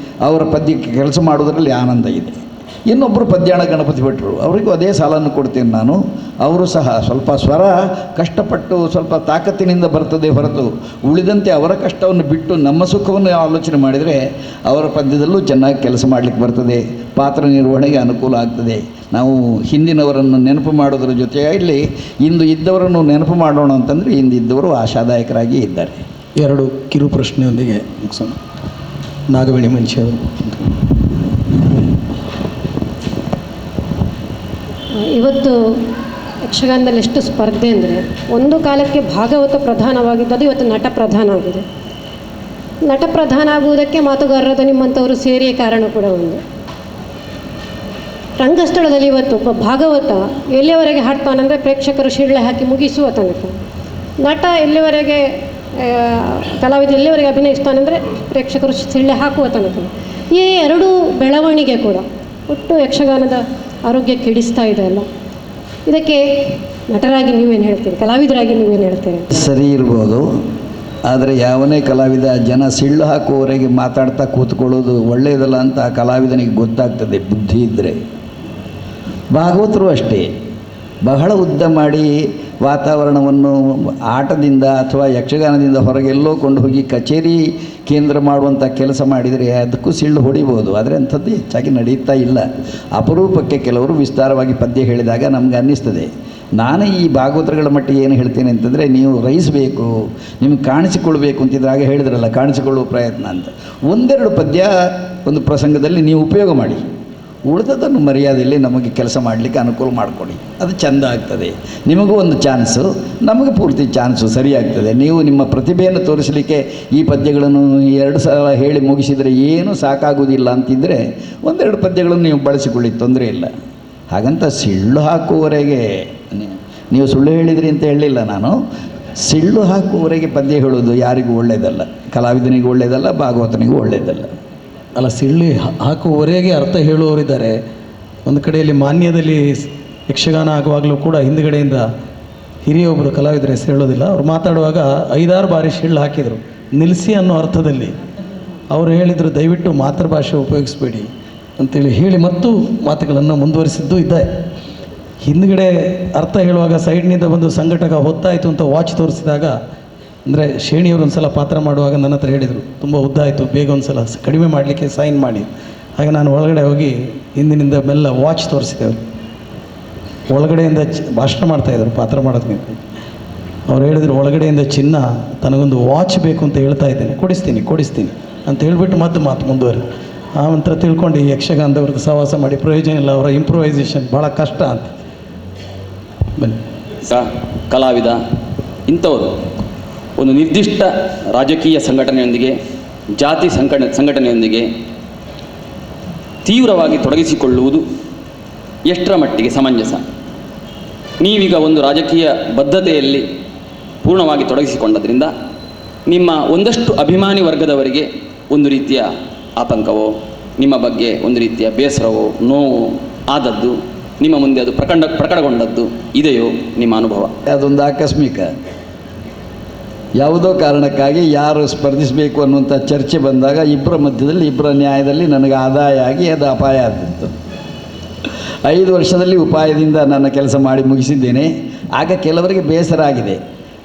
Speaker 5: ಅವರ ಪದ್ಯಕ್ಕೆ ಕೆಲಸ ಮಾಡುವುದರಲ್ಲಿ ಆನಂದ ಇದೆ. ಇನ್ನೊಬ್ಬರು ಪದ್ಯಾಣ ಗಣಪತಿ ಭಟ್ರು, ಅವರಿಗೂ ಅದೇ ಸಾಲನ್ನು ಕೊಡ್ತೇನೆ ನಾನು. ಅವರು ಸಹ ಸ್ವಲ್ಪ ಸ್ವರ ಕಷ್ಟಪಟ್ಟು ಸ್ವಲ್ಪ ತಾಕತ್ತಿನಿಂದ ಬರ್ತದೆ ಹೊರತು ಉಳಿದಂತೆ ಅವರ ಕಷ್ಟವನ್ನು ಬಿಟ್ಟು ನಮ್ಮ ಸುಖವನ್ನು ಆಲೋಚನೆ ಮಾಡಿದರೆ ಅವರ ಪದ್ಯದಲ್ಲೂ ಚೆನ್ನಾಗಿ ಕೆಲಸ ಮಾಡಲಿಕ್ಕೆ ಬರ್ತದೆ, ಪಾತ್ರ ನಿರ್ವಹಣೆಗೆ ಅನುಕೂಲ ಆಗ್ತದೆ. ನಾವು ಹಿಂದಿನವರನ್ನು ನೆನಪು ಮಾಡೋದ್ರ ಜೊತೆಯಲ್ಲಿ ಇಂದು ಇದ್ದವರನ್ನು ನೆನಪು ಮಾಡೋಣ ಅಂತಂದರೆ ಇಂದಿದ್ದವರು ಆಶಾದಾಯಕರಾಗಿ ಇದ್ದಾರೆ.
Speaker 3: 2 ಕಿರು ಪ್ರಶ್ನೆಯೊಂದಿಗೆ ಮುಗಿಸೋಣ. ನಾಗವೇಣಿ ಮನುಷ್ಯ ಅವರು.
Speaker 7: ಇವತ್ತು ಯಕ್ಷಗಾನದಲ್ಲಿ ಎಷ್ಟು ಸ್ಪರ್ಧೆ ಅಂದರೆ, ಒಂದು ಕಾಲಕ್ಕೆ ಭಾಗವತ ಪ್ರಧಾನವಾಗಿದ್ದದು ಇವತ್ತು ನಟ ಪ್ರಧಾನ ಆಗಿದೆ. ನಟ ಪ್ರಧಾನ ಆಗುವುದಕ್ಕೆ ಮಾತುಗಾರರಾದ ನಿಮ್ಮಂಥವರು ಸೇರಿಯೇ ಕಾರಣ ಕೂಡ ಒಂದು. ರಂಗಸ್ಥಳದಲ್ಲಿ ಇವತ್ತು ಒಬ್ಬ ಭಾಗವತ ಎಲ್ಲಿಯವರೆಗೆ ಹಾಡ್ತಾನಂದರೆ ಪ್ರೇಕ್ಷಕರು ಶಿಳ್ಳೆ ಹಾಕಿ ಮುಗಿಸುವ ತನಕ, ನಟ ಎಲ್ಲಿವರೆಗೆ ಕಲಾವಿದ ಎಲ್ಲಿವರೆಗೆ ಅಭಿನಯಿಸ್ತಾನೆಂದರೆ ಪ್ರೇಕ್ಷಕರು ಶಿಳ್ಳೆ ಹಾಕುವ ತನಕ. ಈ 2 ಬೆಳವಣಿಗೆ ಕೂಡ ಒಟ್ಟು ಯಕ್ಷಗಾನದ ಆರೋಗ್ಯ ಕೆಡಿಸ್ತಾ ಇದೆ ಅಲ್ಲ. ಇದಕ್ಕೆ ನಟರಾಗಿ ನೀವೇನು ಹೇಳ್ತೀರಿ, ಕಲಾವಿದರಾಗಿ ನೀವೇನು ಹೇಳ್ತೀರಿ?
Speaker 5: ಸರಿ ಇರ್ಬೋದು, ಆದರೆ ಯಾವನೇ ಕಲಾವಿದ ಜನ ಸಿಳ್ಳು ಹಾಕುವವರೆಗೆ ಮಾತಾಡ್ತಾ ಕೂತ್ಕೊಳ್ಳೋದು ಒಳ್ಳೆಯದಲ್ಲ ಅಂತ ಆ ಕಲಾವಿದನಿಗೆ ಗೊತ್ತಾಗ್ತದೆ, ಬುದ್ಧಿ ಇದ್ದರೆ. ಭಾಗವತರು ಅಷ್ಟೇ, ಬಹಳ ಉದ್ದ ಮಾಡಿ ವಾತಾವರಣವನ್ನು ಆಟದಿಂದ ಅಥವಾ ಯಕ್ಷಗಾನದಿಂದ ಹೊರಗೆಲ್ಲೋ ಕೊಂಡು ಹೋಗಿ ಕಚೇರಿ ಕೇಂದ್ರ ಮಾಡುವಂಥ ಕೆಲಸ ಮಾಡಿದರೆ ಅದಕ್ಕೂ ಸಿಳ್ಳು ಹೊಡಿಬೋದು. ಆದರೆ ಅಂಥದ್ದು ಹೆಚ್ಚಾಗಿ ನಡೀತಾ ಇಲ್ಲ. ಅಪರೂಪಕ್ಕೆ ಕೆಲವರು ವಿಸ್ತಾರವಾಗಿ ಪದ್ಯ ಹೇಳಿದಾಗ ನಮ್ಗೆ ಅನ್ನಿಸ್ತದೆ. ನಾನು ಈ ಭಾಗವತಗಳ ಮಟ್ಟಿಗೆ ಏನು ಹೇಳ್ತೇನೆ ಅಂತಂದರೆ, ನೀವು ರೈಸಬೇಕು, ನಿಮ್ಗೆ ಕಾಣಿಸಿಕೊಳ್ಬೇಕು ಅಂತಿದ್ರೆ ಆಗ ಹೇಳಿದ್ರಲ್ಲ ಕಾಣಿಸಿಕೊಳ್ಳುವ ಪ್ರಯತ್ನ ಅಂತ. ಒಂದೆರಡು ಪದ್ಯ ಒಂದು ಪ್ರಸಂಗದಲ್ಲಿ ನೀವು ಉಪಯೋಗ ಮಾಡಿ, ಉಳಿದದನ್ನು ಮರ್ಯಾದೆಯಲ್ಲಿ ನಮಗೆ ಕೆಲಸ ಮಾಡಲಿಕ್ಕೆ ಅನುಕೂಲ ಮಾಡಿಕೊಡಿ. ಅದು ಚೆಂದ ಆಗ್ತದೆ. ನಿಮಗೂ ಒಂದು ಚಾನ್ಸು, ನಮಗೆ ಪೂರ್ತಿ ಚಾನ್ಸು ಸರಿಯಾಗ್ತದೆ. ನೀವು ನಿಮ್ಮ ಪ್ರತಿಭೆಯನ್ನು ತೋರಿಸಲಿಕ್ಕೆ ಈ ಪದ್ಯಗಳನ್ನು 2 ಸಲ ಹೇಳಿ ಮುಗಿಸಿದರೆ ಏನೂ ಸಾಕಾಗುವುದಿಲ್ಲ ಅಂತಿದ್ದರೆ ಒಂದೆರಡು ಪದ್ಯಗಳನ್ನು ನೀವು ಬಳಸಿಕೊಳ್ಳಿ, ತೊಂದರೆ ಇಲ್ಲ. ಹಾಗಂತ ಸಿಳ್ಳು ಹಾಕುವವರೆಗೆ ನೀವು ಸುಳ್ಳು ಹೇಳಿದ್ರಿ ಅಂತ ಹೇಳಲಿಲ್ಲ ನಾನು. ಸಿಳ್ಳು ಹಾಕುವವರೆಗೆ ಪದ್ಯ ಹೇಳೋದು ಯಾರಿಗೂ ಒಳ್ಳೆಯದಲ್ಲ, ಕಲಾವಿದನಿಗೂ ಒಳ್ಳೆಯದಲ್ಲ, ಭಾಗವತನಿಗೂ ಒಳ್ಳೆಯದಲ್ಲ.
Speaker 3: ಅಲ್ಲ, ಸಿಳ್ಳಿ ಹಾಕುವವರೆಗೆ ಅರ್ಥ ಹೇಳುವವರಿದ್ದಾರೆ. ಒಂದು ಕಡೆಯಲ್ಲಿ ಮಾನ್ಯದಲ್ಲಿ ಯಕ್ಷಗಾನ ಆಗುವಾಗಲೂ ಕೂಡ ಹಿಂದುಗಡೆಯಿಂದ ಹಿರಿಯೊಬ್ಬರು ಕಲಾವಿದರ ಹೆಸರು ಹೇಳೋದಿಲ್ಲ, ಅವ್ರು ಮಾತಾಡುವಾಗ 5-6 ಬಾರಿ ಸಿಳ್ಳು ಹಾಕಿದರು, ನಿಲ್ಲಿಸಿ ಅನ್ನೋ ಅರ್ಥದಲ್ಲಿ. ಅವರು ಹೇಳಿದರು, ದಯವಿಟ್ಟು ಮಾತೃಭಾಷೆ ಉಪಯೋಗಿಸ್ಬೇಡಿ ಅಂತೇಳಿ ಹೇಳಿ ಮತ್ತು ಮಾತುಗಳನ್ನು ಮುಂದುವರಿಸಿದ್ದು ಇದೆ. ಹಿಂದುಗಡೆ ಅರ್ಥ ಹೇಳುವಾಗ ಸೈಡ್ನಿಂದ ಬಂದು ಸಂಘಟಕ ಹೊತ್ತಾಯಿತು ಅಂತ ವಾಚ್ ತೋರಿಸಿದಾಗ, ಅಂದರೆ ಶೇಣಿಯವರು ಒಂದು ಸಲ ಪಾತ್ರ ಮಾಡುವಾಗ ನನ್ನ ಹತ್ರ ಹೇಳಿದರು, ತುಂಬ ಉದ್ದಾಯಿತು, ಬೇಗ ಒಂದು ಸಲ ಕಡಿಮೆ ಮಾಡಲಿಕ್ಕೆ ಸೈನ್ ಮಾಡಿ. ಹಾಗೆ ನಾನು ಒಳಗಡೆ ಹೋಗಿ ಹಿಂದಿನಿಂದ ಮೆಲ್ಲ ವಾಚ್ ತೋರಿಸಿದೆವು. ಒಳಗಡೆಯಿಂದ ಭಾಷಣ ಮಾಡ್ತಾಯಿದ್ರು ಪಾತ್ರ ಮಾಡೋದಕ್ಕೆ. ಅವ್ರು ಹೇಳಿದರು, ಒಳಗಡೆಯಿಂದ ಚಿನ್ನ ತನಗೊಂದು ವಾಚ್ ಬೇಕು ಅಂತ ಹೇಳ್ತಾ ಇದ್ದೇನೆ, ಕೊಡಿಸ್ತೀನಿ ಅಂತ ಹೇಳಿಬಿಟ್ಟು ಮಾತು ಮುಂದುವರಿ. ಆ ನಂತರ ತಿಳ್ಕೊಂಡು ಈ ಯಕ್ಷಗಾನದವ್ರದ್ದು ಸಹವಾಸ ಮಾಡಿ ಪ್ರಯೋಜನ ಇಲ್ಲ, ಅವರ ಇಂಪ್ರೂವೈಸೇಷನ್ ಭಾಳ ಕಷ್ಟ ಅಂತ. ಬನ್ನಿ.
Speaker 8: ಕಲಾವಿದ ಇಂಥವರು ಒಂದು ನಿರ್ದಿಷ್ಟ ರಾಜಕೀಯ ಸಂಘಟನೆಯೊಂದಿಗೆ, ಜಾತಿ ಸಂಘಟನೆಯೊಂದಿಗೆ ತೀವ್ರವಾಗಿ ತೊಡಗಿಸಿಕೊಳ್ಳುವುದು ಎಷ್ಟರ ಮಟ್ಟಿಗೆ ಸಮಂಜಸ? ನೀವೀಗ ಒಂದು ರಾಜಕೀಯ ಬದ್ಧತೆಯಲ್ಲಿ ಪೂರ್ಣವಾಗಿ ತೊಡಗಿಸಿಕೊಂಡದ್ರಿಂದ ನಿಮ್ಮ ಒಂದಷ್ಟು ಅಭಿಮಾನಿ ವರ್ಗದವರಿಗೆ ಒಂದು ರೀತಿಯ ಆತಂಕವೋ, ನಿಮ್ಮ ಬಗ್ಗೆ ಒಂದು ರೀತಿಯ ಬೇಸರವೋ, ನೋವು ಆದದ್ದು, ನಿಮ್ಮ ಮುಂದೆ ಅದು ಪ್ರಕಟಗೊಂಡದ್ದು ಇದೆಯೋ ನಿಮ್ಮ ಅನುಭವ?
Speaker 5: ಅದೊಂದು ಆಕಸ್ಮಿಕ, ಯಾವುದೋ ಕಾರಣಕ್ಕಾಗಿ ಯಾರು ಸ್ಪರ್ಧಿಸಬೇಕು ಅನ್ನುವಂಥ ಚರ್ಚೆ ಬಂದಾಗ ಇಬ್ಬರ ಮಧ್ಯದಲ್ಲಿ, ಇಬ್ಬರ ನ್ಯಾಯದಲ್ಲಿ ನನಗೆ ಆದಾಯ ಆಗಿ ಅದು ಅಪಾಯ ಆದದ್ದು. 5 ವರ್ಷದಲ್ಲಿ ಉಪಾಯದಿಂದ ನನ್ನ ಕೆಲಸ ಮಾಡಿ ಮುಗಿಸಿದ್ದೇನೆ. ಆಗ ಕೆಲವರಿಗೆ ಬೇಸರ ಆಗಿದೆ.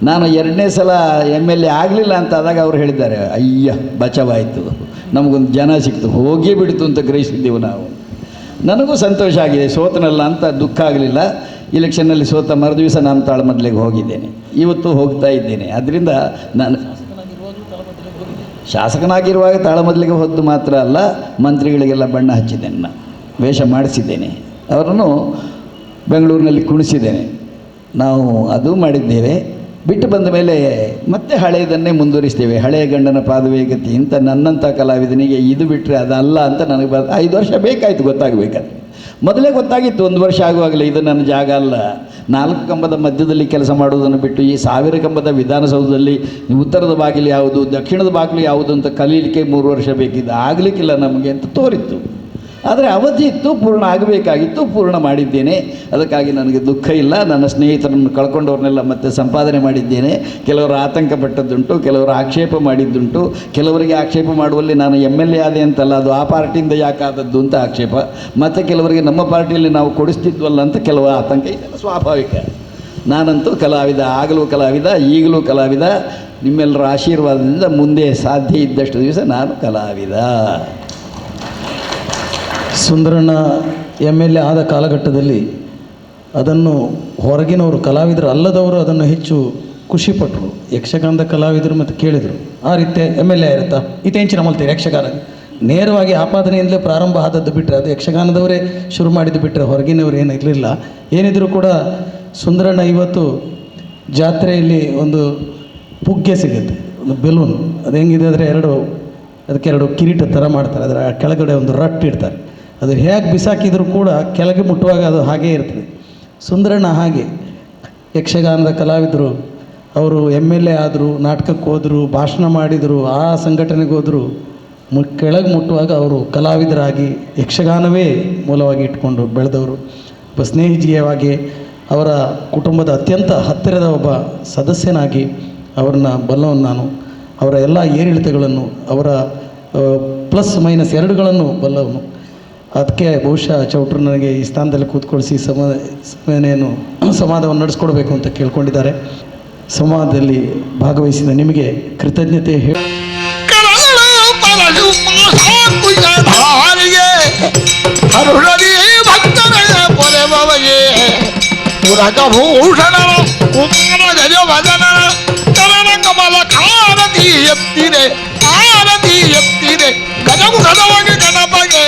Speaker 5: ನಾನು 2ನೇ ಸಲ MLA ಆಗಲಿಲ್ಲ ಅಂತ ಆದಾಗ ಅವರು ಹೇಳಿದ್ದಾರೆ, ಅಯ್ಯ ಬಚಾವಾಯಿತು, ನಮಗೊಂದು ಜನ ಸಿಕ್ತು, ಹೋಗೇ ಬಿಡ್ತು ಅಂತ ಗ್ರಹಿಸಿದ್ದೆವು ನಾವು. ನನಗೂ ಸಂತೋಷ ಆಗಿದೆ, ಸೋತನಲ್ಲ ಅಂತ ದುಃಖ ಆಗಲಿಲ್ಲ. ಇಲೆಕ್ಷನ್ನಲ್ಲಿ ಸೋತ ಮರುದಿವಸ ನಾನು ತಾಳಮದ್ದಲೆಗೆ ಹೋಗಿದ್ದೇನೆ, ಇವತ್ತು ಹೋಗ್ತಾ ಇದ್ದೇನೆ. ಅದರಿಂದ ನಾನು ಶಾಸಕನಾಗಿರುವಾಗ ತಾಳಮದ್ದಲೆಗೆ ಹೋದ್ದು ಮಾತ್ರ ಅಲ್ಲ, ಮಂತ್ರಿಗಳಿಗೆಲ್ಲ ಬಣ್ಣ ಹಚ್ಚಿದ್ದೇನೆ, ನಾನು ವೇಷ ಮಾಡಿಸಿದ್ದೇನೆ, ಅವರನ್ನು ಬೆಂಗಳೂರಿನಲ್ಲಿ ಕುಣಿಸಿದ್ದೇನೆ. ನಾವು ಅದು ಮಾಡಿದ್ದೇವೆ. ಬಿಟ್ಟು ಬಂದ ಮೇಲೆ ಮತ್ತೆ ಹಳೆಯದನ್ನೇ ಮುಂದುವರಿಸ್ತೇವೆ. ಹಳೆಯ ಗಂಡನ ಪಾದವೇಗತಿ ಅಂತ ನನ್ನಂಥ ಕಲಾವಿದನಿಗೆ ಇದು ಬಿಟ್ಟರೆ ಅದಲ್ಲ ಅಂತ ನನಗೆ 5 ವರ್ಷ ಬೇಕಾಯಿತು ಗೊತ್ತಾಗಬೇಕಾದ್ರೆ. ಮೊದಲೇ ಗೊತ್ತಾಗಿತ್ತು 1 ವರ್ಷ ಆಗುವಾಗಲೇ ಇದು ನನ್ನ ಜಾಗ ಅಲ್ಲ. 4 ಕಂಬದ ಮಧ್ಯದಲ್ಲಿ ಕೆಲಸ ಮಾಡುವುದನ್ನು ಬಿಟ್ಟು ಈ 1000 ಕಂಬದ ವಿಧಾನಸೌಧದಲ್ಲಿ ಉತ್ತರದ ಬಾಗಿಲು ಯಾವುದು, ದಕ್ಷಿಣದ ಬಾಗಿಲು ಯಾವುದು ಅಂತ ಕಲೀಲಿಕ್ಕೆ 3 ವರ್ಷ ಬೇಕಿದ್ದು, ಆಗಲಿಕ್ಕಿಲ್ಲ ನಮಗೆ ಅಂತ ತೋರಿತ್ತು. ಆದರೆ ಅವಧಿ ಇತ್ತು, ಪೂರ್ಣ ಆಗಬೇಕಾಗಿತ್ತು, ಪೂರ್ಣ ಮಾಡಿದ್ದೇನೆ. ಅದಕ್ಕಾಗಿ ನನಗೆ ದುಃಖ ಇಲ್ಲ. ನನ್ನ ಸ್ನೇಹಿತರನ್ನು ಕಳ್ಕೊಂಡವ್ರನ್ನೆಲ್ಲ ಮತ್ತೆ ಸಂಪಾದನೆ ಮಾಡಿದ್ದೇನೆ. ಕೆಲವರು ಆತಂಕ ಪಟ್ಟದ್ದುಂಟು, ಕೆಲವರು ಆಕ್ಷೇಪ ಮಾಡಿದ್ದುಂಟು. ಕೆಲವರಿಗೆ ಆಕ್ಷೇಪ ಮಾಡುವಲ್ಲಿ ನಾನು MLA ಆದೆ ಅಂತಲ್ಲ, ಅದು ಆ ಪಾರ್ಟಿಯಿಂದ ಯಾಕಾದದ್ದು ಅಂತ ಆಕ್ಷೇಪ. ಮತ್ತು ಕೆಲವರಿಗೆ ನಮ್ಮ ಪಾರ್ಟಿಯಲ್ಲಿ ನಾವು ಕೊಡಿಸ್ತಿದ್ವಲ್ಲ ಅಂತ ಕೆಲವು ಆತಂಕ. ಇದೆಲ್ಲ ಸ್ವಾಭಾವಿಕ. ನಾನಂತೂ ಕಲಾವಿದ, ಆಗಲೂ ಕಲಾವಿದ, ಈಗಲೂ ಕಲಾವಿದ. ನಿಮ್ಮೆಲ್ಲರ ಆಶೀರ್ವಾದದಿಂದ ಮುಂದೆ ಸಾಧ್ಯ ಇದ್ದಷ್ಟು ದಿವಸ ನಾನು ಕಲಾವಿದ.
Speaker 3: ಸುಂದರಣ್ಣ MLA ಆದ ಕಾಲಘಟ್ಟದಲ್ಲಿ ಅದನ್ನು ಹೊರಗಿನವರು, ಕಲಾವಿದರು ಅಲ್ಲದವರು ಅದನ್ನು ಹೆಚ್ಚು ಖುಷಿಪಟ್ಟರು. ಯಕ್ಷಗಾನದ ಕಲಾವಿದರು ಮತ್ತು ಕೇಳಿದರು, ಆ ರೀತಿ MLA ಇರುತ್ತಾ ಇತ್ತೆಂಚಿನ ಮಲ್ತೀರಿ ಯಕ್ಷಗಾನ ನೇರವಾಗಿ ಆಪಾದನೆಯಿಂದಲೇ ಪ್ರಾರಂಭ ಆದದ್ದು ಬಿಟ್ಟರೆ, ಅದು ಯಕ್ಷಗಾನದವರೇ ಶುರು ಮಾಡಿದ್ದು ಬಿಟ್ಟರೆ ಹೊರಗಿನವರು ಏನು ಇರಲಿಲ್ಲ. ಏನಿದ್ರು ಕೂಡ ಸುಂದರಣ್ಣ ಇವತ್ತು ಜಾತ್ರೆಯಲ್ಲಿ ಒಂದು ಪುಗ್ಗೆ ಸಿಗುತ್ತೆ, ಒಂದು ಬೆಲೂನ್, ಅದು ಹೆಂಗಿದೆ ಅಂದರೆ ಅದಕ್ಕೆ 2 ಕಿರೀಟ ಥರ ಮಾಡ್ತಾರೆ, ಅದರ ಕೆಳಗಡೆ ಒಂದು ರಟ್ಟು ಇಡ್ತಾರೆ. ಅದು ಹೇಗೆ ಬಿಸಾಕಿದರೂ ಕೂಡ ಕೆಳಗೆ ಮುಟ್ಟುವಾಗ ಅದು ಹಾಗೇ ಇರ್ತದೆ. ಸುಂದರಣ್ಣ ಹಾಗೆ ಯಕ್ಷಗಾನದ ಕಲಾವಿದರು, ಅವರು MLA ಆದರು, ನಾಟಕಕ್ಕೆ ಹೋದರು, ಭಾಷಣ ಮಾಡಿದರು, ಆ ಸಂಘಟನೆಗೆ ಹೋದರು. ಕೆಳಗೆ ಮುಟ್ಟುವಾಗ ಅವರು ಕಲಾವಿದರಾಗಿ ಯಕ್ಷಗಾನವೇ ಮೂಲವಾಗಿ ಇಟ್ಕೊಂಡು ಬೆಳೆದವರು. ಒಬ್ಬ ಸ್ನೇಹಿತೆಯಾಗಿ, ಅವರ ಕುಟುಂಬದ ಅತ್ಯಂತ ಹತ್ತಿರದ ಒಬ್ಬ ಸದಸ್ಯನಾಗಿ ಅವ್ರನ್ನ ಬಲ್ಲವನು ನಾನು. ಅವರ ಎಲ್ಲ ಏರಿಳಿತಗಳನ್ನು, ಅವರ ಪ್ಲಸ್ ಮೈನಸ್ 2ಗಳನ್ನು ಬಲ್ಲವನು. ಅದಕ್ಕೆ ಬಹುಶಃ ಚೌಟ್ರು ನನಗೆ ಈ ಸ್ಥಾನದಲ್ಲಿ ಕೂತ್ಕೊಳಿಸಿ ಸಂವಾದವನ್ನು ನಡೆಸ್ಕೊಡ್ಬೇಕು ಅಂತ ಕೇಳ್ಕೊಂಡಿದ್ದಾರೆ. ಸಂವಾದದಲ್ಲಿ ಭಾಗವಹಿಸಿದ ನಿಮಗೆ ಕೃತಜ್ಞತೆ ಹೇಳಿ
Speaker 10: ಹರುಷದಿ ಭಕ್ತರೇ ಪೊರೆಬವಯೇ ಪುರಕಭೂಷಣನ ಉಮ್ಮನ ಗಜವದನನ ಚರಣ ಕಮಲ ಆರತಿ ಎತ್ತಿದೆ ಗಜಮುಖದವಾಗಿ ಗಣಪಗೆ